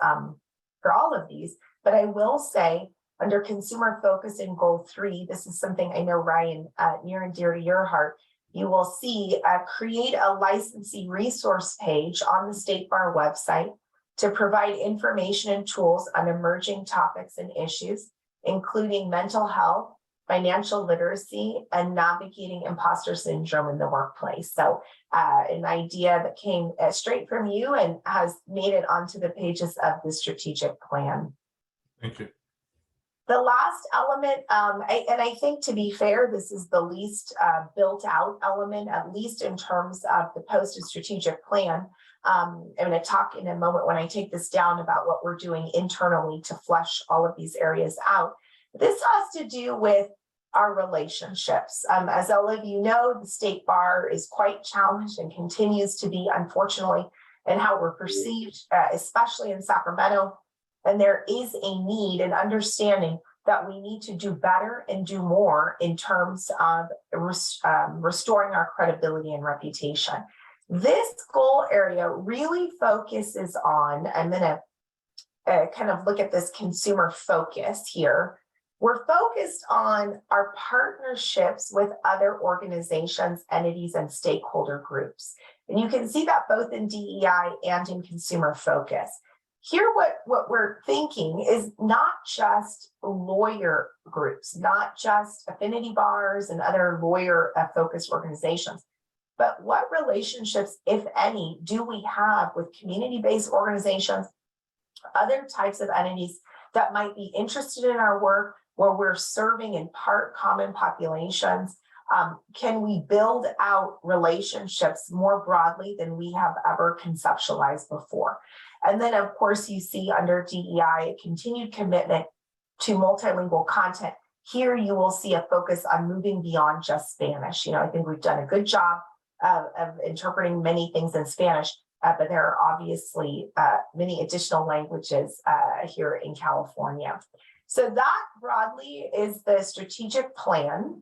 for all of these, but I will say under consumer focus in goal 3, this is something I know, Ryan, near and dear to your heart. You will see create a licensee resource page on the State Bar website to provide information and tools on emerging topics and issues, including mental health, financial literacy, and navigating imposter syndrome in the workplace. So an idea that came straight from you and has made it onto the pages of the strategic plan. Thank you. The last element, and I think to be fair, this is the least built out element, at least in terms of the posted strategic plan. I'm going to talk in a moment when I take this down about what we're doing internally to flesh all of these areas out. This has to do with our relationships. As all of you know, the state bar is quite challenged and continues to be, unfortunately, in how we're perceived, especially in Sacramento. And there is a need and understanding that we need to do better and do more in terms of restoring our credibility and reputation. This goal area really focuses on, I'm going to kind of look at this consumer focus here. We're focused on our partnerships with other organizations, entities, and stakeholder groups. And you can see that both in DEI and in consumer focus. Here, what we're thinking is not just lawyer groups, not just affinity bars and other lawyer-focused organizations, but what relationships, if any, do we have with community-based organizations, other types of entities that might be interested in our work, where we're serving in part common populations? Can we build out relationships more broadly than we have ever conceptualized before? And then, of course, you see under DEI a continued commitment to multilingual content. Here you will see a focus on moving beyond just Spanish. I think we've done a good job of interpreting many things in Spanish, but there are obviously many additional languages here in California. So that broadly is the strategic plan.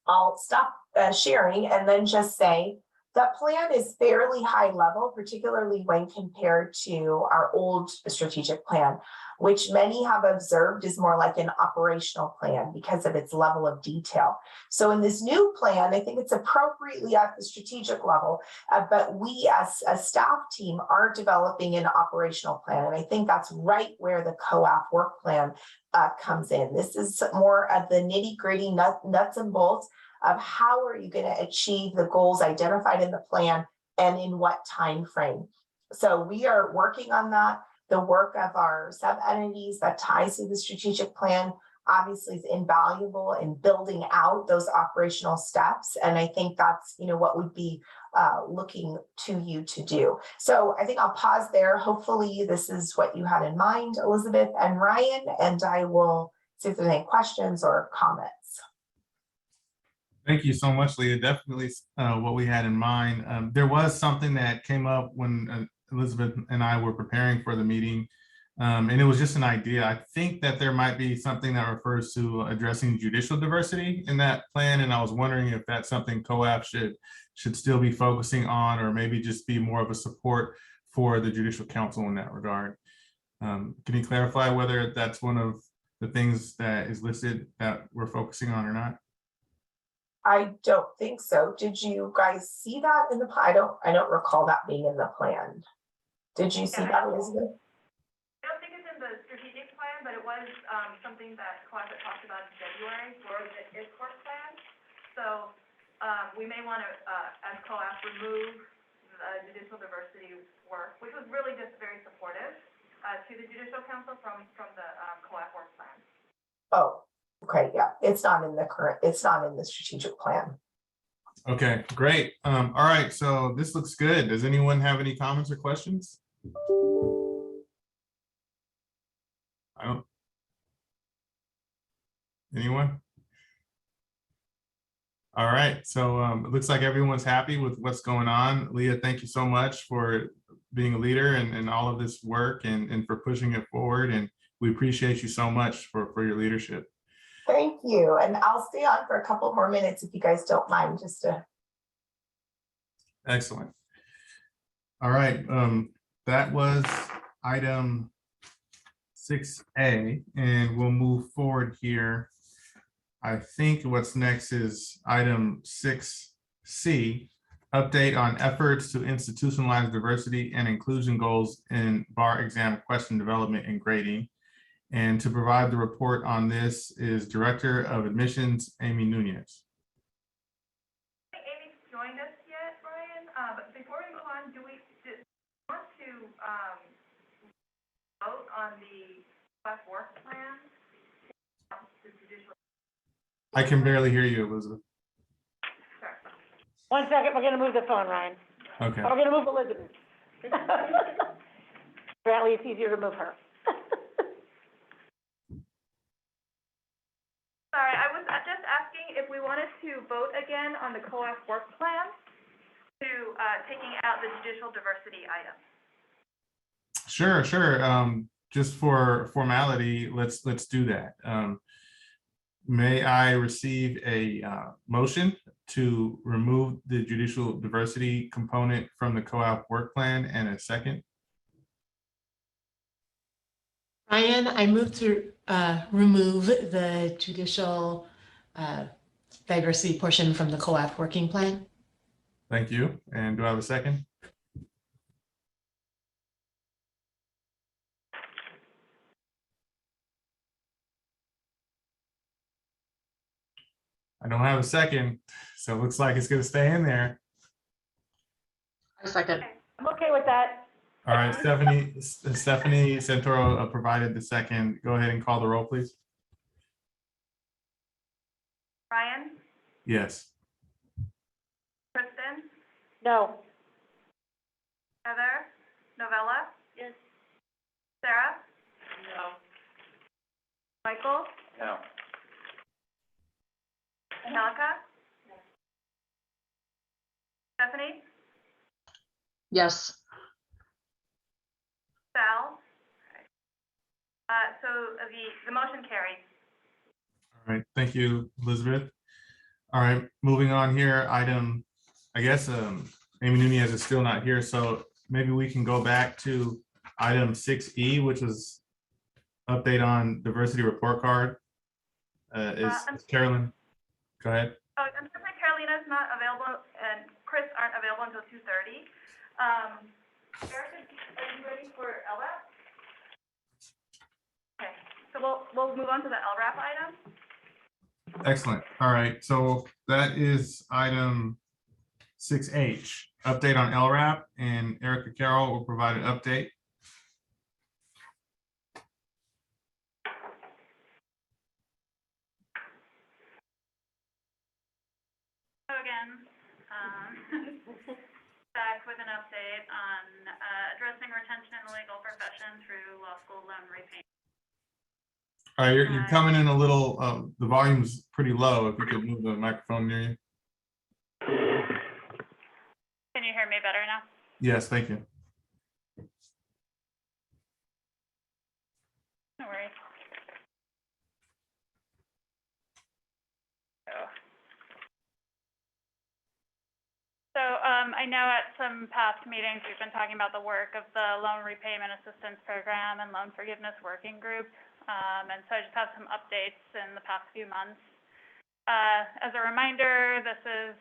I'll stop sharing and then just say the plan is fairly high level, particularly when compared to our old strategic plan, which many have observed is more like an operational plan because of its level of detail. So in this new plan, I think it's appropriately at the strategic level, but we as a staff team are developing an operational plan. And I think that's right where the COAF work plan comes in. This is more of the nitty-gritty nuts and bolts of how are you going to achieve the goals identified in the plan and in what time frame. So we are working on that. The work of our sub-entities that ties to the strategic plan obviously is invaluable in building out those operational steps. And I think that's what we'd be looking to you to do. So I think I'll pause there. Hopefully this is what you had in mind, Elizabeth and Ryan, and I will see if there's any questions or comments. Thank you so much, Leah. Definitely what we had in mind. There was something that came up when Elizabeth and I were preparing for the meeting, and it was just an idea. I think that there might be something that refers to addressing judicial diversity in that plan, and I was wondering if that's something COAF should still be focusing on, or maybe just be more of a support for the Judicial Council in that regard. Can you clarify whether that's one of the things that is listed that we're focusing on or not? I don't think so. Did you guys see that in the plan? I don't recall that being in the plan. Did you see that, Elizabeth? I don't think it's in the strategic plan, but it was something that COAF had talked about in February for the ISCORP plan. So we may want to, as COAF, remove the judicial diversity work, which was really just very supportive to the Judicial Council from the COAF work plan. Oh. Okay, yeah, it's not in the strategic plan. Okay, great. All right, so this looks good. Does anyone have any comments or questions? Anyone? All right, so it looks like everyone's happy with what's going on. Leah, thank you so much for being a leader and all of this work and for pushing it forward. And we appreciate you so much for your leadership. Thank you. And I'll stay on for a couple more minutes if you guys don't mind, just to. Excellent. All right. That was item 6A, and we'll move forward here. I think what's next is item 6C, update on efforts to institutionalize diversity and inclusion goals in bar exam question development and grading. And to provide the report on this is Director of Admissions, Amy Nunez. Amy's joined us yet, Ryan, but before we move on, do we want to vote on the COAF work plan? I can barely hear you, Elizabeth. 1 second, we're gonna move the phone, Ryan. Okay. We're gonna move Elizabeth. Apparently, it's easier to move her. Sorry, I was just asking if we wanted to vote again on the COAF work plan to taking out the judicial diversity item. Sure, sure. Just for formality, let's do that. May I receive a motion to remove the judicial diversity component from the COAF work plan and a second? Ryan, I move to remove the judicial diversity portion from the COAF working plan. Thank you. And do I have a second? I don't have a second, so it looks like it's going to stay in there. A second. I'm okay with that. All right, Stephanie Santoro provided the second. Go ahead and call the roll, please. Ryan, Yes. Kristen, No. Heather, Novella? Yes. Sarah? No. Michael? No. Angelica? Stephanie? Yes. Sal? So the motion carries. All right, thank you, Elizabeth. All right, moving on here, item, I guess Amy Nunez is still not here, so maybe we can go back to item 6E, which is update on diversity report card. Is Carolyn, go ahead. Oh, unfortunately, Carolina's not available and Chris aren't available until 2:30. Erica, are you ready for LRAP? Okay, so we'll move on to the LRAP item. Excellent. All right, so that is item 6H, update on LRAP, and Erica Carroll will provide an update. So again, back with an update on addressing retention in the legal profession through law school loan repayment. All right, you're coming in a little, the volume's pretty low. If you could move the microphone near you. Can you hear me better now? Yes, thank you. No worries. So I know at some past meetings, we've been talking about the work of the Loan Repayment Assistance Program and Loan Forgiveness Working Group. And so I just have some updates in the past few months. As a reminder, this is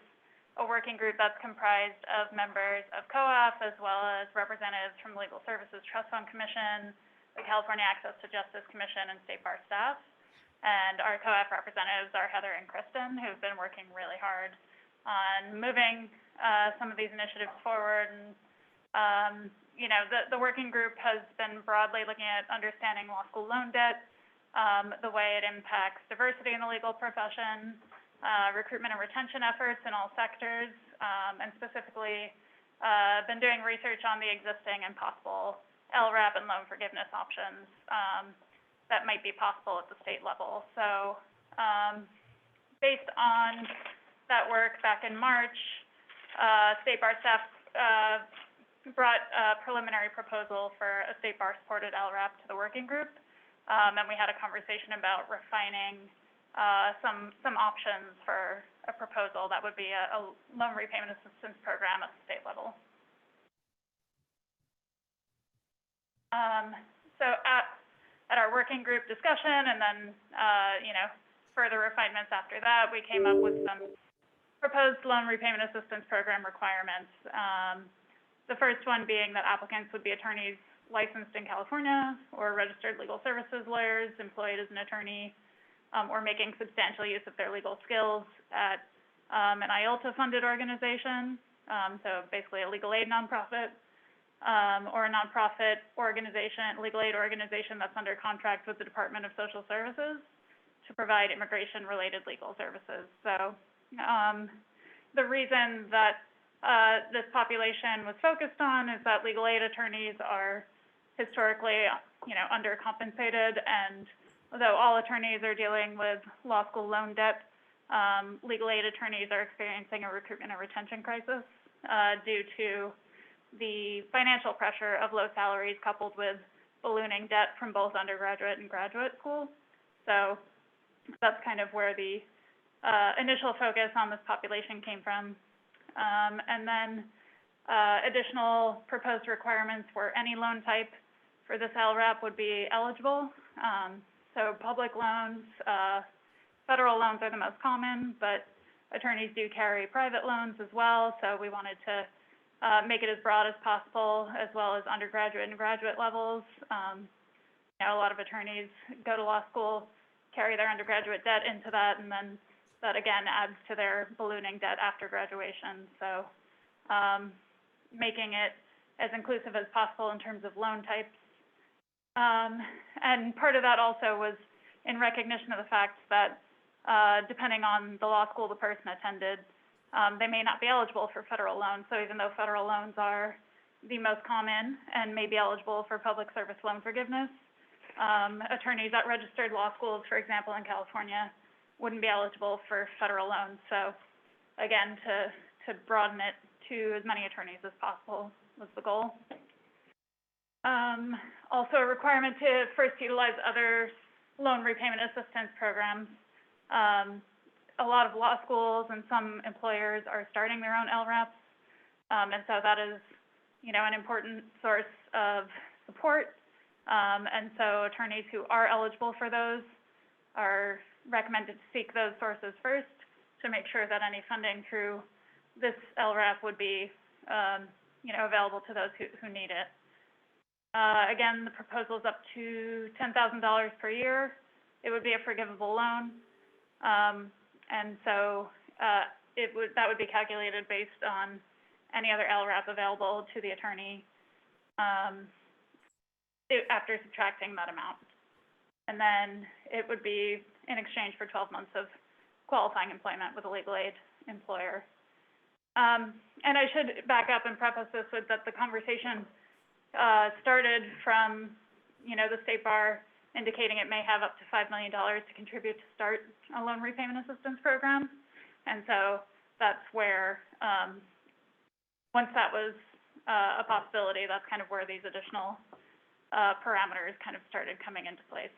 a working group that's comprised of members of COAF as well as representatives from the Legal Services Trust Fund Commission, the California Access to Justice Commission, and State Bar staff. And our COAF representatives are Heather and Kristen, who've been working really hard on moving some of these initiatives forward. And, you know, the working group has been broadly looking at understanding law school loan debt, the way it impacts diversity in the legal profession, recruitment and retention efforts in all sectors, and specifically been doing research on the existing and possible LRAP and loan forgiveness options that might be possible at the state level. So based on that work back in March, State Bar staff brought a preliminary proposal for a State Bar supported LRAP to the working group. And we had a conversation about refining some options for a proposal that would be a loan repayment assistance program at the state level. So at our working group discussion and then, you know, further refinements after that, we came up with some proposed loan repayment assistance program requirements. The first one being that applicants would be attorneys licensed in California or registered legal services lawyers employed as an attorney, or making substantial use of their legal skills at an IOLTA-funded organization, so basically a legal aid nonprofit, or a nonprofit organization, legal aid organization that's under contract with the Department of Social Services to provide immigration-related legal services. So the reason that this population was focused on is that legal aid attorneys are historically, undercompensated, and although all attorneys are dealing with law school loan debt, legal aid attorneys are experiencing a recruitment and retention crisis due to the financial pressure of low salaries coupled with ballooning debt from both undergraduate and graduate school. So that's kind of where the initial focus on this population came from. And then additional proposed requirements for any loan type for this LRAP would be eligible. So public loans, federal loans are the most common, but attorneys do carry private loans as well. So we wanted to make it as broad as possible, as well as undergraduate and graduate levels. A lot of attorneys go to law school, carry their undergraduate debt into that, and then that again adds to their ballooning debt after graduation. So making it as inclusive as possible in terms of loan types. And part of that also was in recognition of the fact that depending on the law school the person attended, they may not be eligible for federal loans. So even though federal loans are the most common and may be eligible for public service loan forgiveness, attorneys at registered law schools, for example, in California, wouldn't be eligible for federal loans. So again, to broaden it to as many attorneys as possible was the goal. Also a requirement to first utilize other loan repayment assistance programs. A lot of law schools and some employers are starting their own LRAPs. And so that is, an important source of support. And so attorneys who are eligible for those are recommended to seek those sources first to make sure that any funding through this LRAP would be, available to those who need it. Again, the proposal is up to $10,000 per year. It would be a forgivable loan. And so that would be calculated based on any other LRAP available to the attorney after subtracting that amount. And then it would be in exchange for 12 months of qualifying employment with a legal aid employer. And I should back up and preface this with that the conversation started from, the State Bar indicating it may have up to $5 million to contribute to start a loan repayment assistance program. And so that's where, once that was a possibility, that's kind of where these additional parameters kind of started coming into place.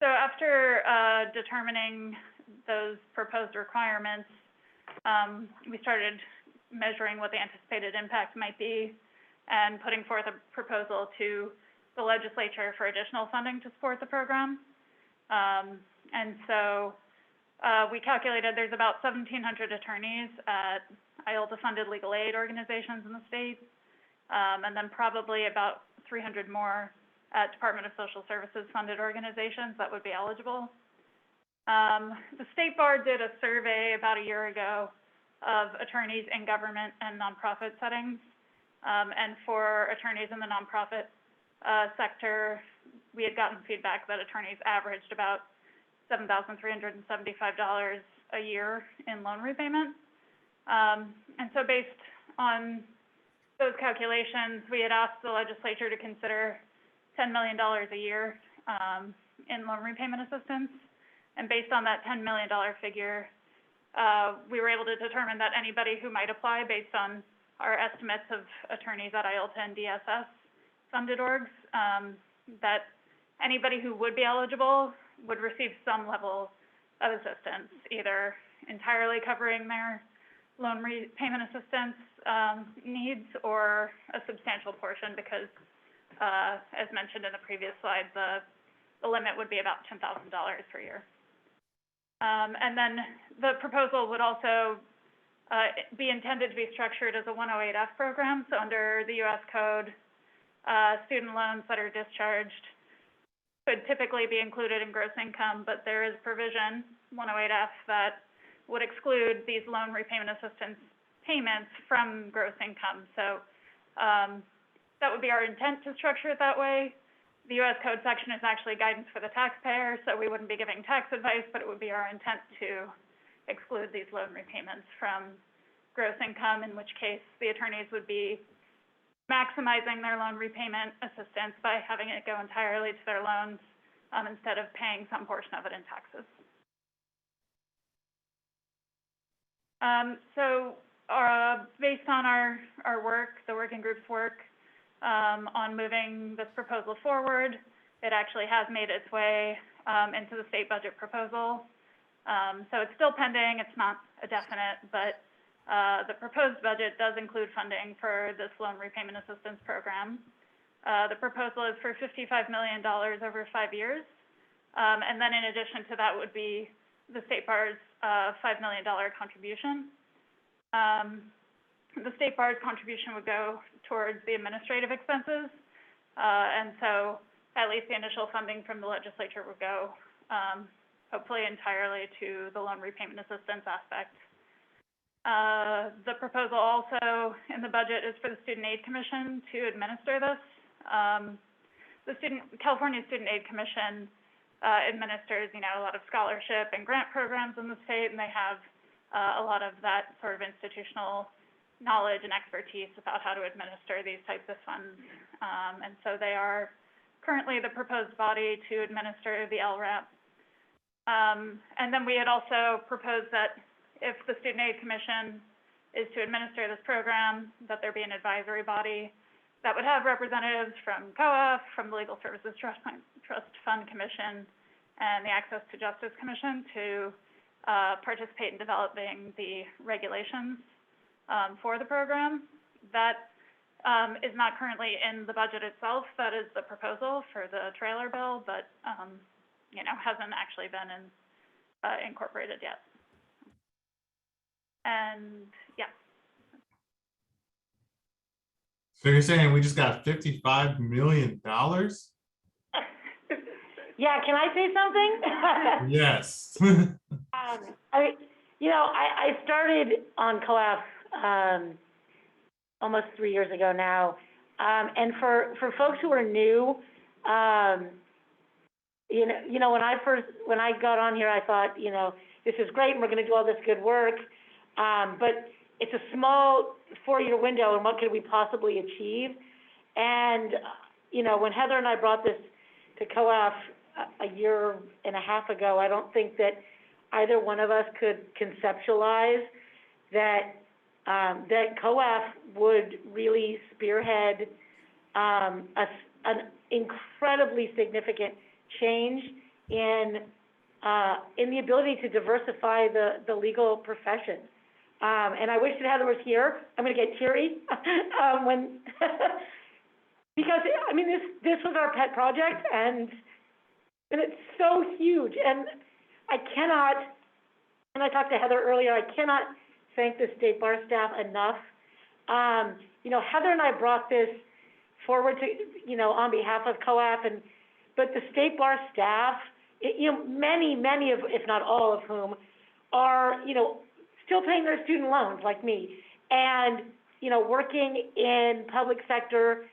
So after determining those proposed requirements, we started measuring what the anticipated impact might be and putting forth a proposal to the legislature for additional funding to support the program. And so we calculated there's about 1,700 attorneys at IOLTA-funded legal aid organizations in the state, and then probably about 300 more at Department of Social Services funded organizations that would be eligible. The State Bar did a survey about a year ago of attorneys in government and nonprofit settings. And for attorneys in the nonprofit sector, we had gotten feedback that attorneys averaged about $7,375 a year in loan repayment. And so based on those calculations, we had asked the legislature to consider $10 million a year in loan repayment assistance. And based on that $10 million figure, we were able to determine that anybody who might apply based on our estimates of attorneys at IOLTA and DSS funded orgs, that anybody who would be eligible would receive some level of assistance, either entirely covering their loan repayment assistance needs or a substantial portion because, as mentioned in the previous slide, the limit would be about $10,000 per year. And then the proposal would also be intended to be structured as a 108F program. So under the US Code, student loans that are discharged could typically be included in gross income, but there is provision, 108F, that would exclude these loan repayment assistance payments from gross income. So that would be our intent to structure it that way. The US Code section is actually guidance for the taxpayer, so we wouldn't be giving tax advice, but it would be our intent to exclude these loan repayments from gross income, in which case the attorneys would be maximizing their loan repayment assistance by having it go entirely to their loans instead of paying some portion of it in taxes. Based on our work, the working group's work on moving this proposal forward, it actually has made its way into the state budget proposal. So it's still pending, it's not a definite, but the proposed budget does include funding for this loan repayment assistance program. The proposal is for $55 million over 5 years. And then in addition to that would be the State Bar's $5 million contribution. The State Bar's contribution would go towards the administrative expenses. And so at least the initial funding from the legislature would go hopefully entirely to the loan repayment assistance aspect. The proposal also in the budget is for the Student Aid Commission to administer this. California Student Aid Commission administers, a lot of scholarship and grant programs in the state, and they have a lot of that sort of institutional knowledge and expertise about how to administer these types of funds. And so they are currently the proposed body to administer the LRAP. And then we had also proposed that if the Student Aid Commission is to administer this program, that there be an advisory body that would have representatives from COAF, from the Legal Services Trust Fund Commission, and the Access to Justice Commission to participate in developing the regulations for the program. That is not currently in the budget itself. That is the proposal for the trailer bill, but hasn't actually been incorporated yet. And yeah. So you're saying we just got $55 million? Yeah, can I say something? Yes. I started on COAF almost 3 years ago now. And for folks who are new, when I got on here, I thought, this is great and we're going to do all this good work. But it's a small 4-year window, and what could we possibly achieve? And, when Heather and I brought this to COAF a year and a half ago, I don't think that either one of us could conceptualize that COAF would really spearhead an incredibly significant change in the ability to diversify the legal profession. And I wish that Heather was here. I'm going to get teary because this was our pet project, and it's so huge. And I cannot, and I talked to Heather earlier, I cannot thank the State Bar staff enough. Heather and I brought this forward to, on behalf of COAF, but the State Bar staff, many of, if not all of whom, are, still paying their student loans like me, and, working in public sector,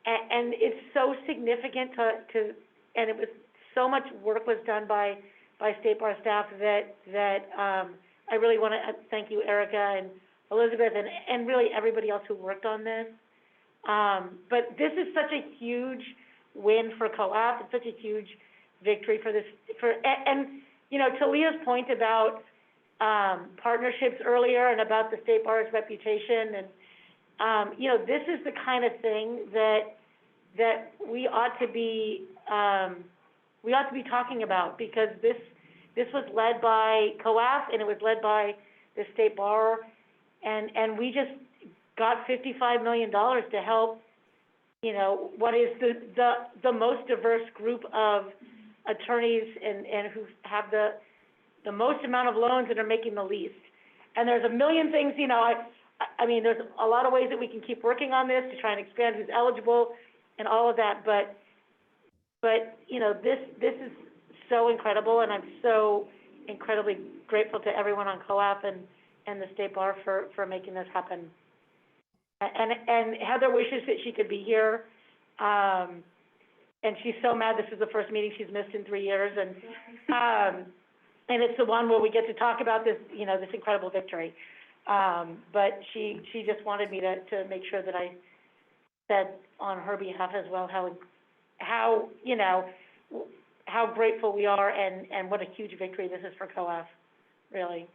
and it's so significant and it was so much work was done by State Bar staff that I really want to thank you, Erica and Elizabeth, and really everybody else who worked on this. But this is such a huge win for COAF. It's such a huge victory for this. To Leah's point about partnerships earlier and about the State Bar's reputation, and this is the kind of thing that we ought to be talking about, because this was led by COAF and it was led by the State Bar, and we just got $55 million to help, what is the most diverse group of attorneys and who have the most amount of loans and are making the least. And there's a million things, you know, I mean, there's a lot of ways that we can keep working on this to try and expand who's eligible and all of that, but, you know, this is so incredible, and I'm so incredibly grateful to everyone on COAF and the State Bar for making this happen. And Heather wishes that she could be here, and she's so mad this is the first meeting she's missed in 3 years, and it's the one where we get to talk about this, you know, this incredible victory. But she just wanted me to make sure that I said on her behalf as well how you know, how grateful we are and what a huge victory this is for COAF, really.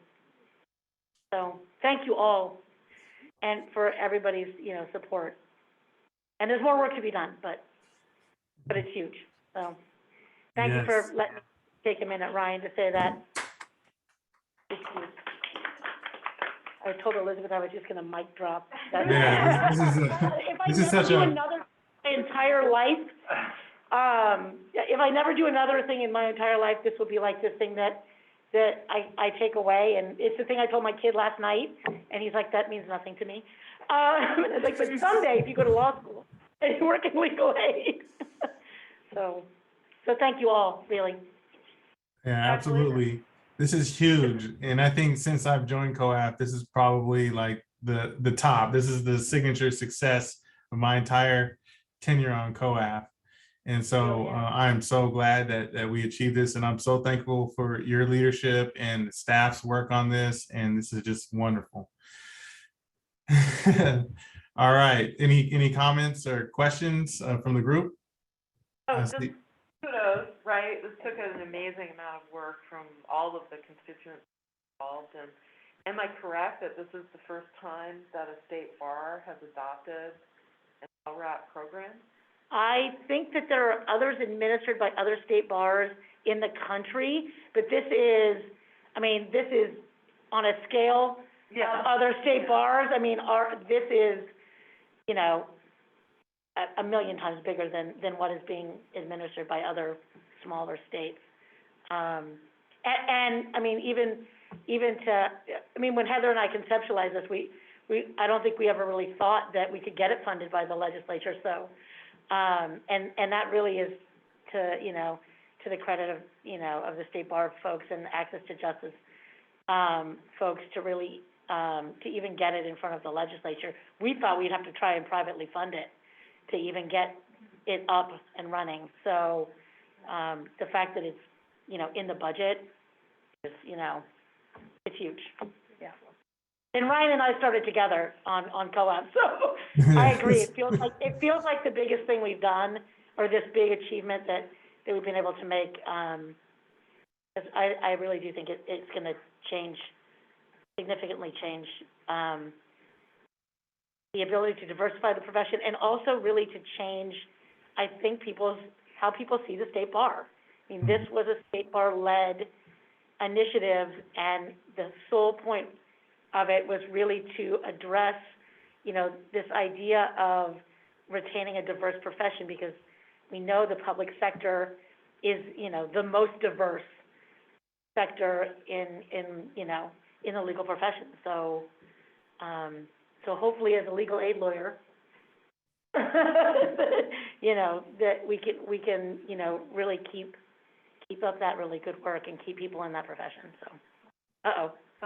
So thank you all, and for everybody's, you know, support. And there's more work to be done, but it's huge. So thank you for letting me take a minute, Ryan, to say that. I told Elizabeth I was just going to mic drop. Yeah, this is such a. Another my entire life, if I never do another thing in my entire life, this will be like this thing that I take away, and it's the thing I told my kid last night, and he's like, that means nothing to me. It's like, but someday if you go to law school and you work in legal aid. So thank you all, really. Yeah, absolutely. This is huge. And I think since I've joined COAF, this is probably like the top. This is the signature success of my entire tenure on COAF. And so I'm so glad that we achieved this. And I'm so thankful for your leadership and the staff's work on this. And this is just wonderful. All right. Any comments or questions from the group? Just kudos, right? This took an amazing amount of work from all of the constituents involved. And am I correct that this is the first time that a state bar has adopted an LRAP program? I think that there are others administered by other state bars in the country, but this is on a scale of other state bars. I mean, this is, you know, a million times bigger than what is being administered by other smaller states. And I mean, when Heather and I conceptualized this, I don't think we ever really thought that we could get it funded by the legislature. So, and that really is to the credit of, you know, of the state bar folks and Access to Justice folks to really, to even get it in front of the legislature. We thought we'd have to try and privately fund it to even get it up and running. So the fact that it's, you know, in the budget is, you know, it's huge. Yeah. And Ryan and I started together on COAF, so I agree. It feels like the biggest thing we've done, or this big achievement that we've been able to make. I really do think it's going to significantly change the ability to diversify the profession, and also really to change, I think, how people see the state bar. I mean, this was a state bar-led initiative, and the sole point of it was really to address, you know, this idea of retaining a diverse profession, because we know the public sector is, you know, the most diverse sector in the legal profession. So, so hopefully, as a legal aid lawyer, you know, that we can, you know, really keep up that really good work and keep people in that profession. So,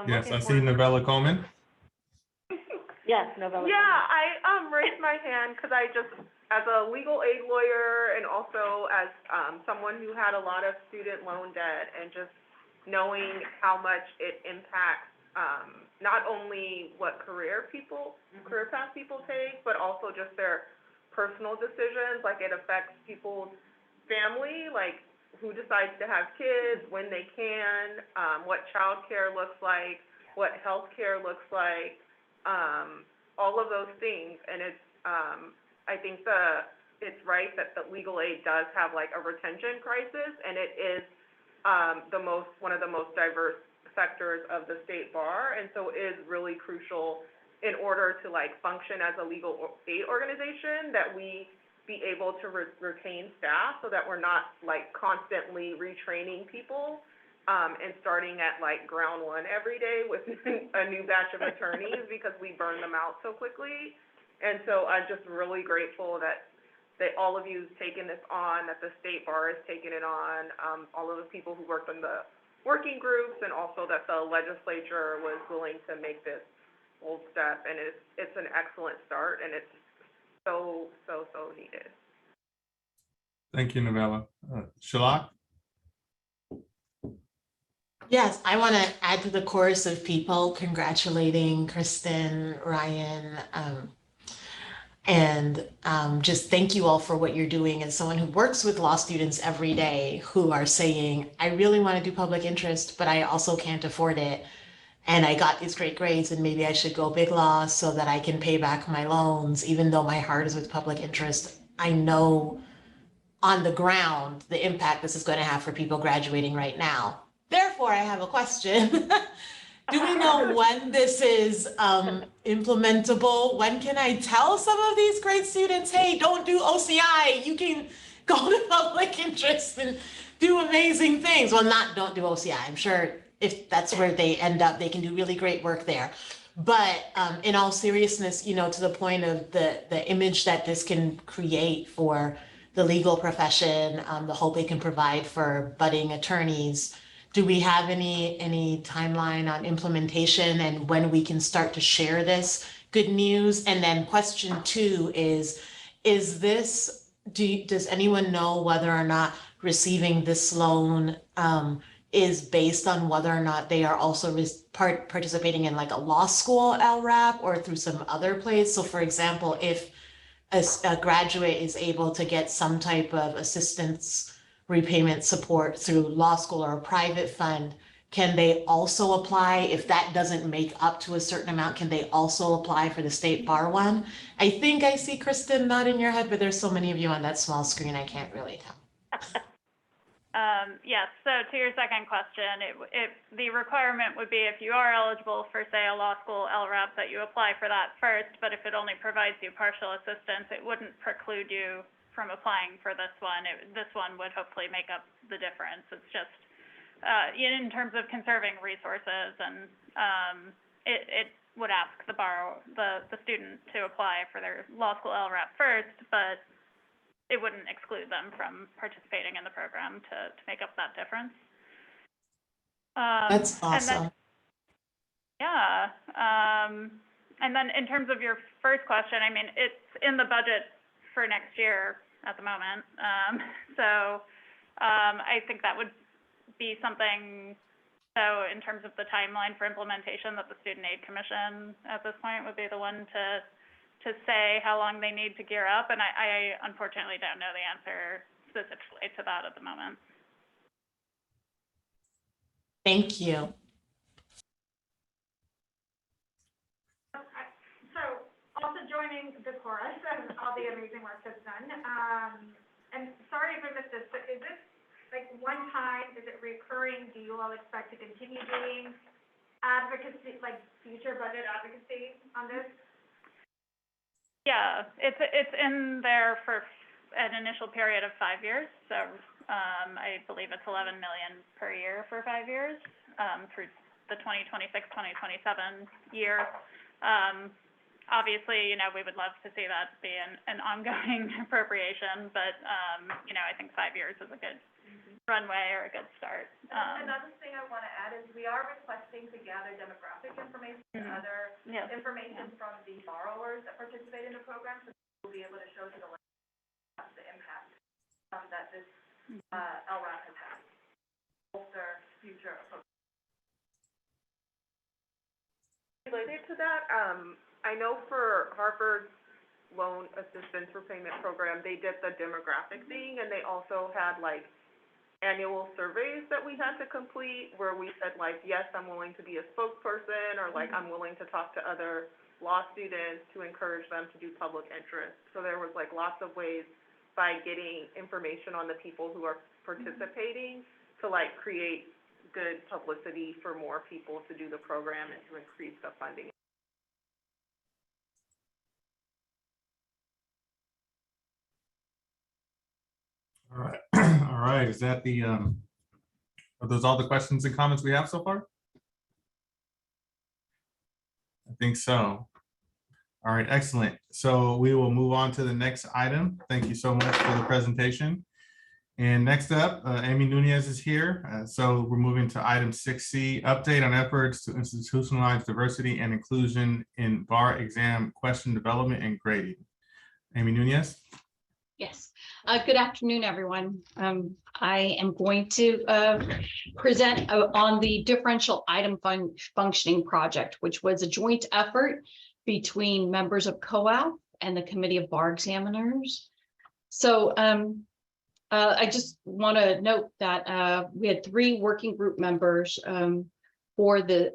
Yes, I see Novella Coleman. Yes, Novella. Yeah, I raised my hand because I just, as a legal aid lawyer and also as someone who had a lot of student loan debt, and just knowing how much it impacts not only what career path people take, but also just their personal decisions. Like, it affects people's family, like who decides to have kids, when they can, what childcare looks like, what healthcare looks like, all of those things. And it's, I think it's right that the legal aid does have like a retention crisis, and it is one of the most diverse sectors of the state bar, and so it is really crucial in order to like function as a legal aid organization that we be able to retain staff, so that we're not like constantly retraining people and starting at like ground one every day with a new batch of attorneys because we burn them out so quickly. And so I'm just really grateful that all of you have taken this on, that the state bar has taken it on, all of the people who worked on the working groups, and also that the legislature was willing to make this bold step. And it's an excellent start, and it's so needed. Thank you, Novella. Shalak? Yes, I want to add to the chorus of people congratulating Kristen, Ryan, and just thank you all for what you're doing as someone who works with law students every day who are saying, I really want to do public interest, but I also can't afford it. And I got these great grades and maybe I should go big law so that I can pay back my loans, even though my heart is with public interest. I know on the ground the impact this is going to have for people graduating right now. Therefore, I have a question. Do we know when this is implementable? When can I tell some of these great students, hey, don't do OCI, you can go to public interest and do amazing things? Well, don't do OCI. I'm sure if that's where they end up, they can do really great work there. But in all seriousness, to the point of the image that this can create for the legal profession, the hope it can provide for budding attorneys, do we have any timeline on implementation and when we can start to share this good news? And then question 2 is this, does anyone know whether or not receiving this loan is based on whether or not they are also participating in like a law school LRAP or through some other place? So for example, if a graduate is able to get some type of assistance repayment support through law school or a private fund, can they also apply? If that doesn't make up to a certain amount, can they also apply for the state bar one? I think I see Kristen nodding your head, but there's so many of you on that small screen, I can't really tell. Yes, so to your second question, the requirement would be if you are eligible for, say, a law school LRAP, that you apply for that first, but if it only provides you partial assistance, it wouldn't preclude you from applying for this one. This one would hopefully make up the difference. It's just in terms of conserving resources, and it would ask the student to apply for their law school LRAP first, but it wouldn't exclude them from participating in the program to make up that difference. That's awesome. And then in terms of your first question, I mean, it's in the budget for next year at the moment. I think that would be something, so in terms of the timeline for implementation, that the Student Aid Commission at this point would be the one to say how long they need to gear up, and I unfortunately don't know the answer specifically to that at the moment. Thank you. So also joining the chorus and all the amazing work that's done. And sorry if I missed this, but is this like one time? Is it recurring? Do you all expect to continue doing advocacy, like future budget advocacy on this? Yeah, it's in there for an initial period of 5 years. So I believe it's 11 million per year for 5 years through the 2026-2027 year. Obviously, we would love to see that be an ongoing appropriation, but I think 5 years is a good runway or a good start. Another thing I want to add is we are requesting to gather demographic information and other information from the borrowers that participate in the program, so we'll be able to show to the impact that this LRAP has had. Bolster future approach. Related to that, I know for Harvard's loan assistance repayment program, they did the demographic thing, and they also had like annual surveys that we had to complete where we said like, yes, I'm willing to be a spokesperson, or like I'm willing to talk to other law students to encourage them to do public interest. So there was like lots of ways by getting information on the people who are participating to like create good publicity for more people to do the program and to increase the funding. All right. All right. Is that the Are those all the questions and comments we have so far? I think so. All right, excellent. So we will move on to the next item. Thank you so much for the presentation. And next up, Amy Nunez is here. So we're moving to item 6C, update on efforts to institutionalize diversity and inclusion in bar exam question development and grading. Amy Nunez. Yes, good afternoon, everyone. I am going to present on the differential item functioning project, which was a joint effort between members of COAF and the Committee of Bar Examiners. So I just want to note that we had 3 working group members for the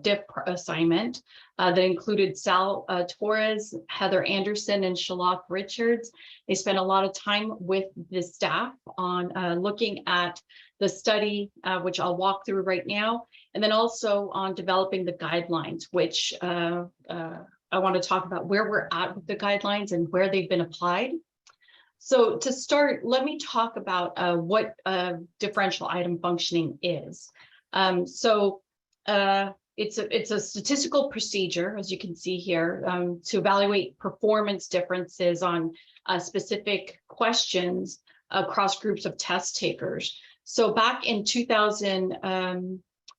DIF assignment that included Sal Torres, Heather Anderson, and Shalak Richards. They spent a lot of time with the staff on looking at the study, which I'll walk through right now, and then also on developing the guidelines, which I want to talk about where we're at with the guidelines and where they've been applied. So to start, let me talk about what differential item functioning is. It's a statistical procedure, as you can see here, to evaluate performance differences on specific questions across groups of test takers. So back in 2000,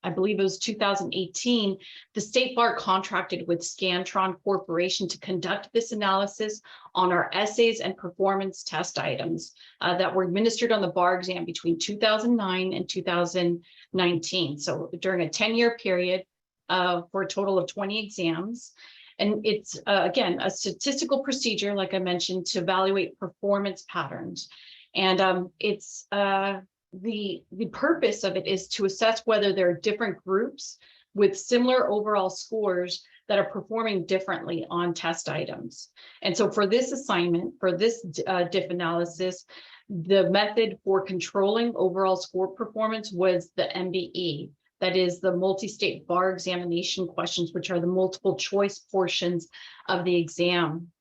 I believe it was 2018, the State Bar contracted with Scantron Corporation to conduct this analysis on our essays and performance test items that were administered on the bar exam between 2009 and 2019. So during a 10-year period for a total of 20 exams. And it's, again, a statistical procedure, like I mentioned, to evaluate performance patterns. And the purpose of it is to assess whether there are different groups with similar overall scores that are performing differently on test items. And so for this assignment, for this DIF analysis, the method for controlling overall score performance was the MBE, that is the multi-state bar examination questions, which are the multiple choice portions of the exam.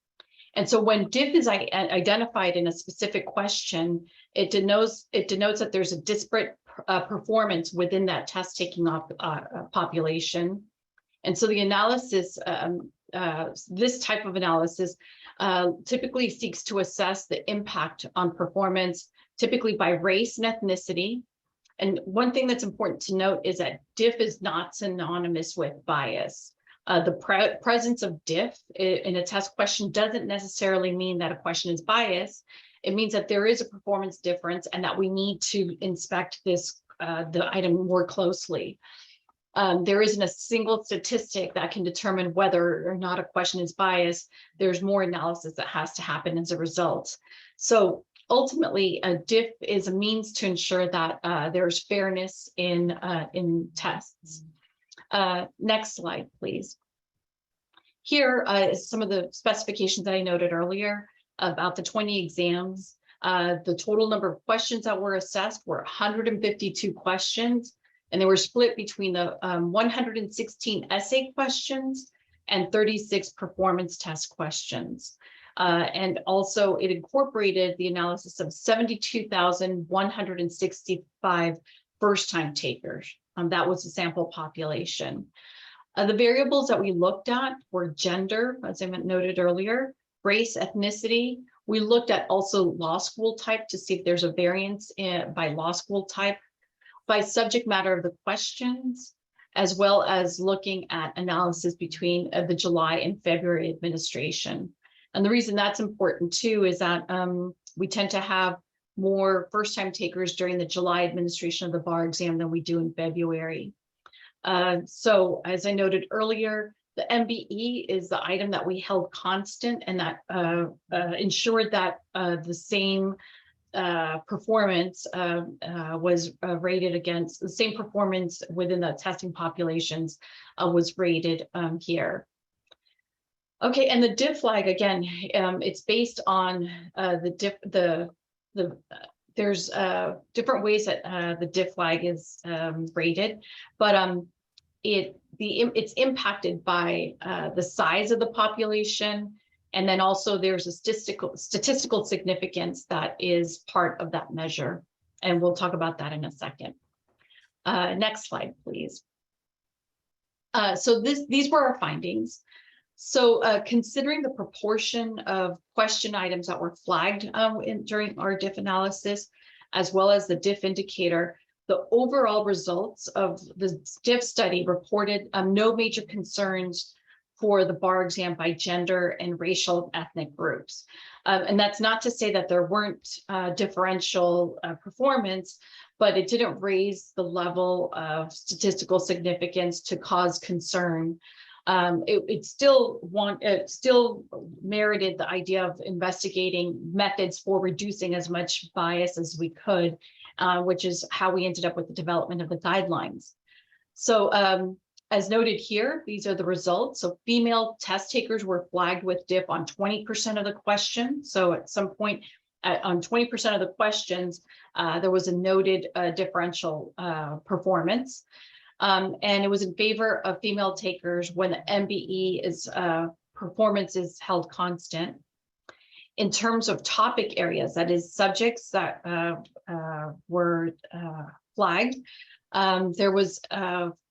And so when DIF is identified in a specific question, it denotes that there's a disparate performance within that test taking population. And so the analysis, this type of analysis typically seeks to assess the impact on performance, typically by race and ethnicity. And one thing that's important to note is that DIF is not synonymous with bias. The presence of DIF in a test question doesn't necessarily mean that a question is biased. It means that there is a performance difference and that we need to inspect this the item more closely. There isn't a single statistic that can determine whether or not a question is biased. There's more analysis that has to happen as a result. So ultimately, a DIF is a means to ensure that there's fairness in tests. Next slide, please. Here is some of the specifications that I noted earlier about the 20 exams. The total number of questions that were assessed were 152 questions, and they were split between the 116 essay questions and 36 performance test questions. And also it incorporated the analysis of 72,165 first-time takers. That was the sample population. The variables that we looked at were gender, as I noted earlier, race, ethnicity. We looked at also law school type to see if there's a variance by law school type, by subject matter of the questions, as well as looking at analysis between the July and February administration. And the reason that's important too is that we tend to have more first-time takers during the July administration of the bar exam than we do in February. So as I noted earlier, the MBE is the item that we held constant and that ensured that the same performance was rated against, the same performance within the testing populations was rated here. Okay, and the DIF flag, again, it's based on there's different ways that the DIF flag is rated, but it's impacted by the size of the population, and then also there's a statistical significance that is part of that measure, and we'll talk about that in a second. Next slide, please. So these were our findings. So considering the proportion of question items that were flagged during our diff analysis, as well as the diff indicator, the overall results of the diff study reported no major concerns for the bar exam by gender and racial ethnic groups. And that's not to say that there weren't differential performance, but it didn't raise the level of statistical significance to cause concern. It still merited the idea of investigating methods for reducing as much bias as we could, which is how we ended up with the development of the guidelines. So as noted here, these are the results. So female test takers were flagged with diff on 20% of the questions. So at some point on 20% of the questions, there was a noted differential performance. And it was in favor of female takers when the MBE performance is held constant. In terms of topic areas, that is subjects that were flagged, there was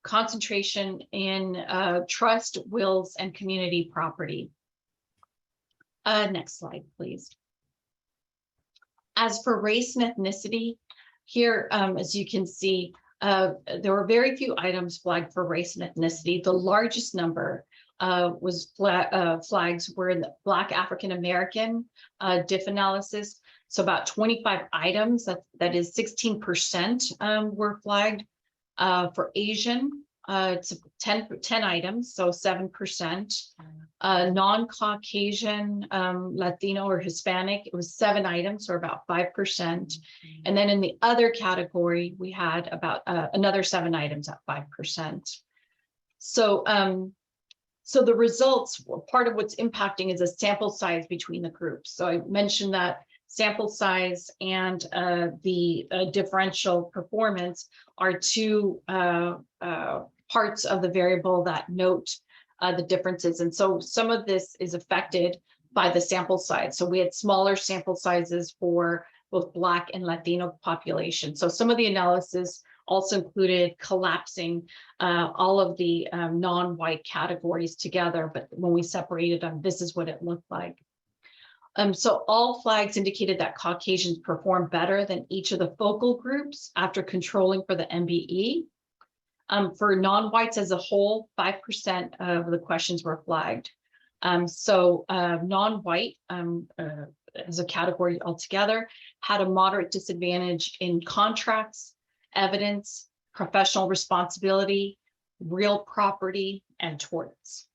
concentration in trust, wills, and community property. Next slide, please. As for race and ethnicity, here, as you can see, there were very few items flagged for race and ethnicity. The largest number was flags were in the Black African American diff analysis. So about 25 items, that is 16% were flagged. For Asian, it's 10 items, so 7%. Non-Caucasian, Latino or Hispanic, it was 7 items, or about 5%. And then in the other category, we had about another 7 items at 5%. So, so the results, part of what's impacting is a sample size between the groups. So I mentioned that sample size and the differential performance are two parts of the variable that note the differences. And so some of this is affected by the sample size. So we had smaller sample sizes for both Black and Latino population. So some of the analysis also included collapsing all of the non-white categories together, but when we separated them, this is what it looked like. So all flags indicated that Caucasians performed better than each of the focal groups after controlling for the MBE. For non-whites as a whole, 5% of the questions were flagged. So non-white as a category altogether had a moderate disadvantage in contracts, evidence, professional responsibility, real property, and torts.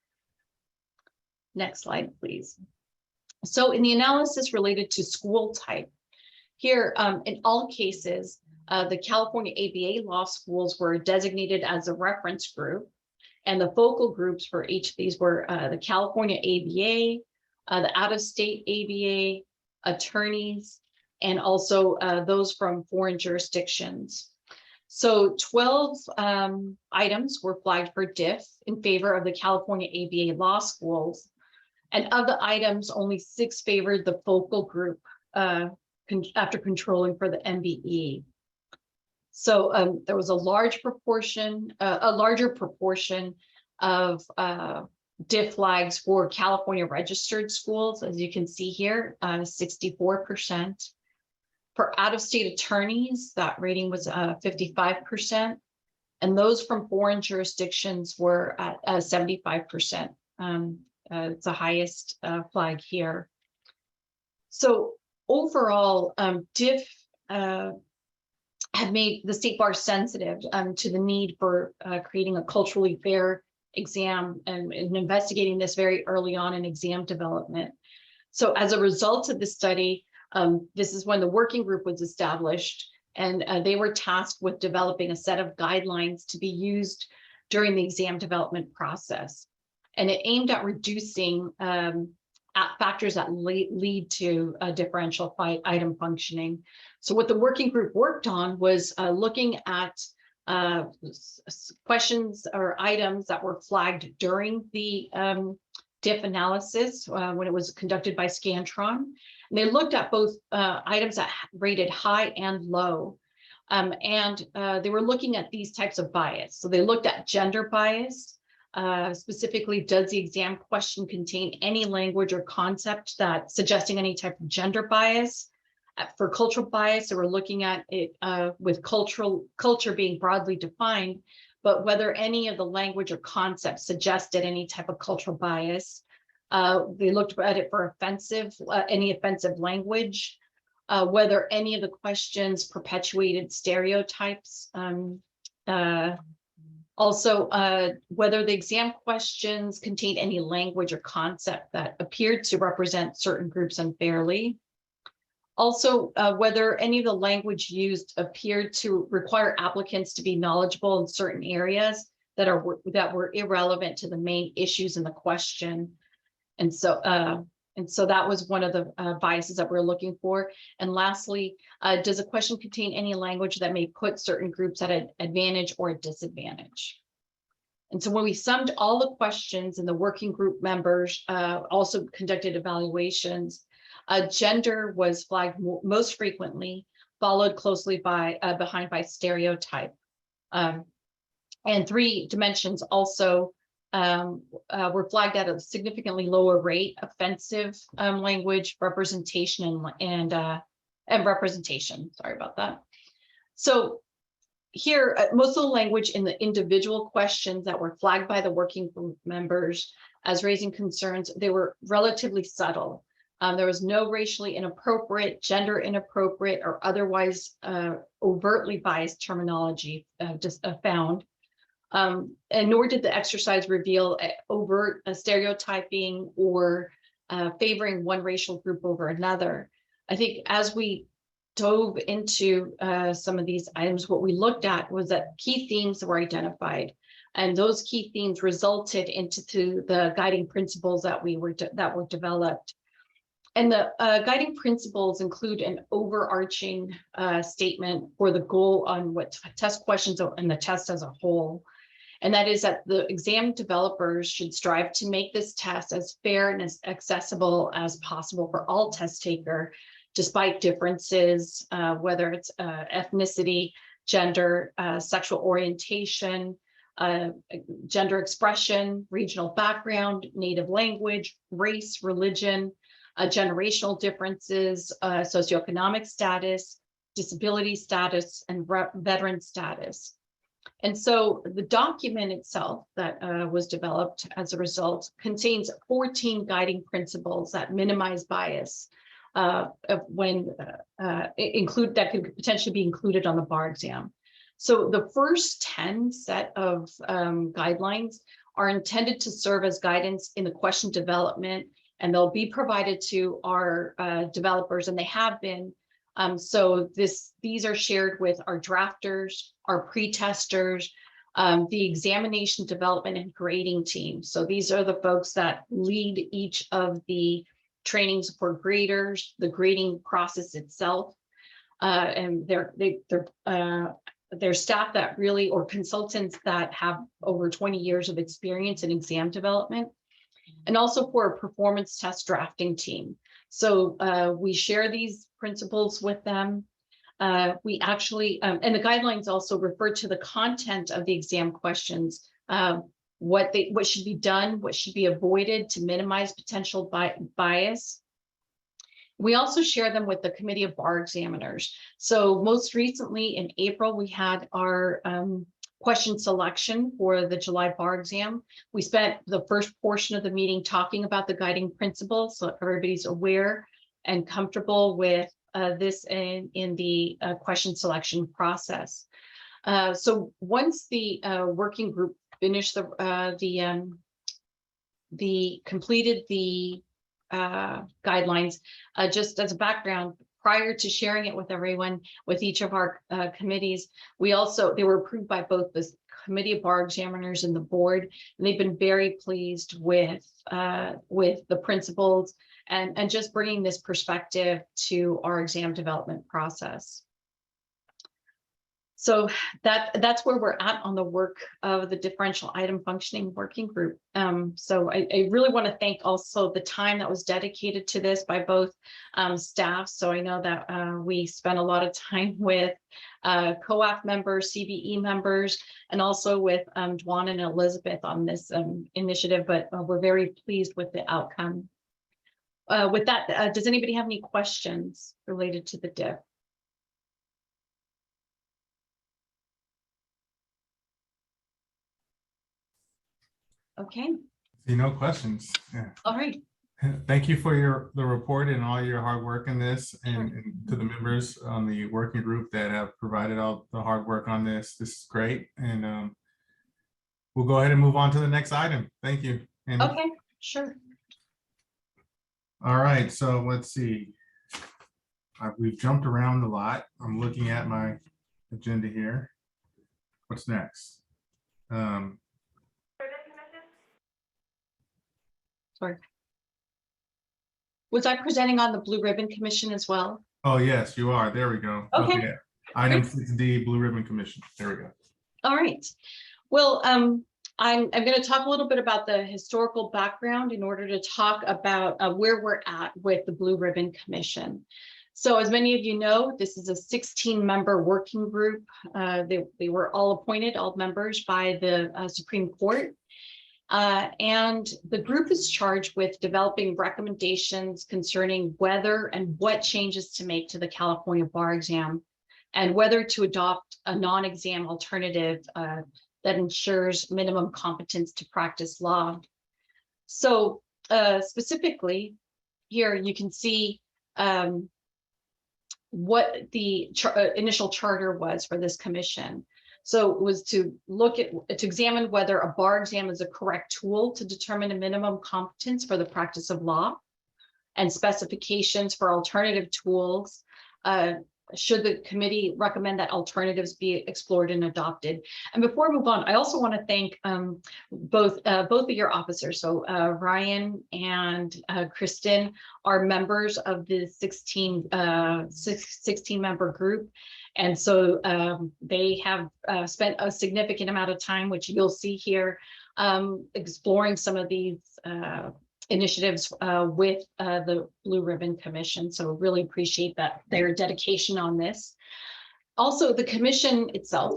Next slide, please. So in the analysis related to school type, here in all cases, the California ABA law schools were designated as a reference group, and the focal groups for each of these were the California ABA, the out-of-state ABA, attorneys, and also those from foreign jurisdictions. So 12 items were flagged for diff in favor of the California ABA law schools. And of the items, only 6 favored the focal group after controlling for the MBE. So there was a larger proportion of diff flags for California registered schools, as you can see here, 64%. For out-of-state attorneys, that rating was 55%, and those from foreign jurisdictions were at 75%. It's the highest flag here. So overall, diff had made the state bar sensitive to the need for creating a culturally fair exam and investigating this very early on in exam development. So as a result of the study, this is when the working group was established, and they were tasked with developing a set of guidelines to be used during the exam development process. And it aimed at reducing factors that lead to differential item functioning. So what the working group worked on was looking at questions or items that were flagged during the diff analysis when it was conducted by Scantron. And they looked at both items that rated high and low. And they were looking at these types of bias. So they looked at gender bias. Specifically, does the exam question contain any language or concept that suggesting any type of gender bias? For cultural bias, they were looking at it with culture being broadly defined, but whether any of the language or concepts suggested any type of cultural bias. They looked at it for any offensive language, whether any of the questions perpetuated stereotypes. Also, whether the exam questions contained any language or concept that appeared to represent certain groups unfairly. Also, whether any of the language used appeared to require applicants to be knowledgeable in certain areas that were irrelevant to the main issues in the question. And so that was one of the biases that we're looking for. And lastly, does a question contain any language that may put certain groups at an advantage or a disadvantage? And so when we summed all the questions, and the working group members also conducted evaluations, gender was flagged most frequently, followed closely behind by stereotype. And 3 dimensions also were flagged at a significantly lower rate: offensive language, representation, and representation. Sorry about that. So here, most of the language in the individual questions that were flagged by the working group members as raising concerns, they were relatively subtle. There was no racially inappropriate, gender inappropriate, or otherwise overtly biased terminology found. And nor did the exercise reveal overt stereotyping or favoring one racial group over another. I think as we dove into some of these items, what we looked at was that key themes were identified, and those key themes resulted into the guiding principles that were developed. And the guiding principles include an overarching statement for the goal on what test questions and the test as a whole. And that is that the exam developers should strive to make this test as fair and as accessible as possible for all test taker, despite differences, whether it's ethnicity, gender, sexual orientation, gender expression, regional background, native language, race, religion, generational differences, socioeconomic status, disability status, and veteran status. And so the document itself that was developed as a result contains 14 guiding principles that minimize bias that could potentially be included on the bar exam. So the first 10 set of guidelines are intended to serve as guidance in the question development, and they'll be provided to our developers, and they have been. So these are shared with our drafters, our pre-testers, the examination development and grading team. So these are the folks that lead each of the trainings for graders, the grading process itself, and they're staff that really, or consultants that have over 20 years of experience in exam development, and also for a performance test drafting team. So we share these principles with them. We actually, and the guidelines also refer to the content of the exam questions, what should be done, what should be avoided to minimize potential bias. We also share them with the Committee of Bar Examiners. So most recently in April, we had our question selection for the July bar exam. We spent the first portion of the meeting talking about the guiding principles, so everybody's aware and comfortable with this in the question selection process. So once the working group finished completed the guidelines, just as a background, prior to sharing it with everyone, with each of our committees, they were approved by both the Committee of Bar Examiners and the board, and they've been very pleased with the principles and just bringing this perspective to our exam development process. So that's where we're at on the work of the differential item functioning working group. So I really want to thank also the time that was dedicated to this by both staff. So I know that we spent a lot of time with COAF members, CBE members, and also with Dwan and Elizabeth on this initiative, but we're very pleased with the outcome. With that, does anybody have any questions related to the diff? Okay. See, no questions. Yeah. All right. Thank you for the report and all your hard work in this, and to the members on the working group that have provided all the hard work on this. This is great. And we'll go ahead and move on to the next item. Thank you, Amy. Okay, sure. All right, so let's see. We've jumped around a lot. I'm looking at my agenda here. What's next? Sorry. Was I presenting on the Blue Ribbon Commission as well? Oh, yes, you are. There we go. Okay. Item 6D, Blue Ribbon Commission. There we go. All right. Well, I'm going to talk a little bit about the historical background in order to talk about where we're at with the Blue Ribbon Commission. So as many of you know, this is a 16-member working group. They were all appointed, all members by the Supreme Court. And the group is charged with developing recommendations concerning whether and what changes to make to the California bar exam, and whether to adopt a non-exam alternative that ensures minimum competence to practice law. So specifically, here you can see what the initial charter was for this commission. So it was to examine whether a bar exam is a correct tool to determine a minimum competence for the practice of law, and specifications for alternative tools. Should the committee recommend that alternatives be explored and adopted? And before I move on, I also want to thank both of your officers. So Ryan and Kristen are members of the 16-member group. And so they have spent a significant amount of time, which you'll see here, exploring some of these initiatives with the Blue Ribbon Commission. So really appreciate their dedication on this. Also, the commission itself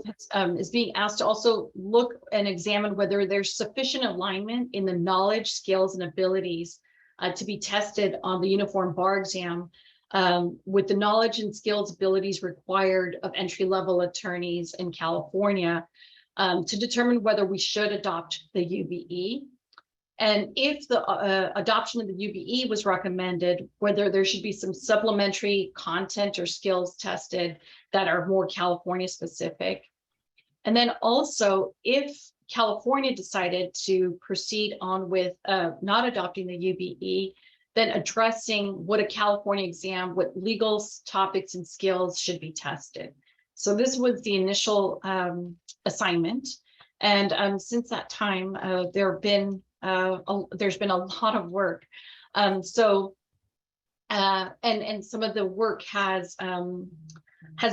is being asked to also look and examine whether there's sufficient alignment in the knowledge, skills, and abilities to be tested on the uniform bar exam with the knowledge and skills abilities required of entry-level attorneys in California to determine whether we should adopt the UBE. And if the adoption of the UBE was recommended, whether there should be some supplementary content or skills tested that are more California specific. And then also, if California decided to proceed on with not adopting the UBE, then addressing what a California exam, what legal topics and skills should be tested. So this was the initial assignment. And since that time, there's been a lot of work. And some of the work has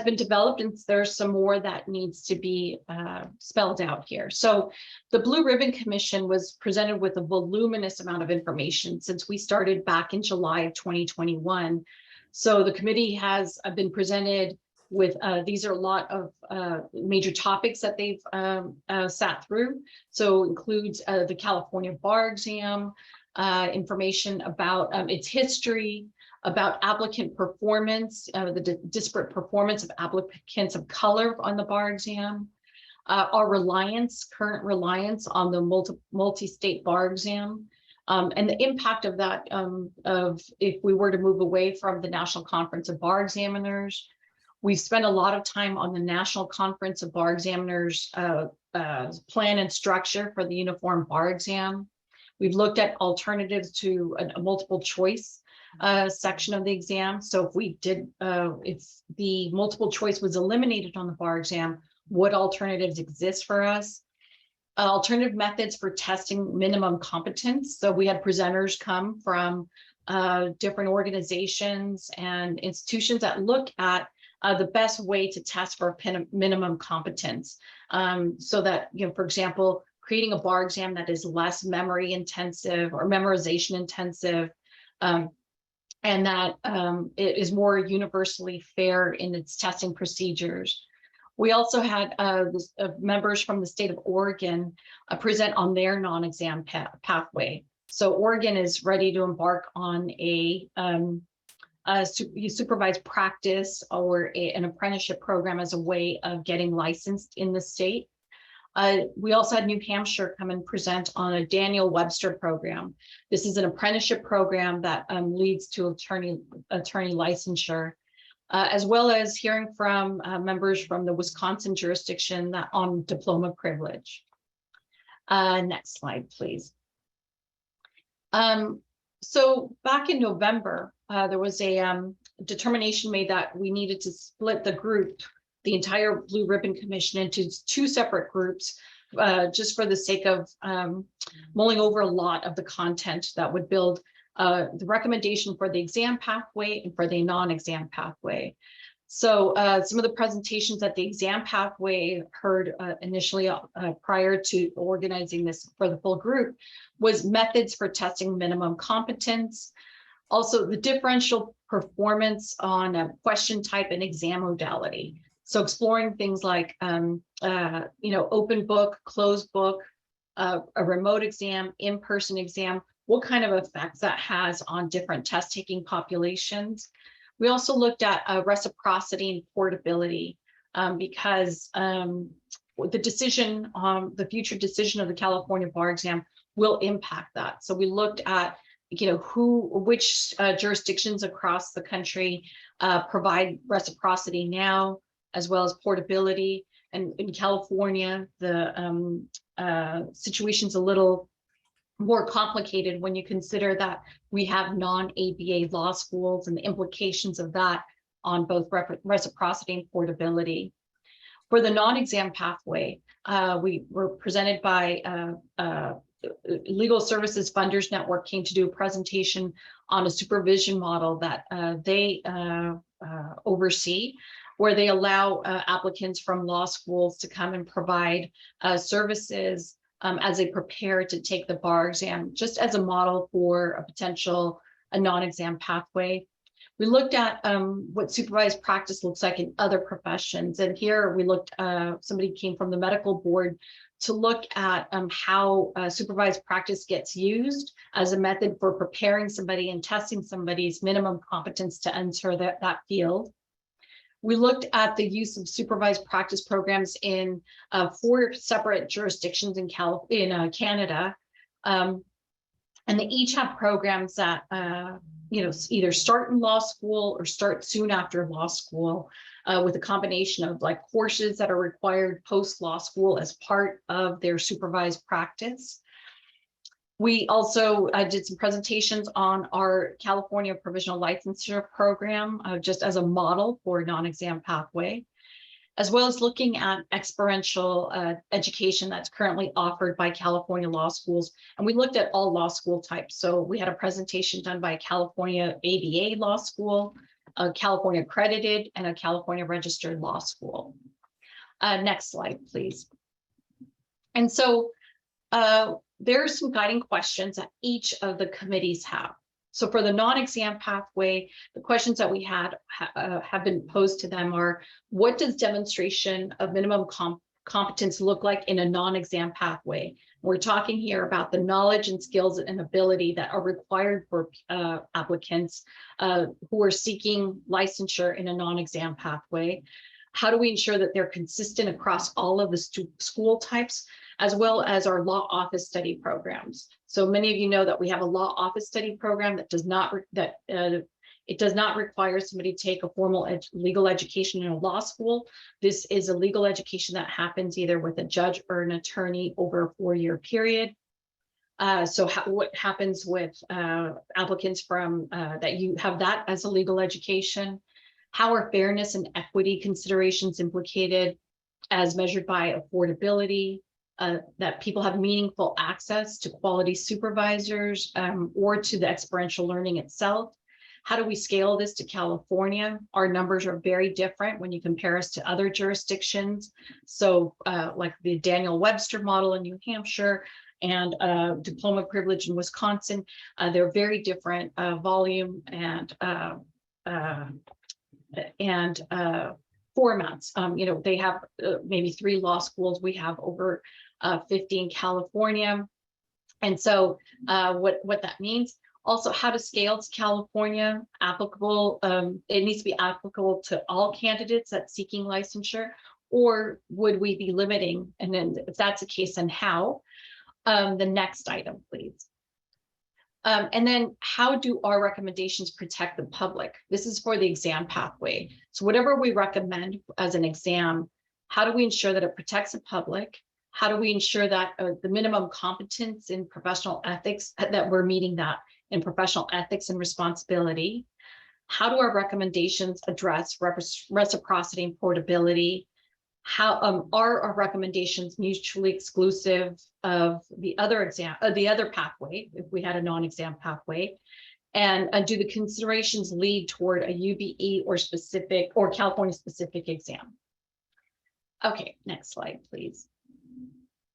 been developed, and there's some more that needs to be spelled out here. So the Blue Ribbon Commission was presented with a voluminous amount of information since we started back in July of 2021. So the committee has been presented with, these are a lot of major topics that they've sat through. So includes the California bar exam, information about its history, about applicant performance, the disparate performance of applicants of color on the bar exam, our current reliance on the multi-state bar exam, and the impact of that of if we were to move away from the National Conference of Bar Examiners. We've spent a lot of time on the National Conference of Bar Examiners plan and structure for the uniform bar exam. We've looked at alternatives to a multiple choice section of the exam. So if we did, if the multiple choice was eliminated on the bar exam, what alternatives exist for us? Alternative methods for testing minimum competence. So we had presenters come from different organizations and institutions that look at the best way to test for minimum competence. So that, for example, creating a bar exam that is less memory intensive or memorization intensive, and that it is more universally fair in its testing procedures. We also had members from the state of Oregon present on their non-exam pathway. So Oregon is ready to embark on a supervised practice or an apprenticeship program as a way of getting licensed in the state. We also had New Hampshire come and present on a Daniel Webster program. This is an apprenticeship program that leads to attorney licensure, as well as hearing from members from the Wisconsin jurisdiction on diploma privilege. Next slide, please. So back in November, there was a determination made that we needed to split the group, the entire Blue Ribbon Commission, into 2 separate groups, just for the sake of mulling over a lot of the content that would build the recommendation for the exam pathway and for the non-exam pathway. So some of the presentations that the exam pathway heard initially prior to organizing this for the full group was methods for testing minimum competence. Also, the differential performance on a question type and exam modality. So exploring things like, open book, closed book, a remote exam, in-person exam, what kind of effects that has on different test taking populations. We also looked at reciprocity and portability because the decision on the future decision of the California bar exam will impact that. So we looked at, which jurisdictions across the country provide reciprocity now, as well as portability. And in California, the situation's a little more complicated when you consider that we have non-ABA law schools and the implications of that on both reciprocity and portability. For the non-exam pathway, we were presented by Legal Services Funders Network came to do a presentation on a supervision model that they oversee, where they allow applicants from law schools to come and provide services as they prepare to take the bar exam, just as a model for a potential non-exam pathway. We looked at what supervised practice looks like in other professions. And here we looked, somebody came from the medical board to look at how supervised practice gets used as a method for preparing somebody and testing somebody's minimum competence to enter that field. We looked at the use of supervised practice programs in 4 separate jurisdictions in Canada. And they each have programs that either start in law school or start soon after law school, with a combination of like courses that are required post law school as part of their supervised practice. We also did some presentations on our California Provisional Licensure Program, just as a model for non-exam pathway, as well as looking at experiential education that's currently offered by California law schools. And we looked at all law school types. So we had a presentation done by a California ABA law school, a California accredited, and a California registered law school. Next slide, please. And so there are some guiding questions that each of the committees have. So for the non-exam pathway, the questions that we had have been posed to them are, what does demonstration of minimum competence look like in a non-exam pathway? We're talking here about the knowledge and skills and ability that are required for applicants who are seeking licensure in a non-exam pathway. How do we ensure that they're consistent across all of the school types, as well as our law office study programs? So many of you know that we have a law office study program that does not require somebody to take a formal legal education in a law school. This is a legal education that happens either with a judge or an attorney over a 4-year period. What happens with applicants from that you have that as a legal education? How are fairness and equity considerations implicated as measured by affordability? That people have meaningful access to quality supervisors or to the experiential learning itself. How do we scale this to California? Our numbers are very different when you compare us to other jurisdictions. So like the Daniel Webster model in New Hampshire and diploma privilege in Wisconsin, they're very different volume and formats. You know, they have maybe 3 law schools. We have over 50 in California. And so what that means, also how to scale to California, applicable, it needs to be applicable to all candidates that's seeking licensure, or would we be limiting? And then if that's the case, then how? The next item, please. And then how do our recommendations protect the public? This is for the exam pathway. So whatever we recommend as an exam, how do we ensure that it protects the public? How do we ensure that the minimum competence in professional ethics, that we're meeting that in professional ethics and responsibility? How do our recommendations address reciprocity and portability? How are our recommendations mutually exclusive of the other exam, the other pathway, if we had a non-exam pathway? And do the considerations lead toward a UBE or specific or California specific exam? Okay, next slide, please.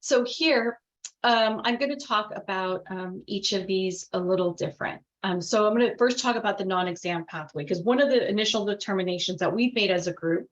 So here, I'm going to talk about each of these a little different. So I'm going to first talk about the non-exam pathway, because one of the initial determinations that we've made as a group,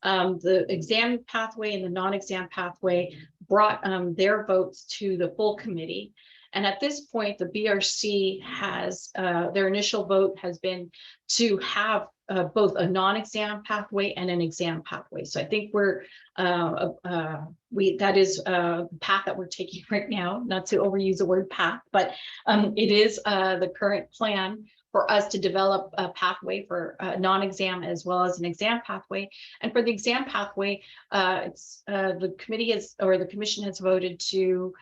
the exam pathway and the non-exam pathway brought their votes to the full committee. And at this point, the BRC has, their initial vote has been to have both a non-exam pathway and an exam pathway. So I think we're, that is a path that we're taking right now, not to overuse the word path, but it is the current plan for us to develop a pathway for a non-exam as well as an exam pathway. And for the exam pathway, the committee has, or the commission has voted to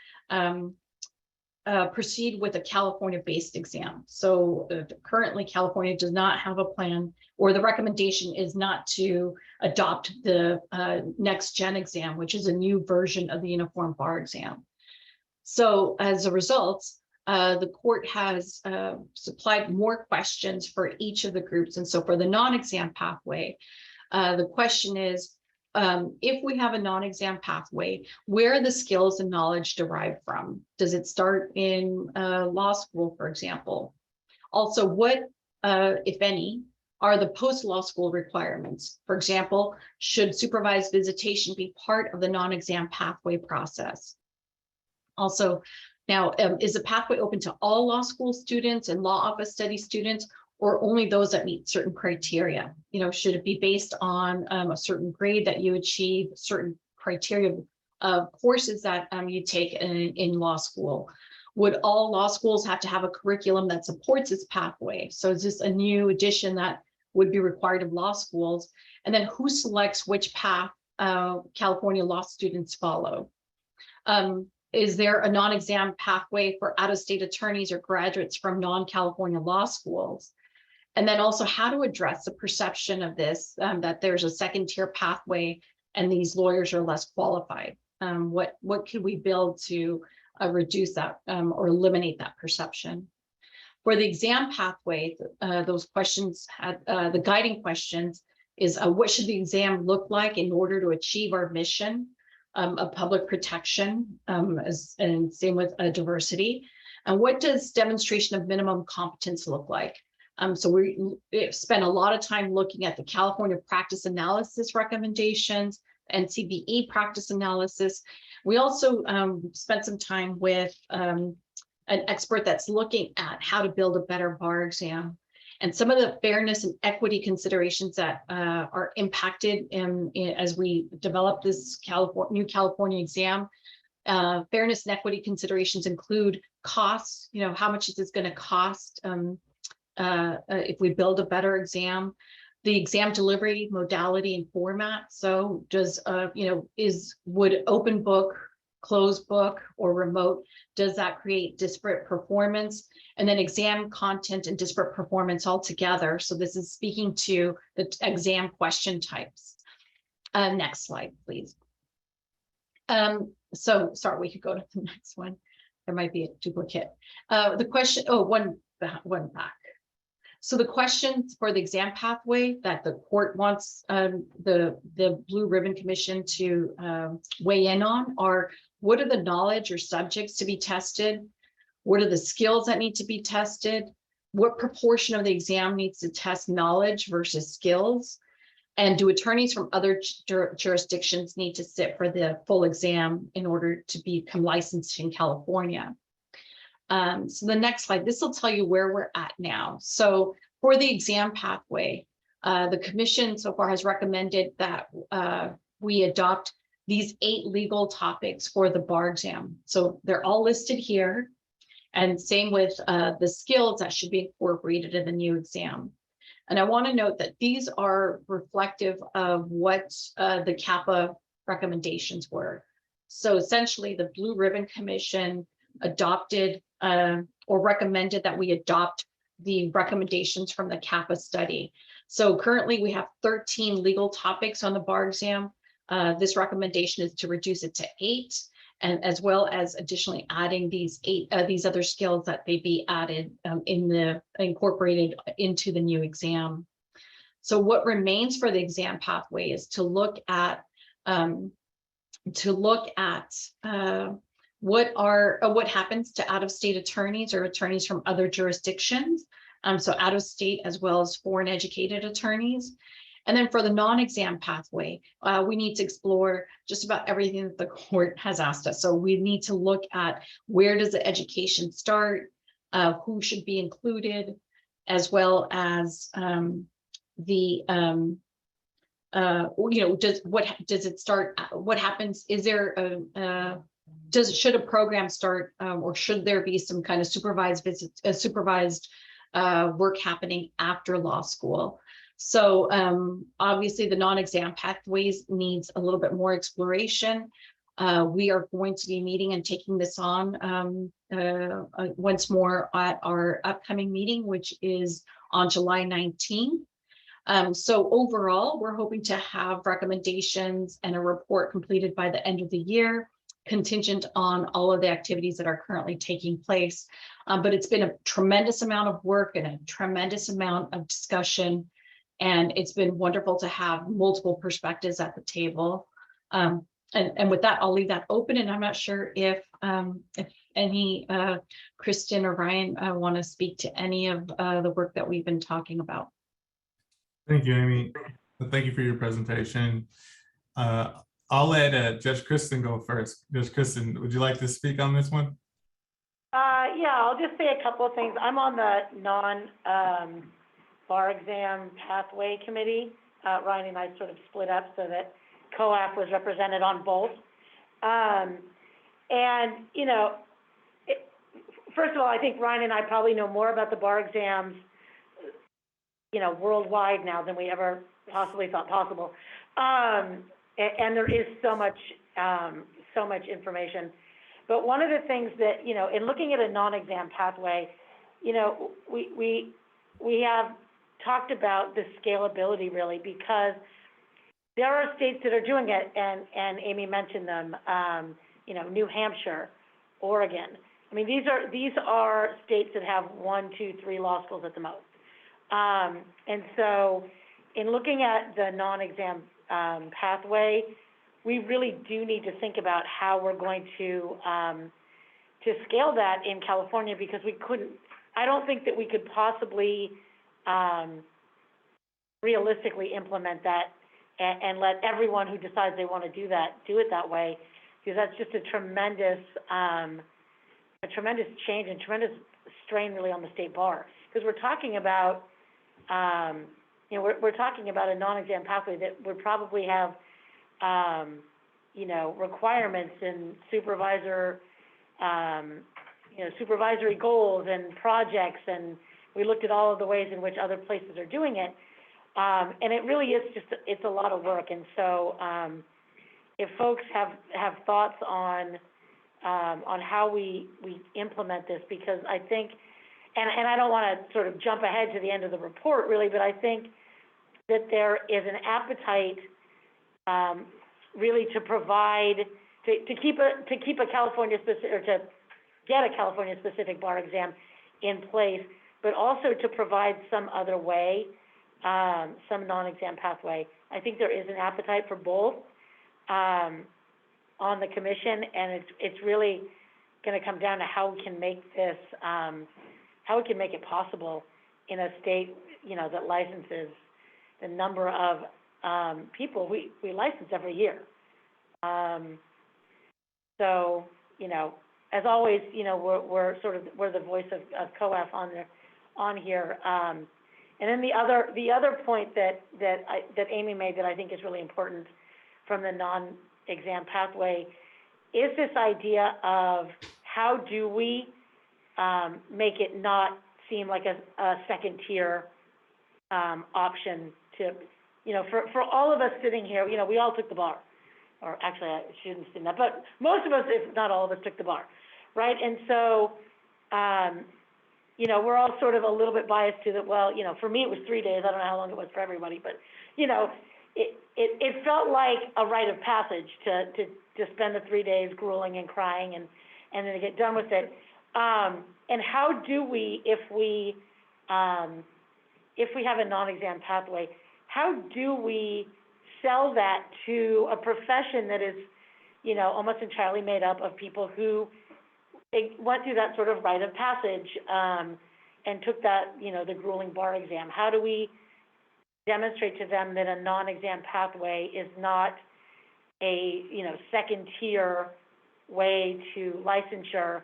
proceed with a California-based exam. So currently California does not have a plan, or the recommendation is not to adopt the next gen exam, which is a new version of the uniform bar exam. So as a result, the court has supplied more questions for each of the groups. And so for the non-exam pathway, the question is, if we have a non-exam pathway, where are the skills and knowledge derived from? Does it start in law school, for example? Also, what, if any, are the post-law school requirements? For example, should supervised visitation be part of the non-exam pathway process? Also, now, is the pathway open to all law school students and law office study students, or only those that meet certain criteria? You know, should it be based on a certain grade that you achieve, certain criteria of courses that you take in law school? Would all law schools have to have a curriculum that supports this pathway? So is this a new addition that would be required of law schools? And then who selects which path California law students follow? Is there a non-exam pathway for out-of-state attorneys or graduates from non-California law schools? And then also how to address the perception of this, that there's a second-tier pathway and these lawyers are less qualified. What could we build to reduce that or eliminate that perception? For the exam pathway, those questions had, the guiding questions is what should the exam look like in order to achieve our mission of public protection, and same with diversity? And what does demonstration of minimum competence look like? So we spent a lot of time looking at the California practice analysis recommendations and CBE practice analysis. We also spent some time with an expert that's looking at how to build a better bar exam. And some of the fairness and equity considerations that are impacted as we develop this new California exam. Fairness and equity considerations include costs. You know, how much is this going to cost if we build a better exam? The exam delivery modality and format. So does would open book, closed book, or remote, does that create disparate performance? And then exam content and disparate performance altogether. So this is speaking to the exam question types. Next slide, please. So sorry, we could go to the next one. There might be a duplicate. The question, one back. So the questions for the exam pathway that the court wants the Blue Ribbon Commission to weigh in on are, what are the knowledge or subjects to be tested? What are the skills that need to be tested? What proportion of the exam needs to test knowledge versus skills? And do attorneys from other jurisdictions need to sit for the full exam in order to become licensed in California? So the next slide, this will tell you where we're at now. So for the exam pathway, the commission so far has recommended that we adopt these 8 legal topics for the bar exam. So they're all listed here. And same with the skills that should be incorporated in the new exam. And I want to note that these are reflective of what the CAPA recommendations were. So essentially the Blue Ribbon Commission adopted or recommended that we adopt the recommendations from the CAPA study. So currently we have 13 legal topics on the bar exam. This recommendation is to reduce it to 8, and as well as additionally adding these 8 these other skills that they be added incorporated into the new exam. So what remains for the exam pathway is to look at what happens to out-of-state attorneys or attorneys from other jurisdictions. So out-of-state as well as foreign educated attorneys. And then for the non-exam pathway, we need to explore just about everything that the court has asked us. So we need to look at, where does the education start, who should be included, as well as does it start, what happens, is there should a program start, or should there be some kind of supervised work happening after law school? So obviously the non-exam pathways needs a little bit more exploration. We are going to be meeting and taking this on once more at our upcoming meeting, which is on July 19th. So overall, we're hoping to have recommendations and a report completed by the end of the year, contingent on all of the activities that are currently taking place. But it's been a tremendous amount of work and a tremendous amount of discussion. And it's been wonderful to have multiple perspectives at the table. And with that, I'll leave that open. And I'm not sure if any Kristen or Ryan want to speak to any of the work that we've been talking about. Thank you, Amy. Thank you for your presentation. I'll let Judge Kristen go first. Judge Kristen, would you like to speak on this one? Yeah, I'll just say a couple of things. I'm on the bar exam pathway committee. Ryan and I sort of split up so that COAF was represented on both. And, you know, first of all, I think Ryan and I probably know more about the bar exams, you know, worldwide now than we ever possibly thought possible. And there is so much information. But one of the things that, you know, in looking at a non-exam pathway, you know, we have talked about the scalability really, because there are states that are doing it, and Amy mentioned them, you know, New Hampshire, Oregon. I mean, these are states that have 1, 2, 3 law schools at the most. And so in looking at the non-exam pathway, we really do need to think about how we're going to scale that in California, because I don't think that we could possibly realistically implement that and let everyone who decides they want to do it that way, because that's just a tremendous change and tremendous strain really on the state bar. Because we're talking about, you know, we're talking about a non-exam pathway that would probably have, you know, requirements in supervisory goals and projects, and we looked at all of the ways in which other places are doing it. And it really is it's a lot of work. And so if folks have thoughts on how we implement this, because I think, and I don't want to sort of jump ahead to the end of the report really, but I think that there is an appetite really to provide, to keep a California specific, or to get a California specific bar exam in place but also to provide some other way, some non-exam pathway. I think there is an appetite for both on the commission, and it's really going to come down to how we can make this, how we can make it possible in a state, you know, that licenses the number of people we license every year. So, you know, as always, you know, we're the voice of COAF on here. And then the other point that Amy made that I think is really important from the non-exam pathway is this idea of how do we make it not seem like a second tier option to, you know, for all of us sitting here, you know, we all took the bar. Or actually, I shouldn't say that, but most of us, if not all of us, took the bar, right? And so, you know, we're all sort of a little bit biased to that. Well, you know, for me, it was 3 days. I don't know how long it was for everybody, but, you know, it felt like a rite of passage to spend the 3 days grueling and crying and then to get done with it. And how do we, if we have a non-exam pathway, how do we sell that to a profession that is, you know, almost entirely made up of people who went through that sort of rite of passage and took that, you know, the grueling bar exam? How do we demonstrate to them that a non-exam pathway is not a, you know, second tier way to licensure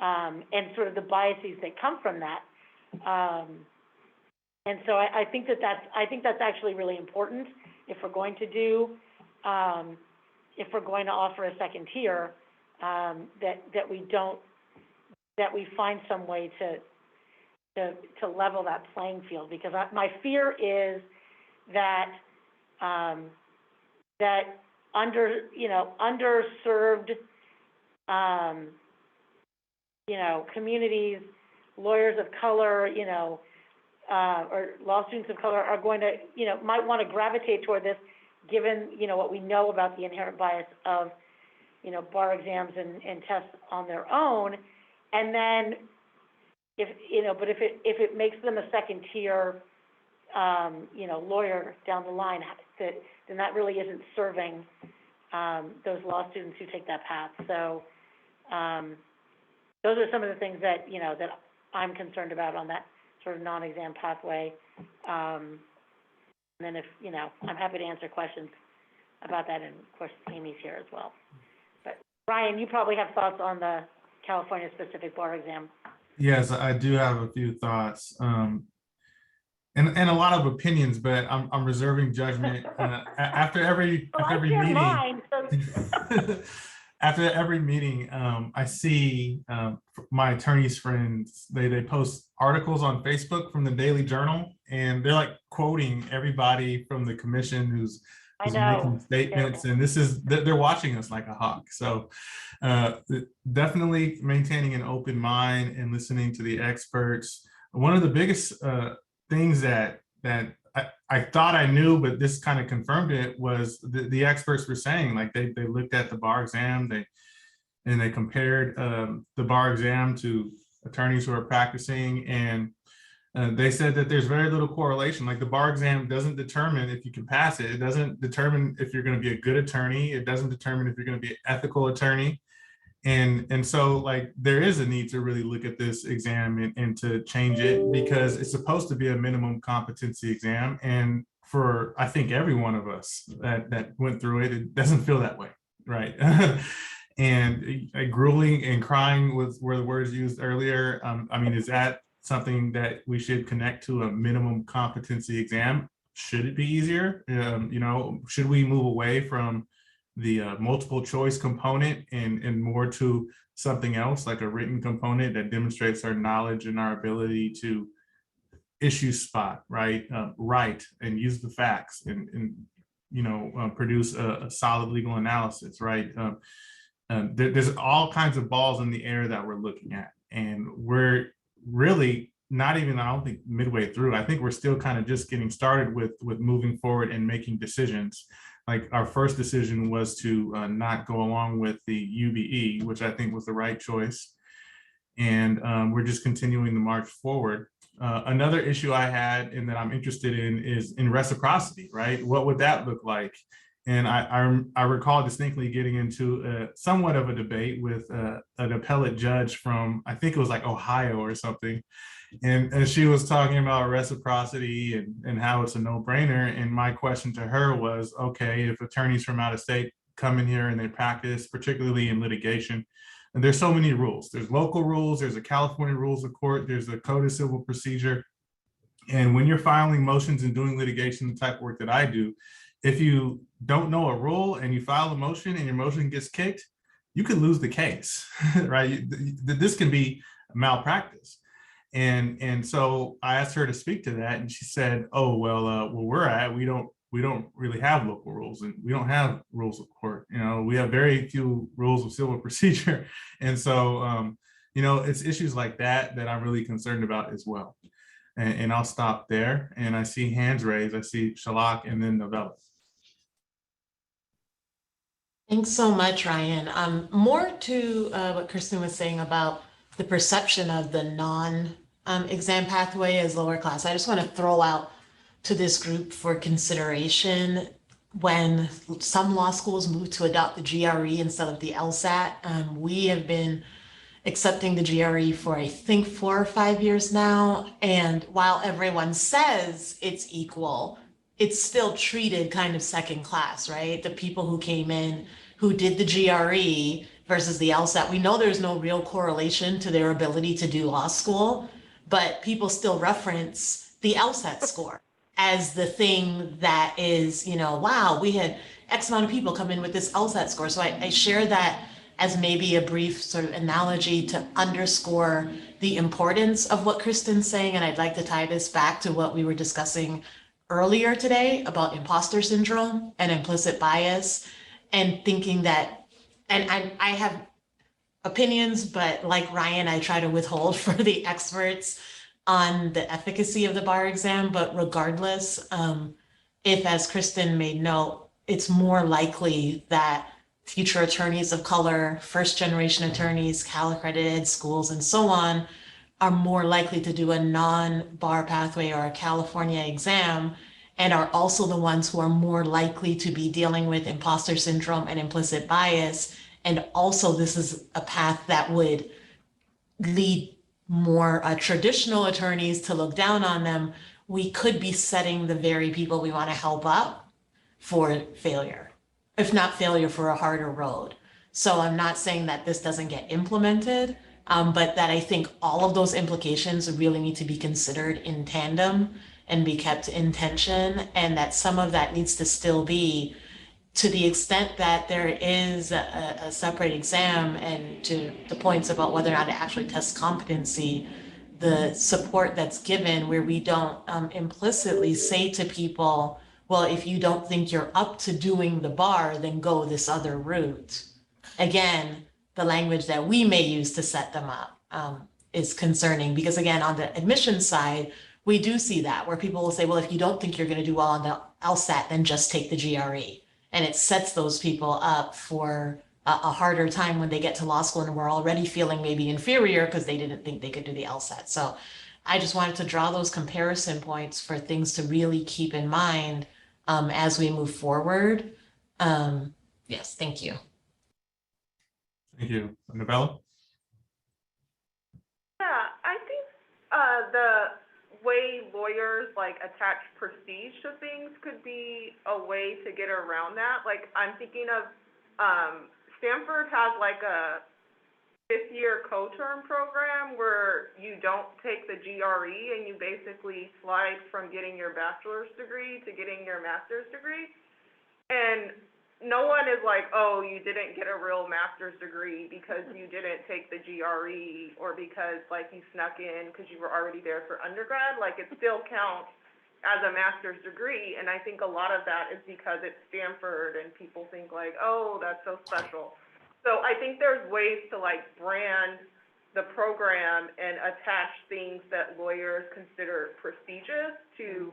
and sort of the biases that come from that? And so I think that's actually really important if we're going to do, if we're going to offer a second tier, that we find some way to level that playing field, because my fear is that that underserved communities, lawyers of color, or law students of color are going to, might want to gravitate toward this, given, what we know about the inherent bias of, bar exams and tests on their own. And then if it makes them a second tier, lawyer down the line, then that really isn't serving those law students who take that path. So those are some of the things that, that I'm concerned about on that sort of non-exam pathway. And then if, I'm happy to answer questions about that, and of course, Amy's here as well. But Ryan, you probably have thoughts on the California-specific bar exam. Yes, I do have a few thoughts, and a lot of opinions, but I'm reserving judgment after every meeting. Mine, so. After every meeting, I see my attorney's friends, they post articles on Facebook from the Daily Journal, and they're like quoting everybody from the commission who's making statements, and they're watching us like a hawk. So definitely maintaining an open mind and listening to the experts. One of the biggest things that I thought I knew, but this kind of confirmed it, was the experts were saying, like they looked at the bar exam, they compared the bar exam to attorneys who are practicing, and they said that there's very little correlation. Like the bar exam doesn't determine if you can pass it. It doesn't determine if you're going to be a good attorney. It doesn't determine if you're going to be an ethical attorney. And so like there is a need to really look at this exam and to change it, because it's supposed to be a minimum competency exam. And for, I think, every one of us that went through it, it doesn't feel that way, right? And grueling and crying were the words used earlier. I mean, is that something that we should connect to a minimum competency exam? Should it be easier? Should we move away from the multiple choice component and more to something else, like a written component that demonstrates our knowledge and our ability to issue spot, write and use the facts and produce a solid legal analysis, right? There's all kinds of balls in the air that we're looking at, and we're really not even, I don't think, midway through. I think we're still kind of just getting started with moving forward and making decisions. Like our first decision was to not go along with the UBE, which I think was the right choice. And we're just continuing to march forward. Another issue I had and that I'm interested in is in reciprocity, right? What would that look like? And I recall distinctly getting into somewhat of a debate with an appellate judge from, I think it was like Ohio or something. And she was talking about reciprocity and how it's a no-brainer. And my question to her was, okay, if attorneys from out of state come in here and they practice, particularly in litigation, and there's so many rules. There's local rules, there's a California rules of court, there's the Code of Civil Procedure. And when you're filing motions and doing litigation, the type of work that I do, if you don't know a rule and you file a motion and your motion gets kicked, you could lose the case, right? This can be malpractice. And so I asked her to speak to that, and she said, "Oh, well, where we're at, we don't really have local rules, and we don't have rules of court. You know, we have very few rules of civil procedure." And so, you know, it's issues like that that I'm really concerned about as well. And I'll stop there. And I see hands raised. I see Shalak and then Novella. Thanks so much, Ryan. More to what Kristen was saying about the perception of the non-exam pathway as lower class. I just want to throw out to this group for consideration, when some law schools move to adopt the GRE instead of the LSAT, we have been accepting the GRE for I think 4 or 5 years now. And while everyone says it's equal, it's still treated kind of second class, right? The people who came in, who did the GRE versus the LSAT, we know there's no real correlation to their ability to do law school, but people still reference the LSAT score as the thing that is, you know, wow, we had X amount of people come in with this LSAT score. So I share that as maybe a brief sort of analogy to underscore the importance of what Kristen's saying. And I'd like to tie this back to what we were discussing earlier today about imposter syndrome and implicit bias, and thinking that, and I have opinions, but like Ryan, I try to withhold for the experts on the efficacy of the bar exam. But regardless, if, as Kristen made note, it's more likely that future attorneys of color, first generation attorneys, Cal accredited schools, and so on, are more likely to do a non-bar pathway or a California exam, and are also the ones who are more likely to be dealing with imposter syndrome and implicit bias. And also, this is a path that would lead more traditional attorneys to look down on them. We could be setting the very people we want to help up for failure, if not failure, for a harder road. So I'm not saying that this doesn't get implemented, but that I think all of those implications really need to be considered in tandem and be kept in tension, and that some of that needs to still be, to the extent that there is a separate exam, and to the points about whether or not it actually tests competency, the support that's given where we don't implicitly say to people, well, if you don't think you're up to doing the bar, then go this other route. Again, the language that we may use to set them up is concerning, because again, on the admission side, we do see that where people will say, well, if you don't think you're going to do well on the LSAT, then just take the GRE. And it sets those people up for a harder time when they get to law school and we're already feeling maybe inferior because they didn't think they could do the LSAT. So I just wanted to draw those comparison points for things to really keep in mind as we move forward. Yes, thank you. Thank you. Novella? Yeah, I think the way lawyers like attach prestige to things could be a way to get around that. Like, I'm thinking of Stanford has like a 5th-year co-term program where you don't take the GRE and you basically slide from getting your bachelor's degree to getting your master's degree. And no one is like, oh, you didn't get a real master's degree because you didn't take the GRE, or because like you snuck in because you were already there for undergrad. Like, it still counts as a master's degree. And I think a lot of that is because it's Stanford and people think like, oh, that's so special. So I think there's ways to like brand the program and attach things that lawyers consider prestigious to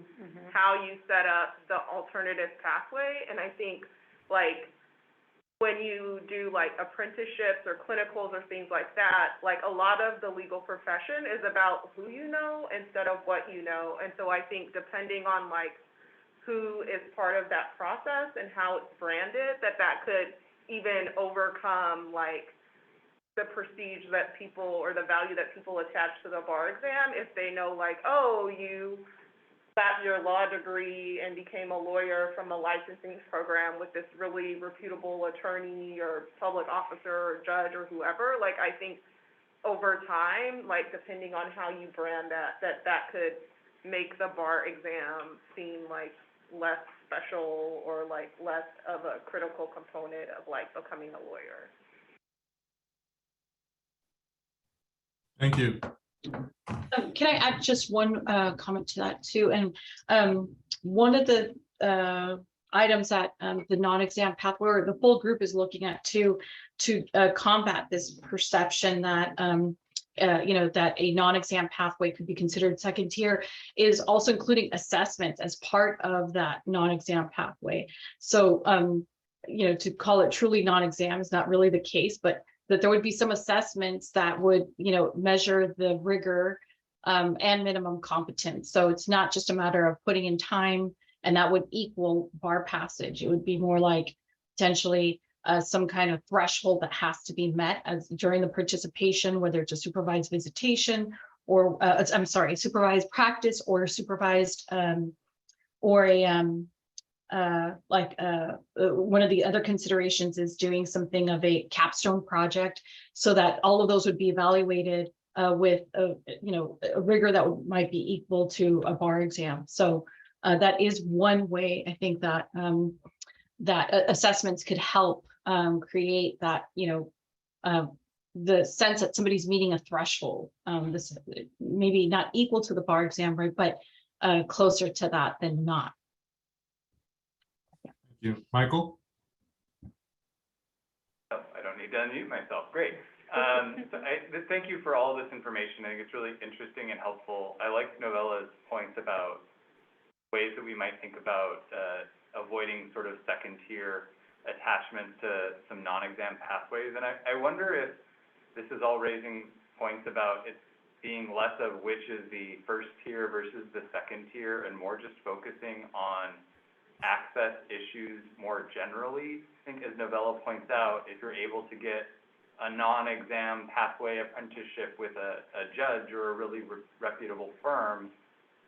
how you set up the alternative pathway. And I think like when you do like apprenticeships or clinicals or things like that, like a lot of the legal profession is about who you know instead of what you know. And so I think depending on like who is part of that process and how it's branded, that could even overcome like the prestige that people or the value that people attach to the bar exam if they know like, oh, you got your law degree and became a lawyer from a licensing program with this really reputable attorney or public officer or judge or whoever. Like, I think over time, like, depending on how you brand that could make the bar exam seem like less special or like less of a critical component of like becoming a lawyer. Thank you. Can I add just one comment to that too? And one of the items that the non-exam pathway or the full group is looking at to combat this perception that that a non-exam pathway could be considered second tier is also including assessments as part of that non-exam pathway. So to call it truly non-exam is not really the case, but that there would be some assessments that would, measure the rigor and minimum competence. So it's not just a matter of putting in time and that would equal bar passage. It would be more like potentially some kind of threshold that has to be met as during the participation, whether it's a supervised visitation or supervised practice or supervised or a one of the other considerations is doing something of a capstone project so that all of those would be evaluated with a rigor that might be equal to a bar exam. So that is one way I think that that assessments could help create that the sense that somebody's meeting a threshold. This maybe not equal to the bar exam, right, but closer to that than not. You, Michael? Oh, I don't need to unmute myself. Great. Thank you for all this information. I think it's really interesting and helpful. I like Novella's points about ways that we might think about avoiding sort of second tier attachment to some non-exam pathways. And I wonder if this is all raising points about it being less of which is the first tier versus the second tier and more just focusing on access issues more generally. I think as Novella points out, if you're able to get a non-exam pathway apprenticeship with a judge or a really reputable firm,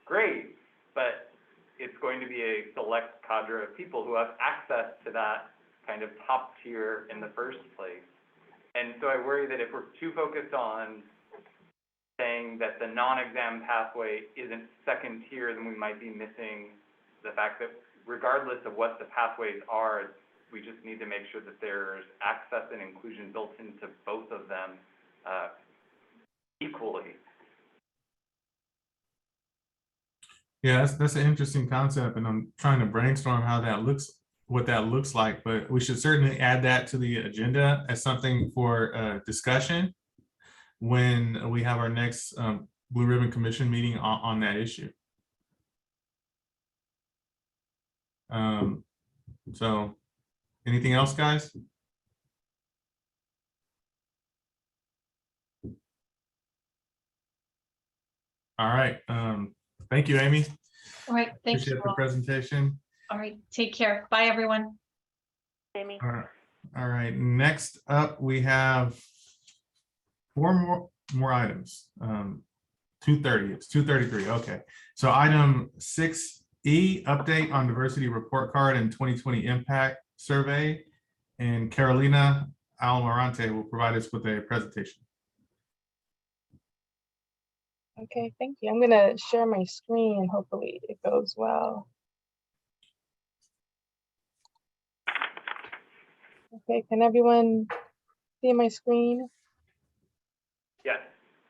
great, but it's going to be a select cadre of people who have access to that kind of top tier in the first place. And so I worry that if we're too focused on saying that the non-exam pathway isn't second tier, then we might be missing the fact that regardless of what the pathways are, we just need to make sure that there's access and inclusion built into both of them equally. Yeah, that's an interesting concept, and I'm trying to brainstorm how that looks, what that looks like, but we should certainly add that to the agenda as something for discussion when we have our next Blue Ribbon Commission meeting on that issue. So anything else, guys? All right. Thank you, Amy. All right. Thank Appreciate you. the presentation. All right. Take care. Bye, everyone. Amy. All right. Next up, we have four more items. 2:30. It's 2:33. Okay. So item 6E, update on diversity report card and 2020 impact survey. And Carolina Almirante will provide us with a presentation. Okay, thank you. I'm gonna share my screen and hopefully it goes well. Okay, can everyone see my screen? Yes.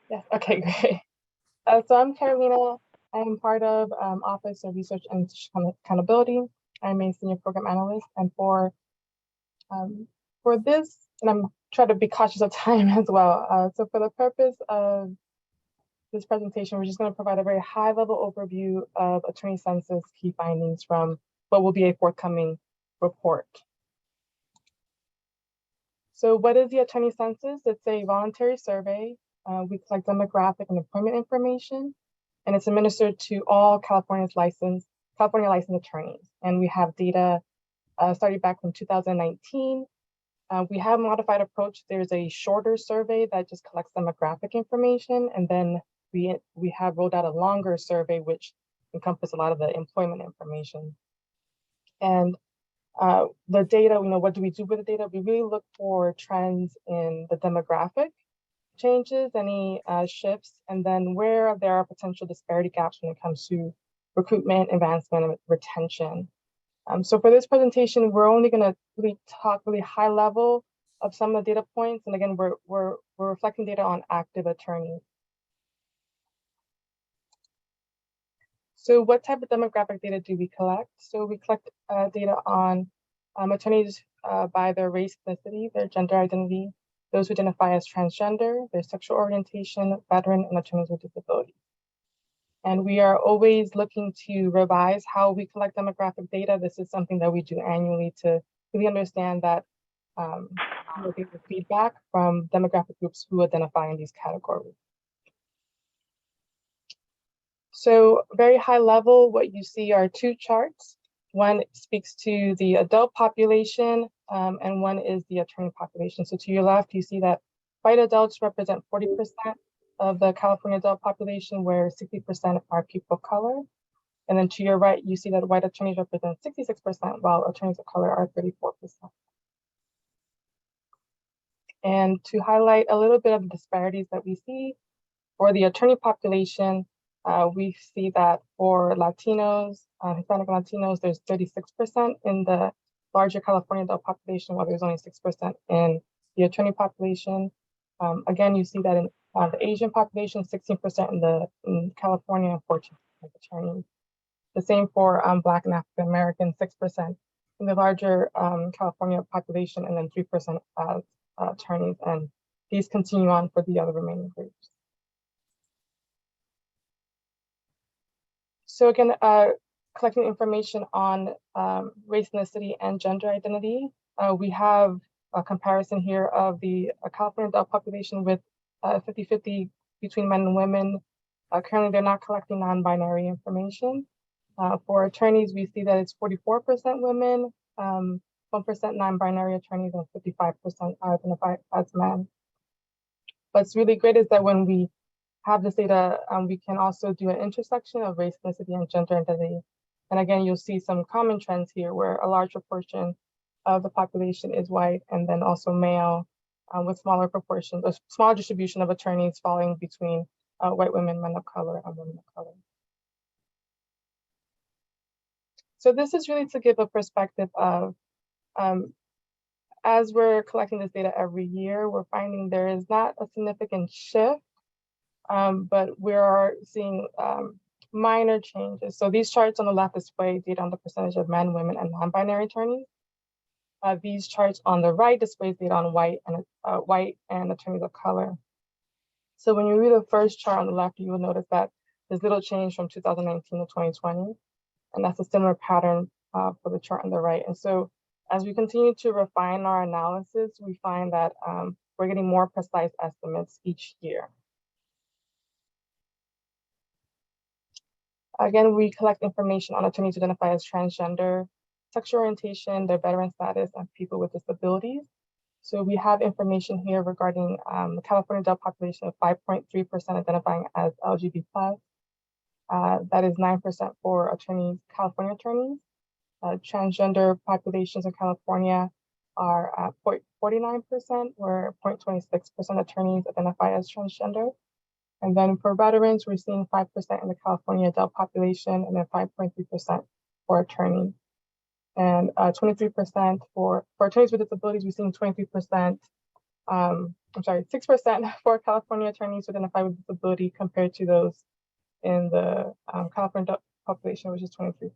Yes, okay, great. So I'm Carolina. I'm part of Office of Research and Accountability. I'm a senior program analyst, and for this, and I'm trying to be cautious of time as well. So for the purpose of this presentation, we're just going to provide a very high-level overview of Attorney Census key findings from what will be a forthcoming report. So what is the attorney census? It's a voluntary survey. We collect demographic and employment information, and it's administered to all California licensed attorneys. And we have data starting back from 2019. We have a modified approach. There's a shorter survey that just collects demographic information, and then we have rolled out a longer survey which encompasses a lot of the employment information. And the data, what do we do with the data? We really look for trends in the demographic changes, any shifts, and then where there are potential disparity gaps when it comes to recruitment, advancement, and retention. So for this presentation, we're only going to really talk really high level of some of the data points. And again, we're reflecting data on active attorneys. So what type of demographic data do we collect? So we collect data on attorneys by their race, ethnicity, their gender identity, those who identify as transgender, their sexual orientation, veteran, and attorneys with disabilities. And we are always looking to revise how we collect demographic data. This is something that we do annually to really understand that get the feedback from demographic groups who identify in these categories. So very high level, what you see are two charts. One speaks to the adult population and one is the attorney population. So to your left, you see that white adults represent 40% of the California adult population, where 60% are people of color. And then to your right, you see that white attorneys represent 66%, while attorneys of color are 34%. And to highlight a little bit of the disparities that we see for the attorney population, we see that for Latinos, Hispanic Latinos, there's 36% in the larger California adult population, while there's only 6% in the attorney population. Again, you see that in the Asian population, 16% in California and 14% of attorneys. The same for Black and African American, 6% in the larger California population, and then 3% as attorneys. And these continue on for the other remaining groups. So again, collecting information on race, ethnicity, and gender identity. We have a comparison here of the California adult population with 50-50 between men and women. Currently, they're not collecting non-binary information. For attorneys, we see that it's 44% women, 1% non-binary attorneys, and 55% identify as men. What's really great is that when we have this data, we can also do an intersection of race, ethnicity, and gender identity. And again, you'll see some common trends here where a large proportion of the population is white, and then also male, with smaller proportions, a small distribution of attorneys falling between white women, men of color, and women of color. So this is really to give a perspective of, as we're collecting this data every year, we're finding there is not a significant shift, but we are seeing minor changes. So these charts on the left display data on the percentage of men, women, and non-binary attorneys. These charts on the right displays data on white and attorneys of color. So when you read the first chart on the left, you will notice that there's little change from 2019 to 2020. And that's a similar pattern for the chart on the right. And so as we continue to refine our analysis, we find that we're getting more precise estimates each year. Again, we collect information on attorneys who identify as transgender, sexual orientation, their veteran status, and people with disabilities. So we have information here regarding the California adult population of 5.3% identifying as LGBT+. That is 9% for attorneys, California attorneys. Transgender populations in California are at 49%, where 0.26% attorneys identify as transgender. And then for veterans, we're seeing 5% in the California adult population, and then 5.3% for attorneys. And 23% for attorneys with disabilities, we're seeing 23%, 6% for California attorneys who identify with disability compared to those in the California population, which is 23%.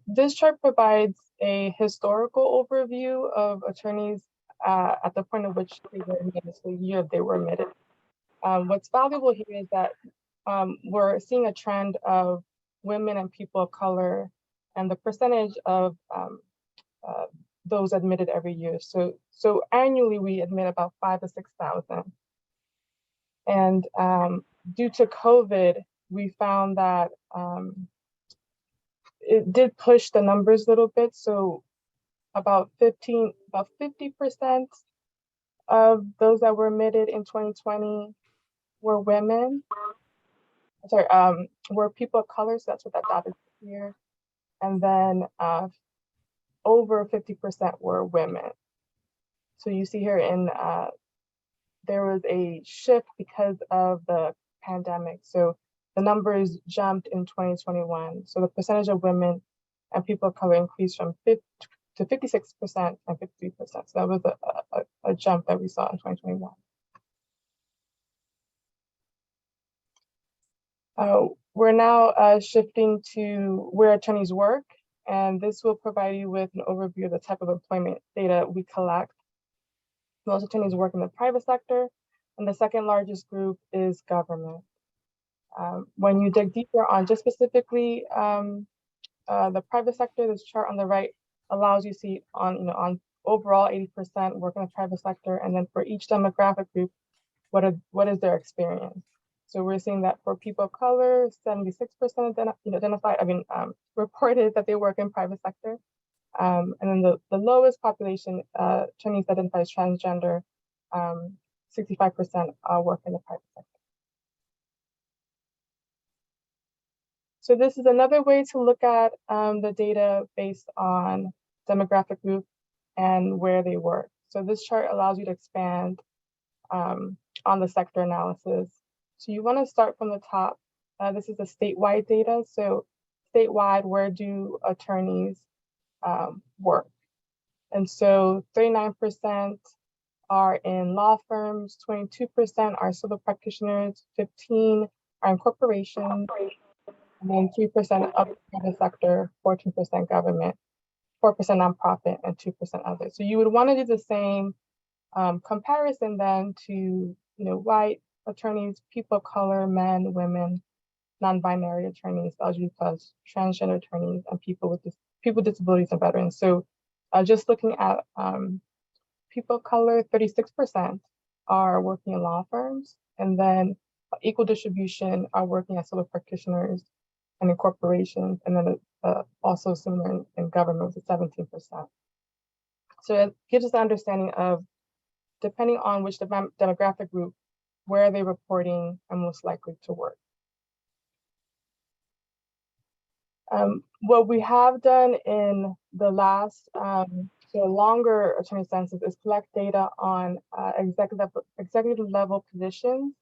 This chart provides a historical overview of attorneys at the point at which they were admitted, so the year they were admitted. What's valuable here is that we're seeing a trend of women and people of color, and the percentage of those admitted every year. So annually we admit about 5,000 to 6,000. And due to COVID, we found that it did push the numbers a little bit. So about 50% of those that were admitted in 2020 were women. Sorry, were people of color. So that's what that data is here. And then over 50% were women. So you see here in there was a shift because of the pandemic. So the numbers jumped in 2021. So the percentage of women and people of color increased from 50 to 56% and 53%. So that was a jump that we saw in 2021. We're now shifting to where attorneys work, and this will provide you with an overview of the type of employment data we collect. Most attorneys work in the private sector, and the second largest group is government. When you dig deeper on just specifically the private sector, this chart on the right allows you to see on overall 80% work in the private sector, and then for each demographic group, what is their experience? So we're seeing that for people of color, 76% reported that they work in private sector. And then the lowest population, attorneys identified as transgender, 65% work in the private sector. So this is another way to look at the data based on demographic group and where they work. So this chart allows you to expand on the sector analysis. So you want to start from the top. This is the statewide data. So statewide, where do attorneys work? And so 39% are in law firms, 22% are solo practitioners, 15% are in corporations, and then 3% of the private sector, 14% government, 4% nonprofit, and 2% others. So you would want to do the same comparison then to white attorneys, people of color, men, women, non-binary attorneys, LGBT+, transgender attorneys, and people with disabilities and veterans. So just looking at people of color, 36% are working in law firms, and then equal distribution are working as solo practitioners and in corporations, and then also similar in government with 17%. So it gives us an understanding of, depending on which demographic group, where are they reporting and most likely to work. What we have done in the last longer attorney census is collect data on executive level positions.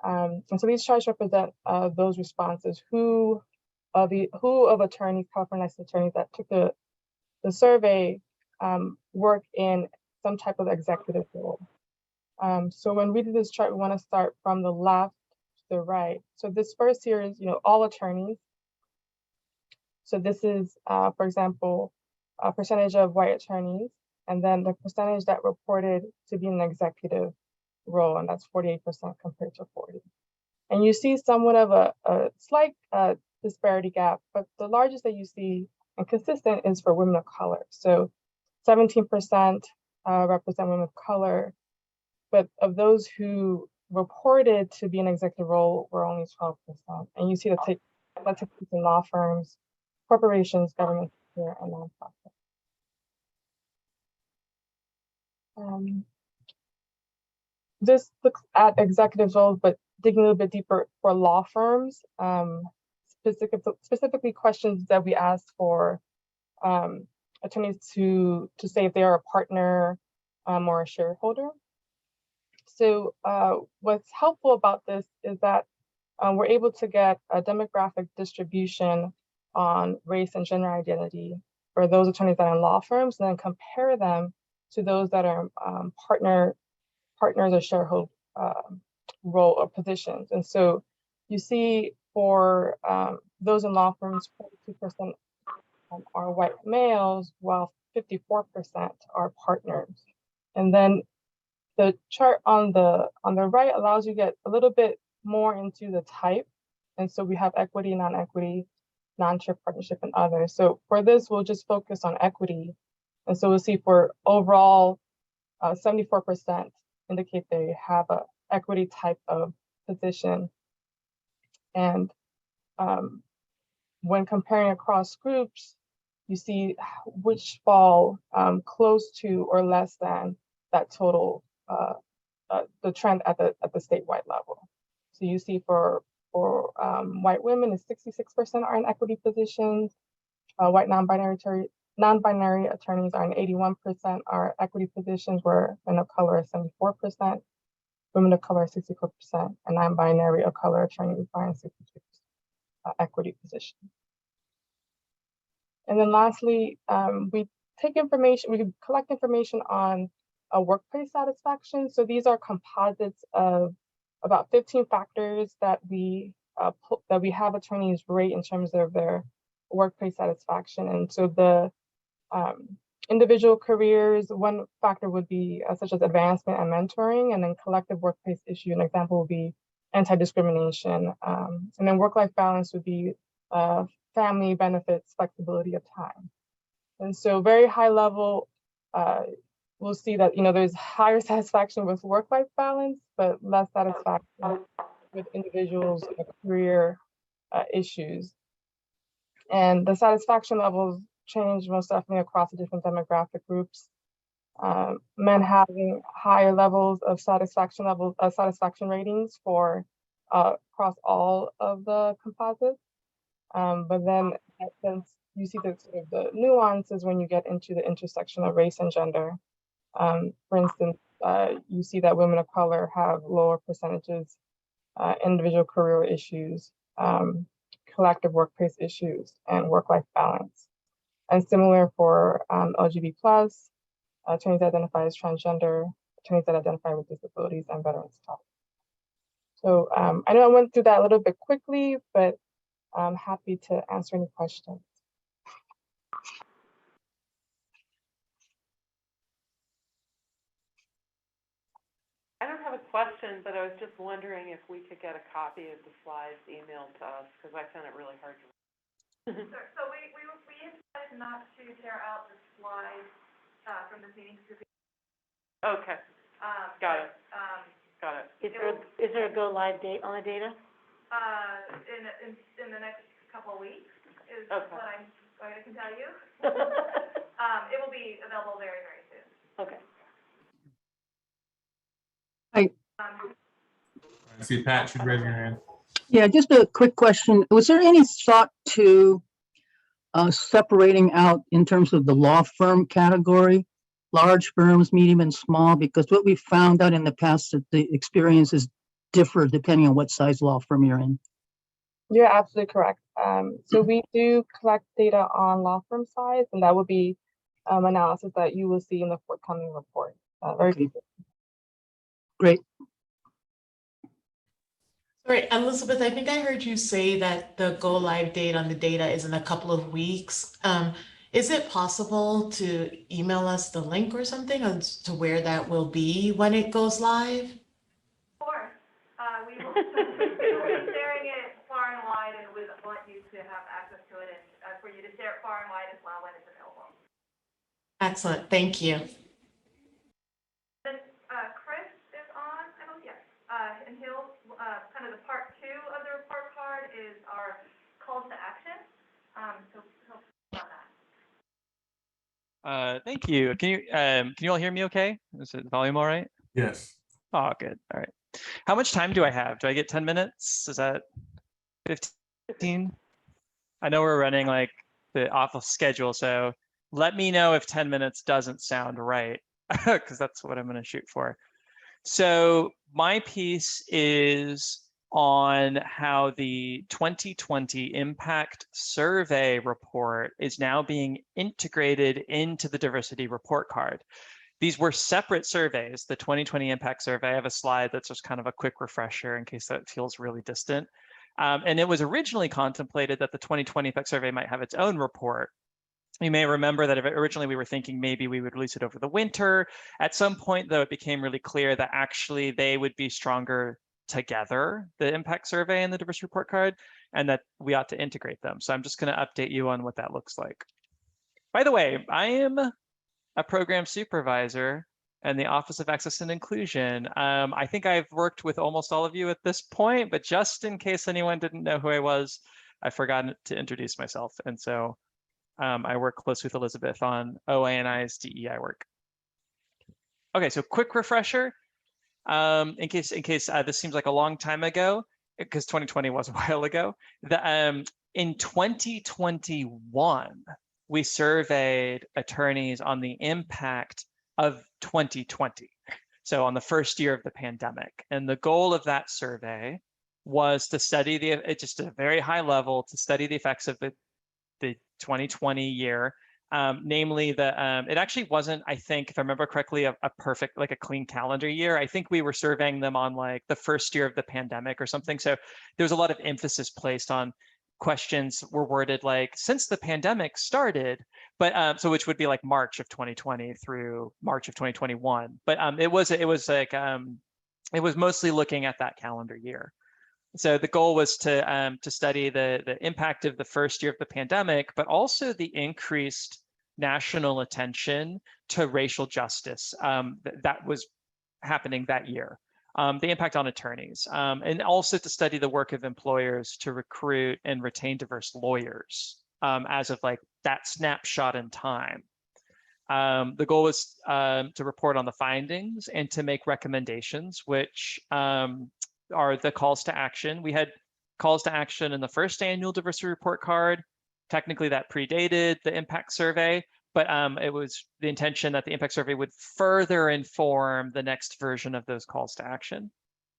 And so these charts represent those responses. Who of attorneys, California licensed attorneys that took the survey work in some type of executive role. So when we do this chart, we want to start from the left to the right. So this first here is all attorneys. So this is, for example, a percentage of white attorneys, and then the percentage that reported to be in an executive role, and that's 48% compared to 40%. And you see somewhat of a slight disparity gap, but the largest that you see and consistent is for women of color. So 17% represent women of color, but of those who reported to be in an executive role were only 12%. And you see that takes place in law firms, corporations, government, and nonprofit. This looks at executive roles, but digging a little bit deeper for law firms, specifically questions that we asked for attorneys to say if they are a partner or a shareholder. So what's helpful about this is that we're able to get a demographic distribution on race and gender identity for those attorneys that are in law firms, and then compare them to those that are partners or shareholder role or positions. And so you see for those in law firms, 42% are white males, while 54% are partners. And then the chart on the right allows you to get a little bit more into the type. And so we have equity, non-equity, non-share partnership, and others. So for this, we'll just focus on equity. And so we'll see for overall, 74% indicate they have a equity type of position. And when comparing across groups, you see which fall close to or less than that total, the trend at the statewide level. So you see for white women is 66% are in equity positions. White non-binary attorneys are in 81% are equity positions, where women of color is 74%, women of color 64%, and non-binary of color attorneys are in 66% equity positions. And then lastly, we collect information on workplace satisfaction. So these are composites of about 15 factors that we have attorneys rate in terms of their workplace satisfaction. And so the individual careers, one factor would be such as advancement and mentoring, and then collective workplace issue. An example would be anti-discrimination. And then work-life balance would be family benefits, flexibility of time. And so very high level, we'll see that, there's higher satisfaction with work-life balance, but less satisfaction with individuals' career issues. And the satisfaction levels change most definitely across the different demographic groups. Men having higher levels of satisfaction ratings for across all of the composites. But then since you see the sort of the nuances when you get into the intersection of race and gender. For instance, you see that women of color have lower percentages, individual career issues, collective workplace issues, and work-life balance. And similar for LGBT+, attorneys that identify as transgender, attorneys that identify with disabilities, and veterans. So I know I went through that a little bit quickly, but I'm happy to answer any questions. I don't have a question, but I was just wondering if we could get a copy of the slides emailed to us, because I found it really hard to read. So we decided not to tear out the slides from this meeting. Okay. Got it. Got it. Is there a go live date on the data? In the next couple of weeks is Okay. what I can tell you. It will be available very, very soon. Okay. I see Pat should raise your hand. Yeah, just a quick question. Was there any thought to separating out in terms of the law firm category, large firms, medium and small? Because what we found out in the past that the experiences differ depending on what size law firm you're in. You're absolutely correct. So we do collect data on law firm size, and that would be analysis that you will see in the forthcoming report. Okay. Great. Right, Elizabeth, I think I heard you say that the go live date on the data is in a couple of weeks. Is it possible to email us the link or something as to where that will be when it goes live? Of course. We will be sharing it far and wide, and we want you to have access to it, and for you to share it far and wide as well when it's available. Excellent, thank you. Then Chris is on, I hope, yes. And he'll, kind of the part 2 of the report card is our calls to action. So he'll talk about that. Thank you. Can you all hear me okay? Is the volume all right? Yes. Oh, good. All right. How much time do I have? Do I get 10 minutes? Is that 15? I know we're running like the awful schedule, so let me know if 10 minutes doesn't sound right, because that's what I'm going to shoot for. So my piece is on how the 2020 impact survey report is now being integrated into the diversity report card. These were separate surveys, the 2020 impact survey. I have a slide that's just kind of a quick refresher in case that feels really distant. And it was originally contemplated that the 2020 impact survey might have its own report. You may remember that originally we were thinking maybe we would release it over the winter. At some point, though, it became really clear that actually they would be stronger together, the impact survey and the diversity report card, and that we ought to integrate them. So I'm just going to update you on what that looks like. By the way, I am a program supervisor in the Office of Access and Inclusion. I think I've worked with almost all of you at this point, but just in case anyone didn't know who I was, I forgot to introduce myself. And so I work closely with Elizabeth on OANI's DEI work. Okay, so quick refresher, in case this seems like a long time ago, because 2020 was a while ago. In 2021, we surveyed attorneys on the impact of 2020. So on the first year of the pandemic. And the goal of that survey was to study just at a very high level, to study the effects of the 2020 year. Namely, it actually wasn't, I think, if I remember correctly, a perfect, like a clean calendar year. I think we were surveying them on like the first year of the pandemic or something. So there was a lot of emphasis placed on questions were worded like since the pandemic started, but so which would be like March of 2020 through March of 2021. But it was mostly looking at that calendar year. So the goal was to study the impact of the first year of the pandemic, but also the increased national attention to racial justice that was happening that year, the impact on attorneys, and also to study the work of employers to recruit and retain diverse lawyers as of like that snapshot in time. The goal was to report on the findings and to make recommendations, which are the calls to action. We had calls to action in the first annual diversity report card. Technically that predated the impact survey, but it was the intention that the impact survey would further inform the next version of those calls to action.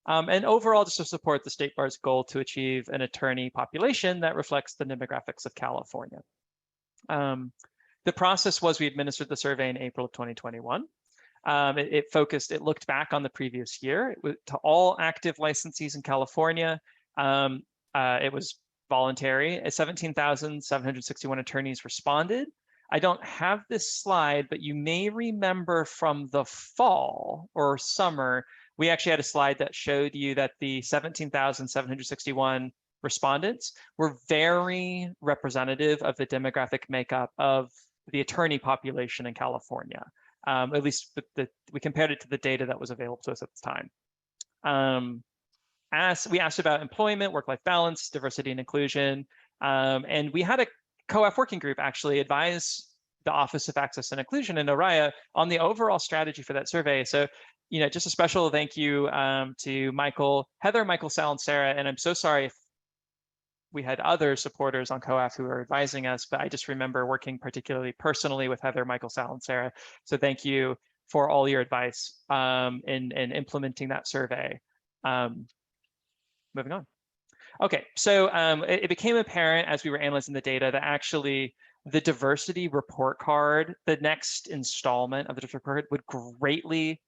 And overall, just to support the State Bar's goal to achieve an attorney population that reflects the demographics of California. The process was we administered the survey in April of 2021. It looked back on the previous year to all active licensees in California. It was voluntary. 17,761 attorneys responded. I don't have this slide, but you may remember from the fall or summer, we actually had a slide that showed you that the 17,761 respondents were very representative of the demographic makeup of the attorney population in California. At least we compared it to the data that was available to us at the time. We asked about employment, work-life balance, diversity and inclusion, and we had a COAF working group actually advise the Office of Access and Inclusion in ORIA on the overall strategy for that survey. So, just a special thank you to Heather, Michael, Sal, and Sarah, and I'm so sorry if we had other supporters on COAF who were advising us, but I just remember working particularly personally with Heather, Michael, Sal, and Sarah. So thank you for all your advice in implementing that survey. Moving on. Okay, so it became apparent as we were analyzing the data that actually the diversity report card, the next installment of the diversity report card, would greatly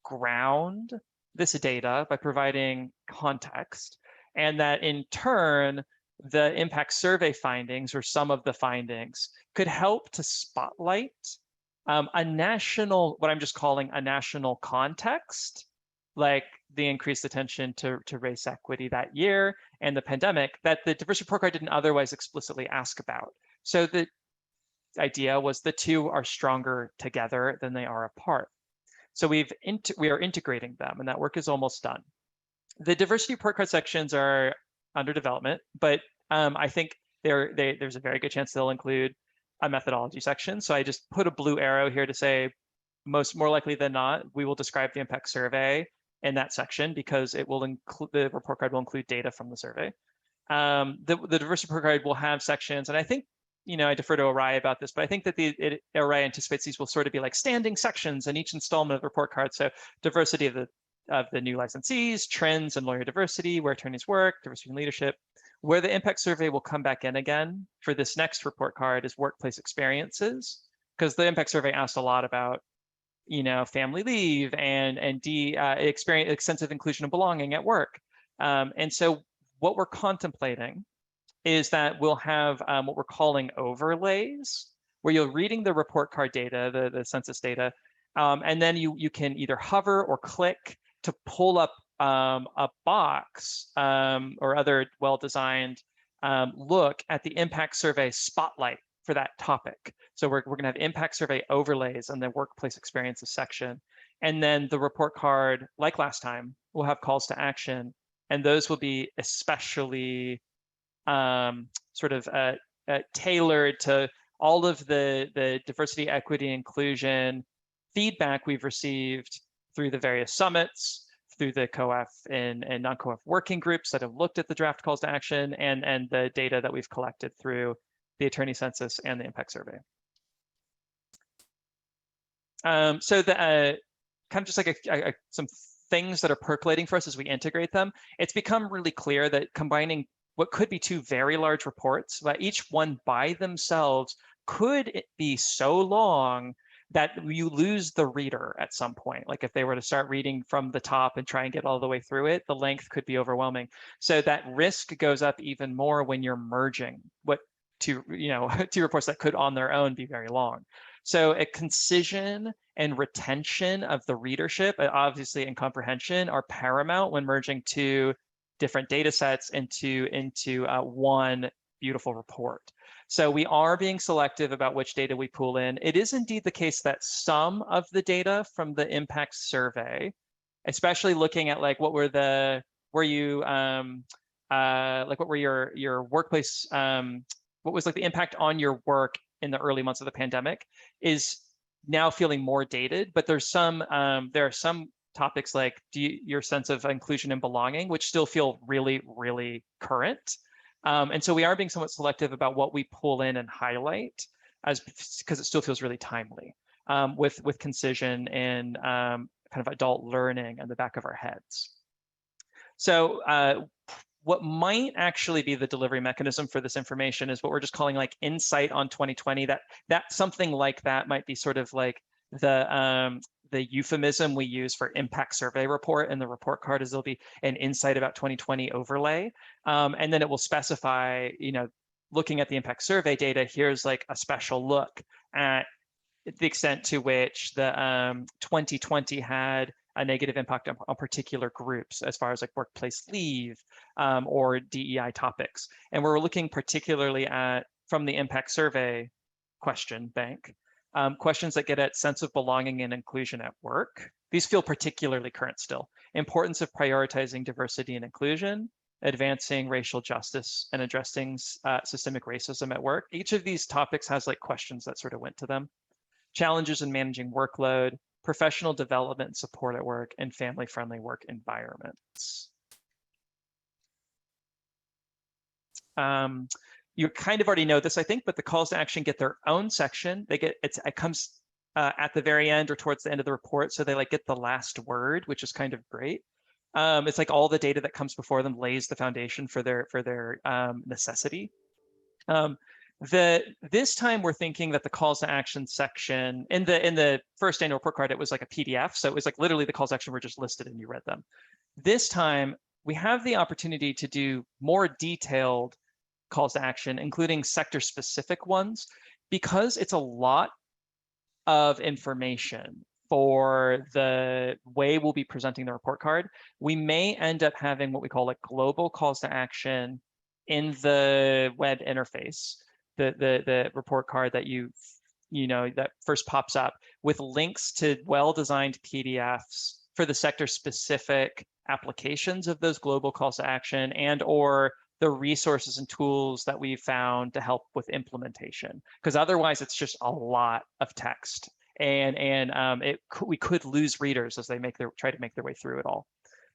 ground this data by providing context, and that in turn, the impact survey findings or some of the findings could help to spotlight a national, what I'm just calling a national context, like the increased attention to race equity that year and the pandemic that the diversity report card didn't otherwise explicitly ask about. So the idea was the two are stronger together than they are apart. So we are integrating them, and that work is almost done. The diversity report card sections are under development, but I think there's a very good chance they'll include a methodology section. So I just put a blue arrow here to say more likely than not, we will describe the impact survey in that section because it will include, the report card will include data from the survey. The diversity report card will have sections, and I think, I defer to Oriya about this, but I think that Oriya anticipates these will sort of be like standing sections in each installment of the report card. So diversity of the new licensees, trends and lawyer diversity, where attorneys work, diversity in leadership. Where the impact survey will come back in again for this next report card is workplace experiences, because the impact survey asked a lot about, family leave and experience extensive inclusion and belonging at work. And so what we're contemplating is that we'll have what we're calling overlays, where you're reading the report card data, the census data, and then you can either hover or click to pull up a box or other well-designed look at the impact survey spotlight for that topic. So we're going to have impact survey overlays on the workplace experiences section. And then the report card, like last time, will have calls to action. And those will be especially sort of tailored to all of the diversity, equity, inclusion feedback we've received through the various summits, through the COAF and non-COAF working groups that have looked at the draft calls to action, and the data that we've collected through the attorney census and the impact survey. So the kind of just like some things that are percolating for us as we integrate them, it's become really clear that combining what could be two very large reports, but each one by themselves could be so long that you lose the reader at some point. Like if they were to start reading from the top and try and get all the way through it, the length could be overwhelming. So that risk goes up even more when you're merging two reports that could on their own be very long. So a concision and retention of the readership, obviously, and comprehension are paramount when merging two different data sets into one beautiful report. So we are being selective about which data we pull in. It is indeed the case that some of the data from the impact survey, especially looking at like what were your workplace, what was like the impact on your work in the early months of the pandemic, is now feeling more dated. But there are some topics like your sense of inclusion and belonging, which still feel really, really current. And so we are being somewhat selective about what we pull in and highlight, because it still feels really timely, with concision and kind of adult learning in the back of our heads. So what might actually be the delivery mechanism for this information is what we're just calling like insight on 2020. That something like that might be sort of like the euphemism we use for impact survey report, and the report card is there'll be an insight about 2020 overlay. And then it will specify, looking at the impact survey data, here's like a special look at the extent to which the 2020 had a negative impact on particular groups as far as like workplace leave or DEI topics. And we're looking particularly at, from the impact survey question bank, questions that get at sense of belonging and inclusion at work. These feel particularly current still. Importance of prioritizing diversity and inclusion, advancing racial justice, and addressing systemic racism at work. Each of these topics has like questions that sort of went to them. Challenges in managing workload, professional development and support at work, and family-friendly work environments. You kind of already know this, I think, but the calls to action get their own section. It comes at the very end or towards the end of the report, so they like get the last word, which is kind of great. It's like all the data that comes before them lays the foundation for their necessity. This time we're thinking that the calls to action section in the first annual report card, it was like a PDF, so it was like literally the calls to action were just listed and you read them. This time we have the opportunity to do more detailed calls to action, including sector-specific ones, because it's a lot of information for the way we'll be presenting the report card. We may end up having what we call like global calls to action in the web interface, the report card that that first pops up with links to well-designed PDFs for the sector-specific applications of those global calls to action, and or the resources and tools that we found to help with implementation, because otherwise it's just a lot of text, and we could lose readers as they try to make their way through it all.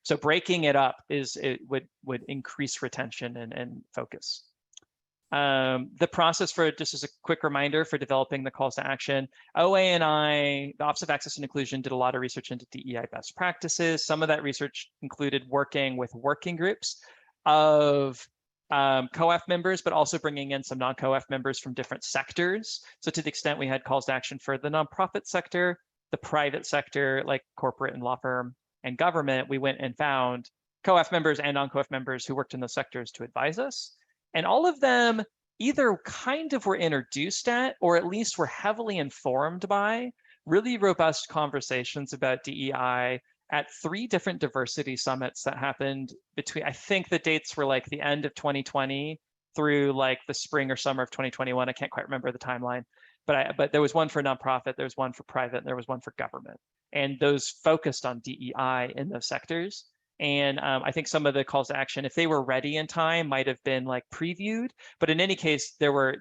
So breaking it up would increase retention and focus. The process for, just as a quick reminder, for developing the calls to action, OA and I, the Office of Access and Inclusion, did a lot of research into DEI best practices. Some of that research included working with working groups of COAF members, but also bringing in some non-COAF members from different sectors. So to the extent we had calls to action for the nonprofit sector, the private sector, like corporate and law firm and government, we went and found COAF members and non-COAF members who worked in those sectors to advise us. And all of them either kind of were introduced at, or at least were heavily informed by, really robust conversations about DEI at 3 different diversity summits that happened between, I think the dates were like the end of 2020 through like the spring or summer of 2021. I can't quite remember the timeline, but there was one for nonprofit, there was one for private, and there was one for government. And those focused on DEI in those sectors. And I think some of the calls to action, if they were ready in time, might have been like previewed. But in any case, the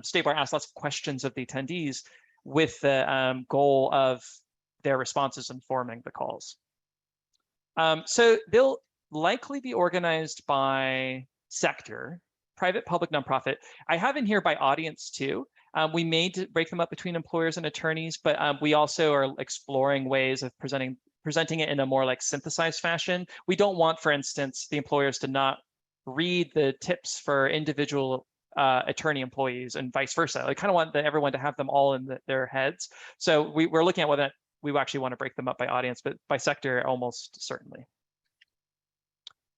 State Bar asked lots of questions of the attendees with the goal of their responses informing the calls. So they'll likely be organized by sector, private, public, nonprofit. I have in here by audience too. We may break them up between employers and attorneys, but we also are exploring ways of presenting it in a more like synthesized fashion. We don't want, for instance, the employers to not read the tips for individual attorney employees and vice versa. I kind of want everyone to have them all in their heads. So we're looking at whether we actually want to break them up by audience, but by sector, almost certainly.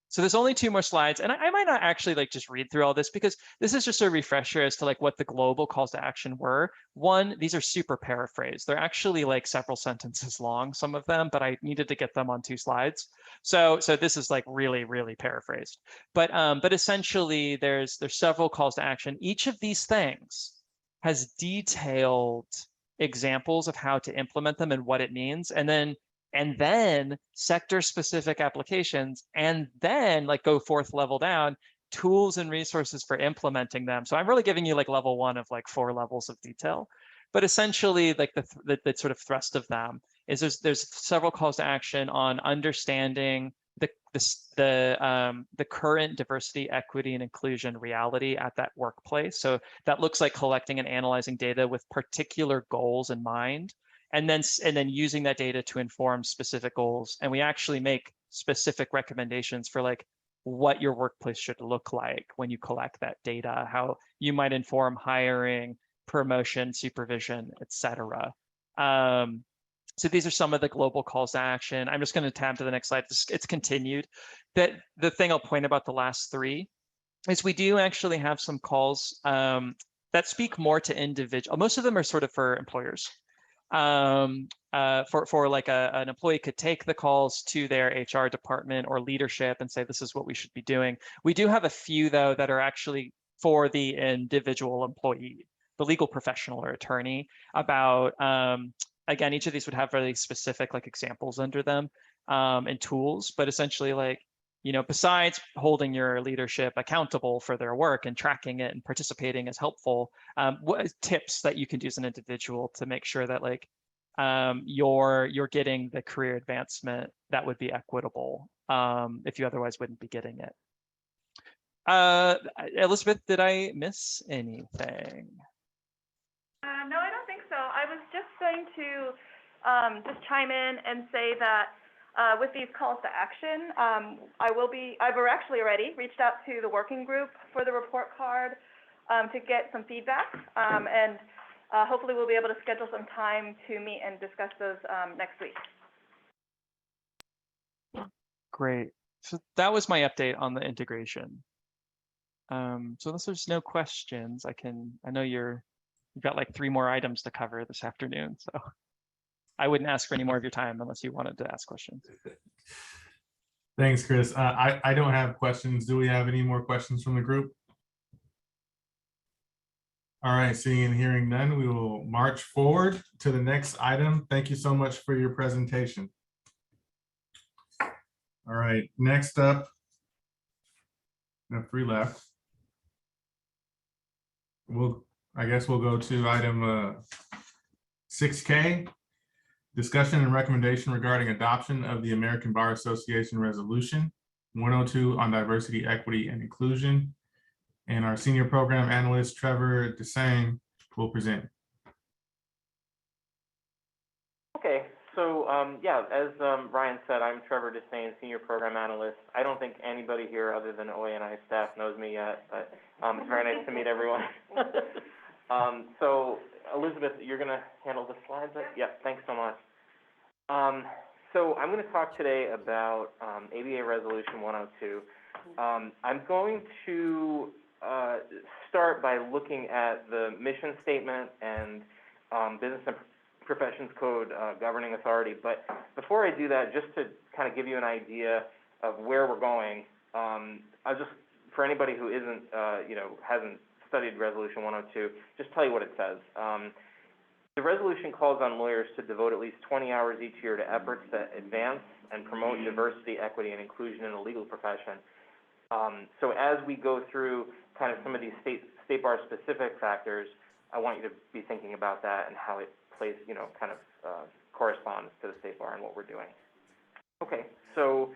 So there's only 2 more slides, and I might not actually like just read through all this because this is just a refresher as to like what the global calls to action were. One, these are super paraphrased. They're actually like several sentences long, some of them, but I needed to get them on 2 slides. So this is like really, really paraphrased. But essentially there's several calls to action. Each of these things has detailed examples of how to implement them and what it means, and then sector specific applications, and then like go 4th level down, tools and resources for implementing them. So I'm really giving you like level 1 of like 4 levels of detail. But essentially like the sort of thrust of them is there's several calls to action on understanding the current diversity, equity, and inclusion reality at that workplace. So that looks like collecting and analyzing data with particular goals in mind, and then using that data to inform specific goals. And we actually make specific recommendations for like what your workplace should look like when you collect that data, how you might inform hiring, promotion, supervision, etc. So these are some of the global calls to action. I'm just going to tab to the next slide. It's continued. The thing I'll point about the last 3 is we do actually have some calls that speak more to individual. Most of them are sort of for employers. For like an employee could take the calls to their HR department or leadership and say, this is what we should be doing. We do have a few though that are actually for the individual employee, the legal professional or attorney, about, again, each of these would have really specific like examples under them and tools, but essentially like, you know, besides holding your leadership accountable for their work and tracking it and participating is helpful, what tips that you can do as an individual to make sure that like you're getting the career advancement that would be equitable if you otherwise wouldn't be getting it. Elizabeth, did I miss anything? No, I don't think so. I was just going to just chime in and say that with these calls to action, I've actually already reached out to the working group for the report card to get some feedback, and hopefully we'll be able to schedule some time to meet and discuss those next week. Great. So that was my update on the integration. So unless there's no questions, I know you've got like 3 more items to cover this afternoon, so I wouldn't ask for any more of your time unless you wanted to ask questions. Thanks, Chris. I don't have questions. Do we have any more questions from the group? All right, seeing and hearing none, we will march forward to the next item. Thank you so much for your presentation. All right, next up, we have 3 left. I guess we'll go to item 6K, discussion and recommendation regarding adoption of the American Bar Association Resolution 102 on diversity, equity, and inclusion. And our senior program analyst, Trevor Desang, will present. Okay, so yeah, as Ryan said, I'm Trevor Desang, senior program analyst. I don't think anybody here other than OANI staff knows me yet, but it's very nice to meet everyone. So Elizabeth, you're going to handle the slides? Yeah, thanks so much. So I'm going to talk today about ABA Resolution 102. I'm going to start by looking at the mission statement and Business and Professions Code governing authority. But before I do that, just to kind of give you an idea of where we're going, I'll just for anybody who isn't, hasn't studied Resolution 102, just tell you what it says. The resolution calls on lawyers to devote at least 20 hours each year to efforts that advance and promote diversity, equity, and inclusion in the legal profession. So as we go through kind of some of these state bar specific factors, I want you to be thinking about that and how it plays, kind of corresponds to the state bar and what we're doing. Okay, so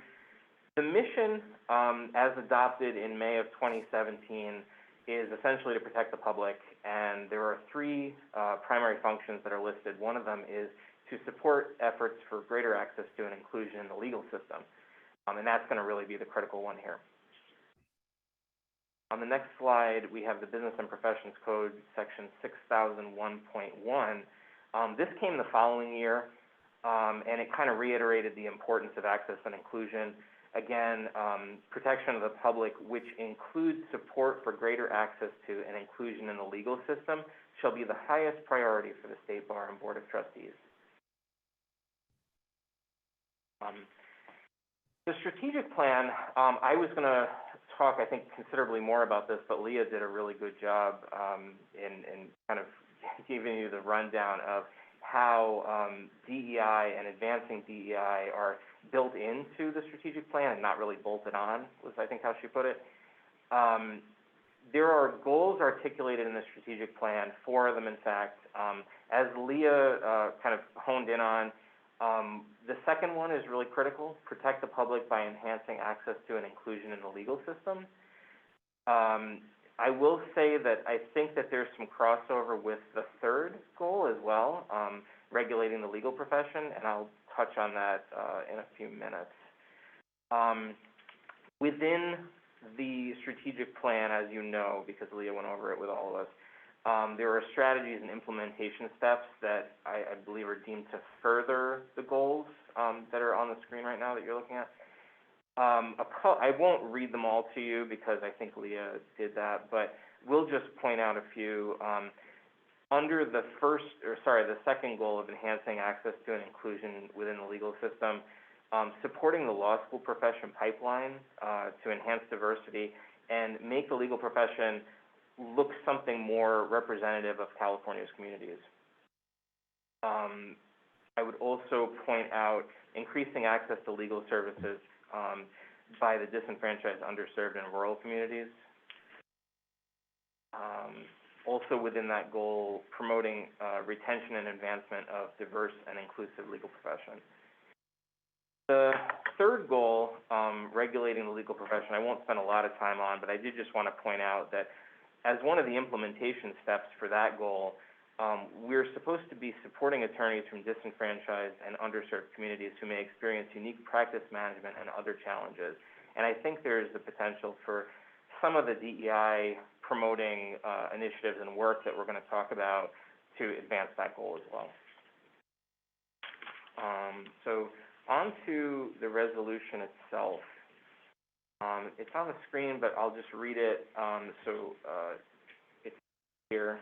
the mission, as adopted in May of 2017, is essentially to protect the public, and there are three primary functions that are listed. One of them is to support efforts for greater access to and inclusion in the legal system, and that's going to really be the critical one here. On the next slide, we have the Business and Professions Code, section 6001.1. This came the following year, and it kind of reiterated the importance of access and inclusion. Again, protection of the public, which includes support for greater access to and inclusion in the legal system, shall be the highest priority for the State Bar and Board of Trustees. The strategic plan, I was going to talk, I think, considerably more about this, but Leah did a really good job in kind of giving you the rundown of how DEI and advancing DEI are built into the strategic plan and not really bolted on, was I think how she put it. There are goals articulated in the strategic plan, 4 of them in fact. As Leah kind of honed in on, the second one is really critical: protect the public by enhancing access to and inclusion in the legal system. I will say that I think that there's some crossover with the third goal as well, regulating the legal profession, and I'll touch on that in a few minutes. Within the strategic plan, as you know, because Leah went over it with all of us, there are strategies and implementation steps that I believe are deemed to further the goals that are on the screen right now that you're looking at. I won't read them all to you because I think Leah did that, but we'll just point out a few. Under the second goal of enhancing access to and inclusion within the legal system, supporting the law school profession pipeline to enhance diversity and make the legal profession look something more representative of California's communities. I would also point out increasing access to legal services by the disenfranchised, underserved, and rural communities. Also within that goal, promoting retention and advancement of diverse and inclusive legal profession. The third goal, regulating the legal profession, I won't spend a lot of time on, but I did just want to point out that as one of the implementation steps for that goal, we're supposed to be supporting attorneys from disenfranchised and underserved communities who may experience unique practice management and other challenges. And I think there's the potential for some of the DEI promoting initiatives and work that we're going to talk about to advance that goal as well. So on to the resolution itself. It's on the screen, but I'll just read it it's here.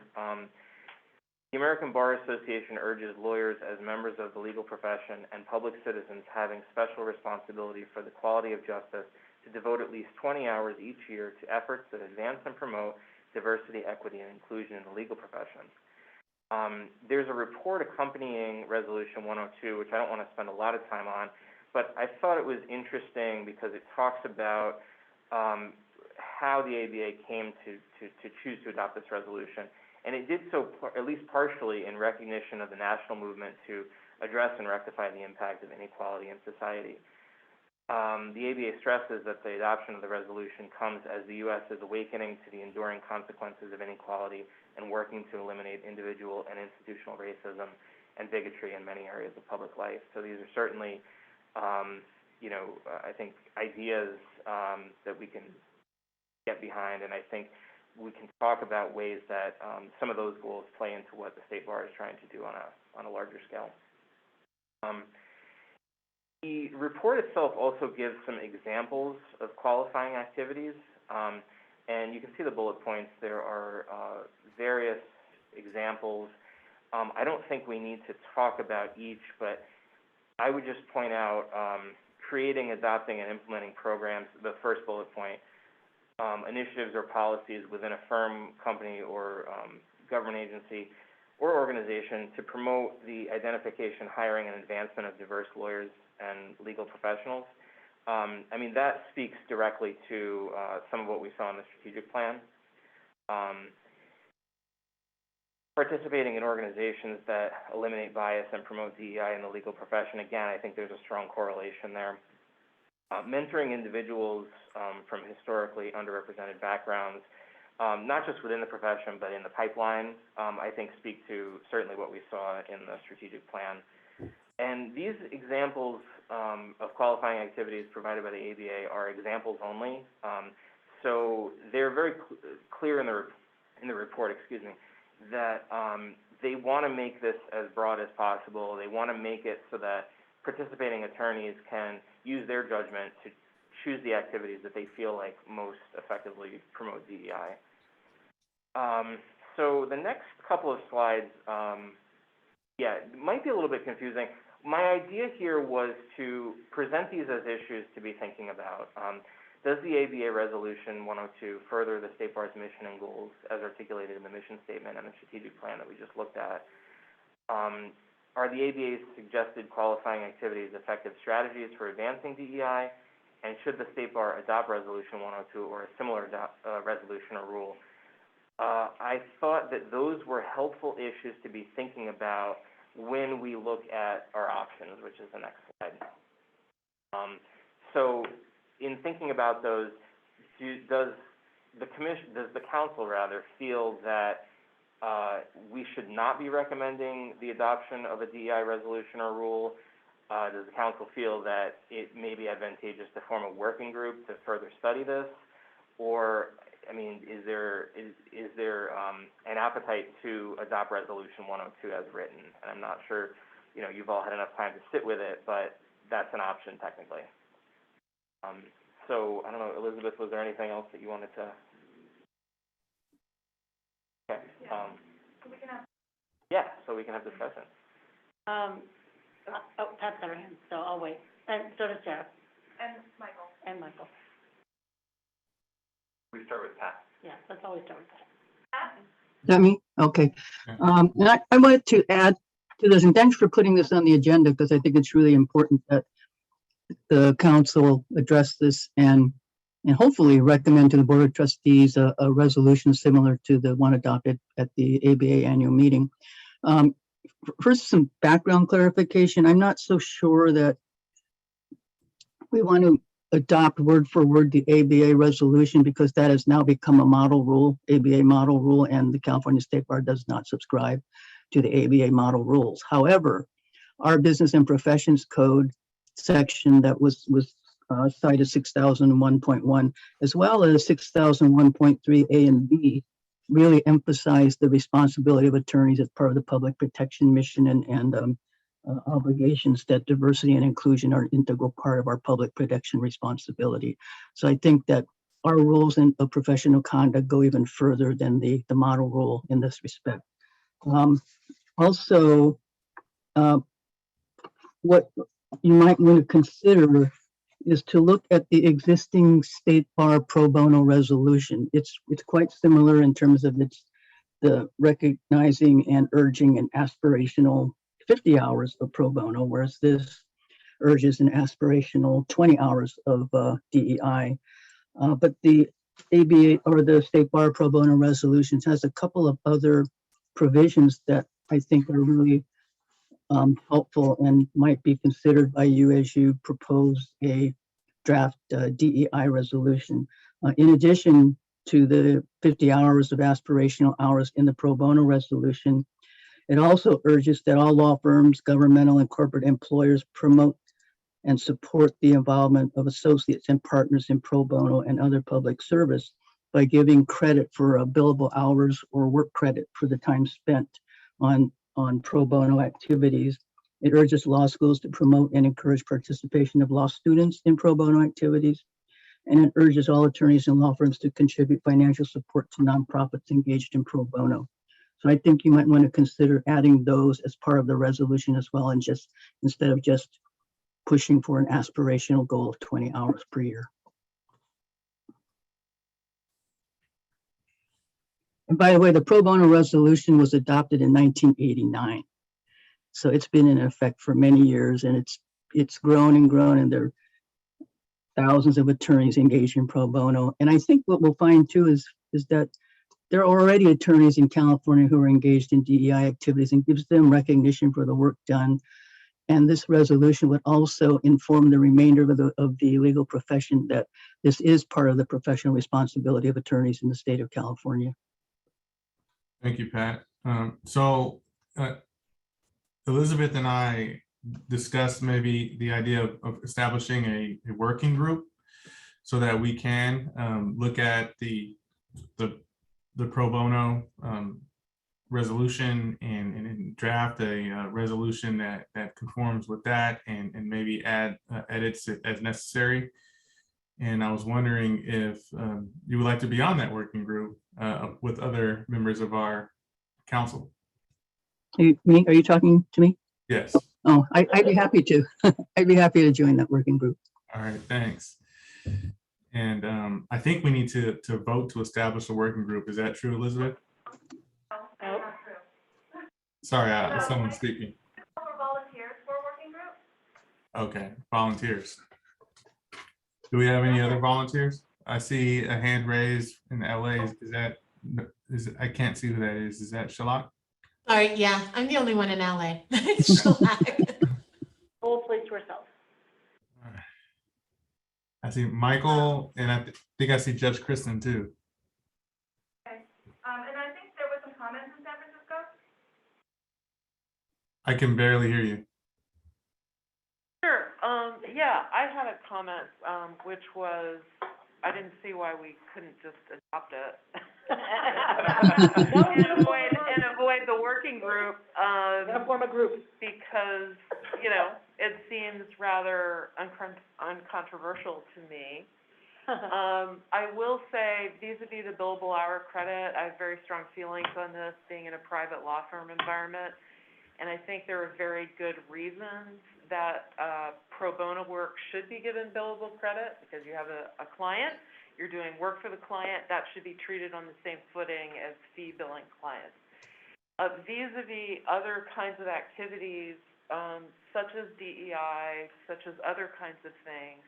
The American Bar Association urges lawyers as members of the legal profession and public citizens having special responsibility for the quality of justice to devote at least 20 hours each year to efforts that advance and promote diversity, equity, and inclusion in the legal profession. There's a report accompanying Resolution 102, which I don't want to spend a lot of time on, but I thought it was interesting because it talks about how the ABA came to choose to adopt this resolution. And it did so at least partially in recognition of the national movement to address and rectify the impact of inequality in society. The ABA stresses that the adoption of the resolution comes as the U.S. is awakening to the enduring consequences of inequality and working to eliminate individual and institutional racism and bigotry in many areas of public life. So these are certainly, I think, ideas that we can get behind, and I think we can talk about ways that some of those goals play into what the State Bar is trying to do on a larger scale. The report itself also gives some examples of qualifying activities, and you can see the bullet points. There are various examples. I don't think we need to talk about each, but I would just point out creating, adopting, and implementing programs, the first bullet point, initiatives or policies within a firm, company, or government agency or organization to promote the identification, hiring, and advancement of diverse lawyers and legal professionals. I mean, that speaks directly to some of what we saw in the strategic plan. Participating in organizations that eliminate bias and promote DEI in the legal profession, again, I think there's a strong correlation there. Mentoring individuals from historically underrepresented backgrounds, not just within the profession, but in the pipeline, I think speak to certainly what we saw in the strategic plan. And these examples of qualifying activities provided by the ABA are examples only. So they're very clear in the report, excuse me, that they want to make this as broad as possible. They want to make it so that participating attorneys can use their judgment to choose the activities that they feel like most effectively promote DEI. So the next couple of slides, yeah, it might be a little bit confusing. My idea here was to present these as issues to be thinking about. Does the ABA Resolution 102 further the State Bar's mission and goals as articulated in the mission statement and the strategic plan that we just looked at? Are the ABA's suggested qualifying activities effective strategies for advancing DEI? And should the State Bar adopt Resolution 102 or a similar resolution or rule? I thought that those were helpful issues to be thinking about when we look at our options, which is the next slide. So in thinking about those, does the council rather feel that we should not be recommending the adoption of a DEI resolution or rule? Does the council feel that it may be advantageous to form a working group to further study this? Or, I mean, is there an appetite to adopt Resolution 102 as written? And I'm not sure, you know, you've all had enough time to sit with it, but that's an option technically. So I don't know, Elizabeth, was there anything else that you wanted to? Okay. Yeah, so we can have discussion. Oh, Pat's got her hand, so I'll wait. And so does Sarah. And Michael. And Michael. We start with Pat. Yeah, let's always start with Pat. Pat? Is that me? Okay. And I wanted to add to this, and thanks for putting this on the agenda, because I think it's really important that the council address this and hopefully recommend to the Board of Trustees a resolution similar to the one adopted at the ABA annual meeting. First, some background clarification. I'm not so sure that we want to adopt word for word the ABA resolution, because that has now become a model rule, ABA model rule, and the California State Bar does not subscribe to the ABA model rules. However, our Business and Professions Code section that was cited 6001.1, as well as 6001.3 A and B, really emphasize the responsibility of attorneys as part of the public protection mission and obligations that diversity and inclusion are an integral part of our public protection responsibility. So I think that our rules of professional conduct go even further than the model rule in this respect. Also, what you might want to consider is to look at the existing State Bar pro bono resolution. It's quite similar in terms of the recognizing and urging an aspirational 50 hours of pro bono, whereas this urges an aspirational 20 hours of DEI. But the ABA or the State Bar pro bono resolutions has a couple of other provisions that I think are really helpful and might be considered by you as you propose a draft DEI resolution. In addition to the 50 hours of aspirational hours in the pro bono resolution, it also urges that all law firms, governmental and corporate employers promote and support the involvement of associates and partners in pro bono and other public service by giving credit for billable hours or work credit for the time spent on pro bono activities. It urges law schools to promote and encourage participation of law students in pro bono activities. And it urges all attorneys and law firms to contribute financial support to nonprofits engaged in pro bono. So I think you might want to consider adding those as part of the resolution as well, and just instead of just pushing for an aspirational goal of 20 hours per year. And by the way, the pro bono resolution was adopted in 1989. So it's been in effect for many years, and it's grown and grown, and there are thousands of attorneys engaged in pro bono. And I think what we'll find too is that there are already attorneys in California who are engaged in DEI activities, and gives them recognition for the work done. And this resolution would also inform the remainder of the legal profession that this is part of the professional responsibility of attorneys in the state of California. Thank you, Pat. So Elizabeth and I discussed maybe the idea of establishing a working group so that we can look at the pro bono resolution and draft a resolution that conforms with that, and maybe add edits as necessary. And I was wondering if you would like to be on that working group with other members of our council. Are you talking to me? Yes. Oh, I'd be happy to. I'd be happy to join that working group. All right, thanks. And I think we need to vote to establish a working group. Is that true, Elizabeth? Nope. Sorry, someone's speaking. For volunteers for a working group? Okay, volunteers. Do we have any other volunteers? I see a hand raised in LA. I can't see who that is. Is that Shalak? Sorry, yeah, I'm the only one in LA. It's Shellac. Whole place to ourselves. I see Michael, and I think I see Judge Kristen too. Okay. And I think there was some comments in San Francisco. I can barely hear you. Sure, yeah, I had a comment, which was, I didn't see why we couldn't just adopt it. and avoid the working group, Form a group. because, it seems rather uncontroversial to me. I will say, vis-a-vis the billable hour credit, I have very strong feelings on this, being in a private law firm environment. And I think there are very good reasons that pro bono work should be given billable credit, because you have a client, you're doing work for the client, that should be treated on the same footing as fee billing clients. Vis-a-vis other kinds of activities, such as DEI, such as other kinds of things,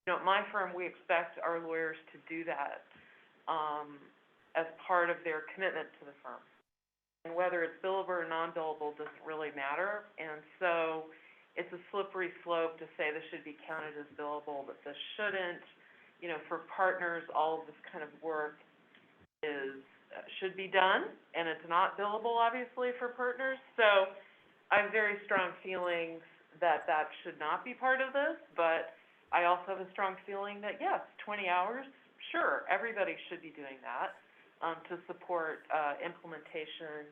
at my firm, we expect our lawyers to do that as part of their commitment to the firm. And whether it's billable or non-billable doesn't really matter. And so it's a slippery slope to say this should be counted as billable, but this shouldn't. For partners, all of this kind of work should be done, and it's not billable, obviously, for partners. So I have very strong feelings that should not be part of this, but I also have a strong feeling that, yes, 20 hours, sure, everybody should be doing that. To support implementation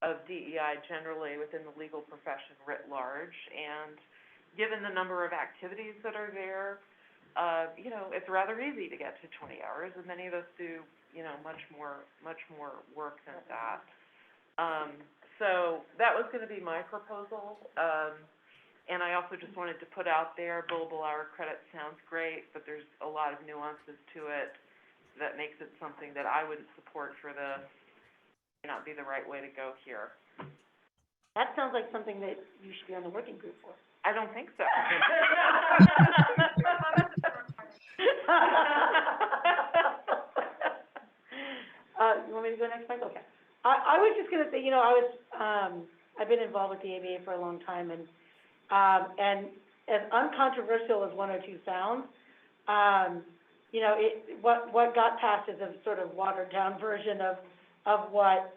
of DEI generally within the legal profession writ large. And given the number of activities that are there, it's rather easy to get to 20 hours, and many of us do, much more work than that. So that was going to be my proposal. And I also just wanted to put out there, billable hour credit sounds great, but there's a lot of nuances to it that makes it something that I wouldn't support for this. May not be the right way to go here. That sounds like something that you should be on the working group for. I don't think so. You want me to go next, Mike? Okay. I was just gonna say, I've been involved with the ABA for a long time, and as uncontroversial as 102 sounds, what got passed is a sort of watered down version of what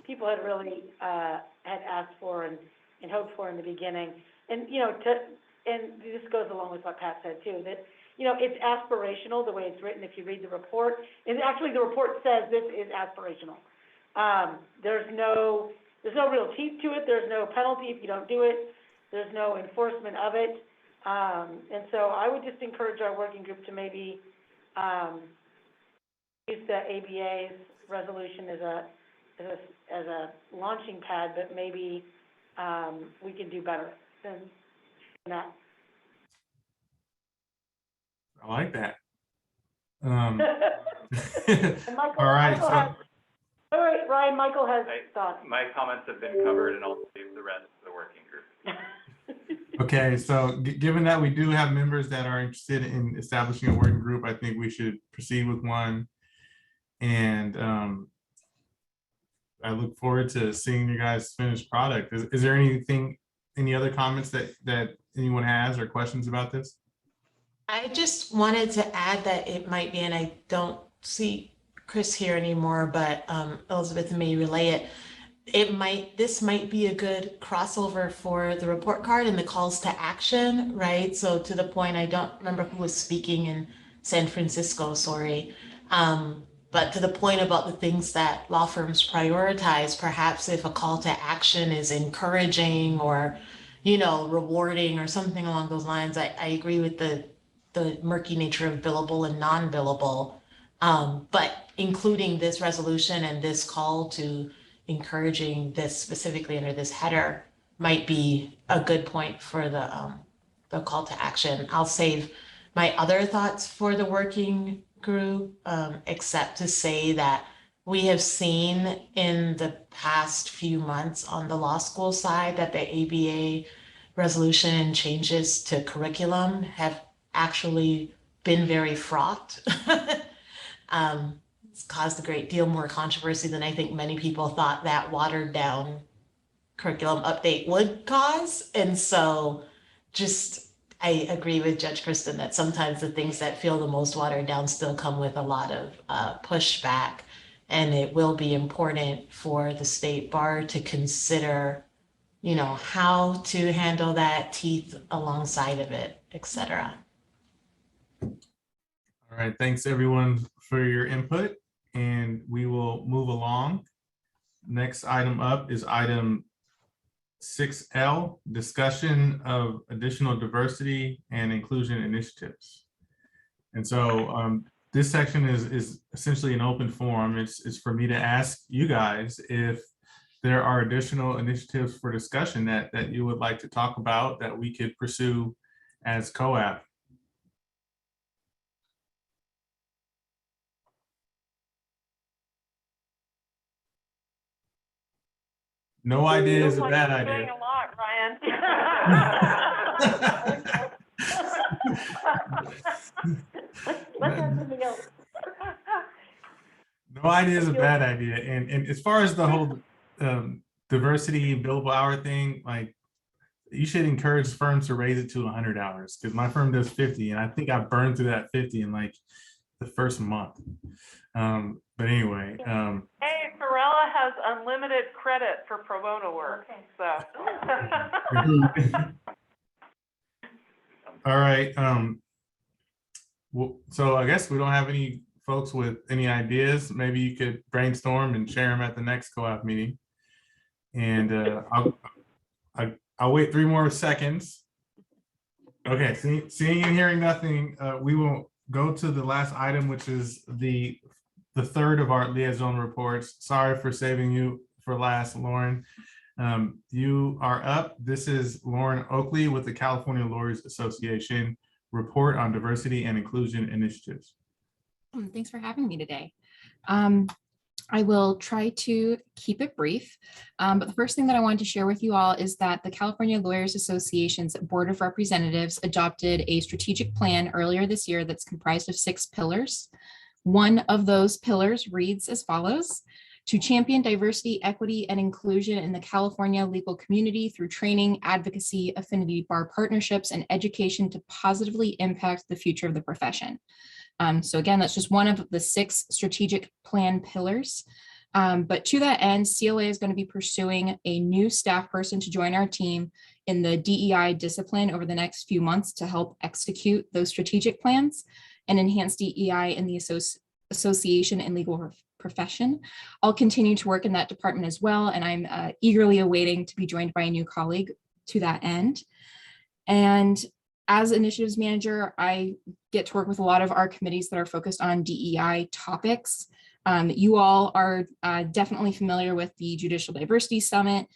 people had really had asked for and hoped for in the beginning. And this goes along with what Pat said too, that it's aspirational the way it's written. If you read the report, and actually the report says this is aspirational. There's no real teeth to it. There's no penalty if you don't do it. There's no enforcement of it. And so I would just encourage our working group to maybe use the ABA's resolution as a launching pad, but maybe we can do better than that. I like that. And Michael, All right. Michael All right, Ryan, Michael has thoughts. My comments have been covered, and I'll save the rest for the working group. Okay, so given that we do have members that are interested in establishing a working group, I think we should proceed with one. And I look forward to seeing you guys' finished product. Is there any other comments that anyone has or questions about this? I just wanted to add that it might be, and I don't see Chris here anymore, but Elizabeth may relay it. This might be a good crossover for the report card and the calls to action, right? So to the point, I don't remember who was speaking in San Francisco, sorry. But to the point about the things that law firms prioritize, perhaps if a call to action is encouraging or, rewarding or something along those lines, I agree with the murky nature of billable and non-billable. But including this resolution and this call to encouraging this specifically under this header might be a good point for the call to action. I'll save my other thoughts for the working group, except to say that we have seen in the past few months on the law school side that the ABA resolution and changes to curriculum have actually been very fraught. It's caused a great deal more controversy than I think many people thought that watered down curriculum update would cause. And so I agree with Judge Kristen that sometimes the things that feel the most watered down still come with a lot of pushback. And it will be important for the state bar to consider, how to handle that, teeth alongside of it, et cetera. All right, thanks everyone for your input, and we will move along. Next item up is item 6L, discussion of additional diversity and inclusion initiatives. And so this section is essentially an open forum. It's for me to ask you guys if there are additional initiatives for discussion that you would like to talk about that we could pursue as COAF. No idea is a bad idea. Doing a lot, Ryan. Let's have something else. No idea is a bad idea. And as far as the whole diversity billable hour thing, like, you should encourage firms to raise it to 100 hours, because my firm does 50, and I think I burned through that 50 in like the first month. But anyway. Hey, Sorella has unlimited credit for pro bono work, so. All right. Well, so I guess we don't have any folks with any ideas. Maybe you could brainstorm and share them at the next COAF meeting. And I'll wait 3 more seconds. Okay, seeing and hearing nothing, we will go to the last item, which is the third of our liaison reports. Sorry for saving you for last, Lauren. You are up. This is Lauren Oakley with the California Lawyers Association report on diversity and inclusion initiatives. Thanks for having me today. I will try to keep it brief, but the first thing that I wanted to share with you all is that the California Lawyers Association's Board of Representatives adopted a strategic plan earlier this year that's comprised of 6 pillars. One of those pillars reads as follows: to champion diversity, equity, and inclusion in the California legal community through training, advocacy, affinity bar partnerships, and education to positively impact the future of the profession. So again, that's just one of the 6 strategic plan pillars. But to that end, CLA is going to be pursuing a new staff person to join our team in the DEI discipline over the next few months to help execute those strategic plans and enhance DEI in the association and legal profession. I'll continue to work in that department as well, and I'm eagerly awaiting to be joined by a new colleague to that end. And as initiatives manager, I get to work with a lot of our committees that are focused on DEI topics. You all are definitely familiar with the Judicial Diversity Summit,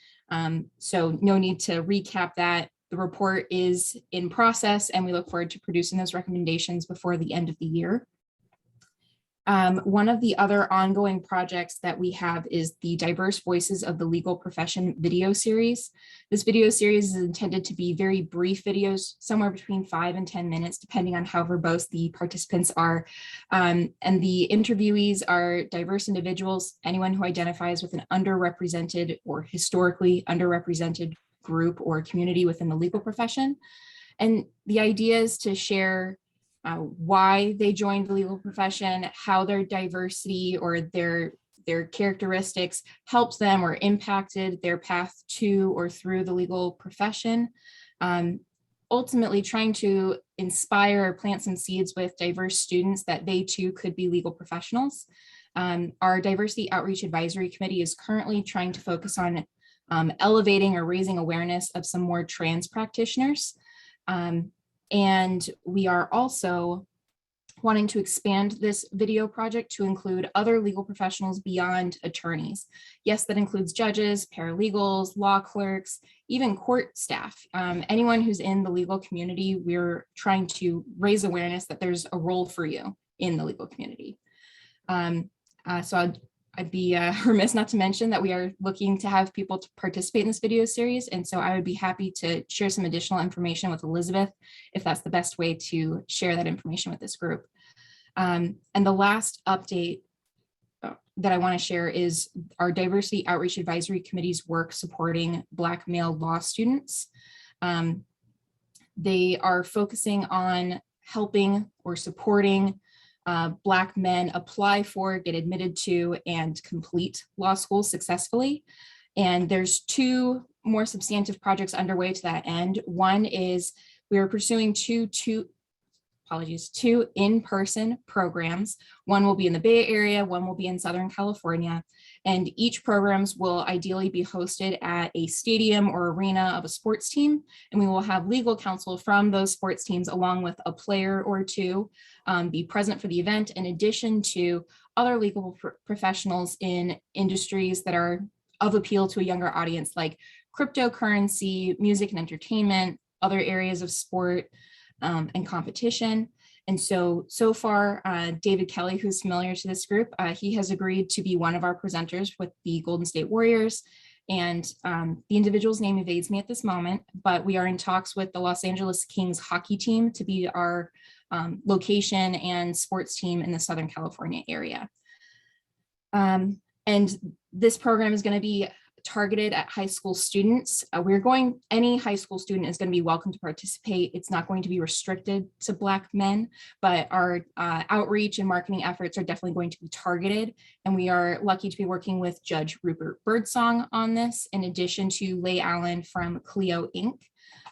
so no need to recap that. The report is in process, and we look forward to producing those recommendations before the end of the year. One of the other ongoing projects that we have is the Diverse Voices of the Legal Profession video series. This video series is intended to be very brief videos, somewhere between 5 and 10 minutes, depending on how verbose the participants are. And the interviewees are diverse individuals, anyone who identifies with an underrepresented or historically underrepresented group or community within the legal profession. And the idea is to share why they joined the legal profession, how their diversity or their characteristics helped them or impacted their path to or through the legal profession. Ultimately trying to inspire or plant some seeds with diverse students that they too could be legal professionals. Our Diversity Outreach Advisory Committee is currently trying to focus on elevating or raising awareness of some more trans practitioners. And we are also wanting to expand this video project to include other legal professionals beyond attorneys. Yes, that includes judges, paralegals, law clerks, even court staff. Anyone who's in the legal community, we're trying to raise awareness that there's a role for you in the legal community. So I'd be remiss not to mention that we are looking to have people to participate in this video series. And so I would be happy to share some additional information with Elizabeth, if that's the best way to share that information with this group. And the last update that I want to share is our Diversity Outreach Advisory Committee's work supporting Black male law students. They are focusing on helping or supporting Black men apply for, get admitted to, and complete law school successfully. And there's two more substantive projects underway to that end. One is we are pursuing two in-person programs. One will be in the Bay Area, one will be in Southern California. And each programs will ideally be hosted at a stadium or arena of a sports team. And we will have legal counsel from those sports teams along with a player or two be present for the event, in addition to other legal professionals in industries that are of appeal to a younger audience, like cryptocurrency, music and entertainment, other areas of sport and competition. And so far, David Kelly, who's familiar to this group, he has agreed to be one of our presenters with the Golden State Warriors. And the individual's name evades me at this moment, but we are in talks with the Los Angeles Kings hockey team to be our location and sports team in the Southern California area. And this program is going to be targeted at high school students. Any high school student is going to be welcome to participate. It's not going to be restricted to Black men, but our outreach and marketing efforts are definitely going to be targeted. And we are lucky to be working with Judge Rupert Birdsong on this, in addition to Leigh Allen from Clio Inc.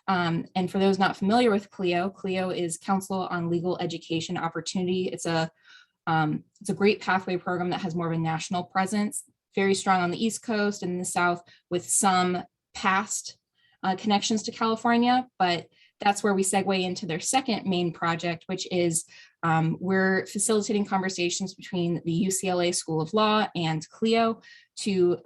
And for those not familiar with Clio is Council on Legal Education Opportunity. It's a great pathway program that has more of a national presence, very strong on the East Coast and in the South, with some past connections to California, but that's where we segue into their second main project, which is we're facilitating conversations between the UCLA School of Law and Clio to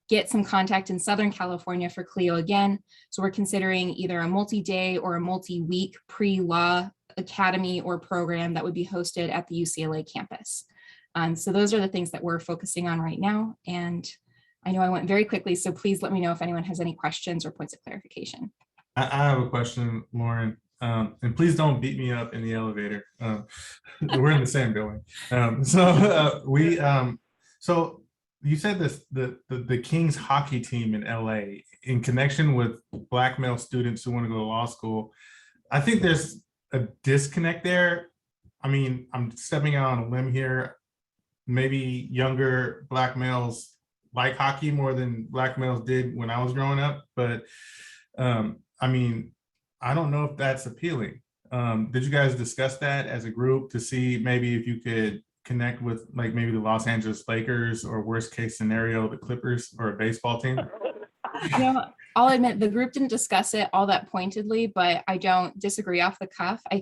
get some contact in Southern California for Clio again. So we're considering either a multi-day or a multi-week pre-law academy or program that would be hosted at the UCLA campus. So those are the things that we're focusing on right now. And I know I went very quickly, so please let me know if anyone has any questions or points of clarification. I have a question, Lauren, and please don't beat me up in the elevator. We're in the same building. So you said this, the Kings hockey team in LA, in connection with Black male students who want to go to law school. I think there's a disconnect there. I mean, I'm stepping out on a limb here. Maybe younger Black males like hockey more than Black males did when I was growing up, but I mean, I don't know if that's appealing. Did you guys discuss that as a group to see maybe if you could connect with like maybe the Los Angeles Lakers, or worst case scenario, the Clippers, or a baseball team? You know, I'll admit the group didn't discuss it all that pointedly, but I don't disagree off the cuff. I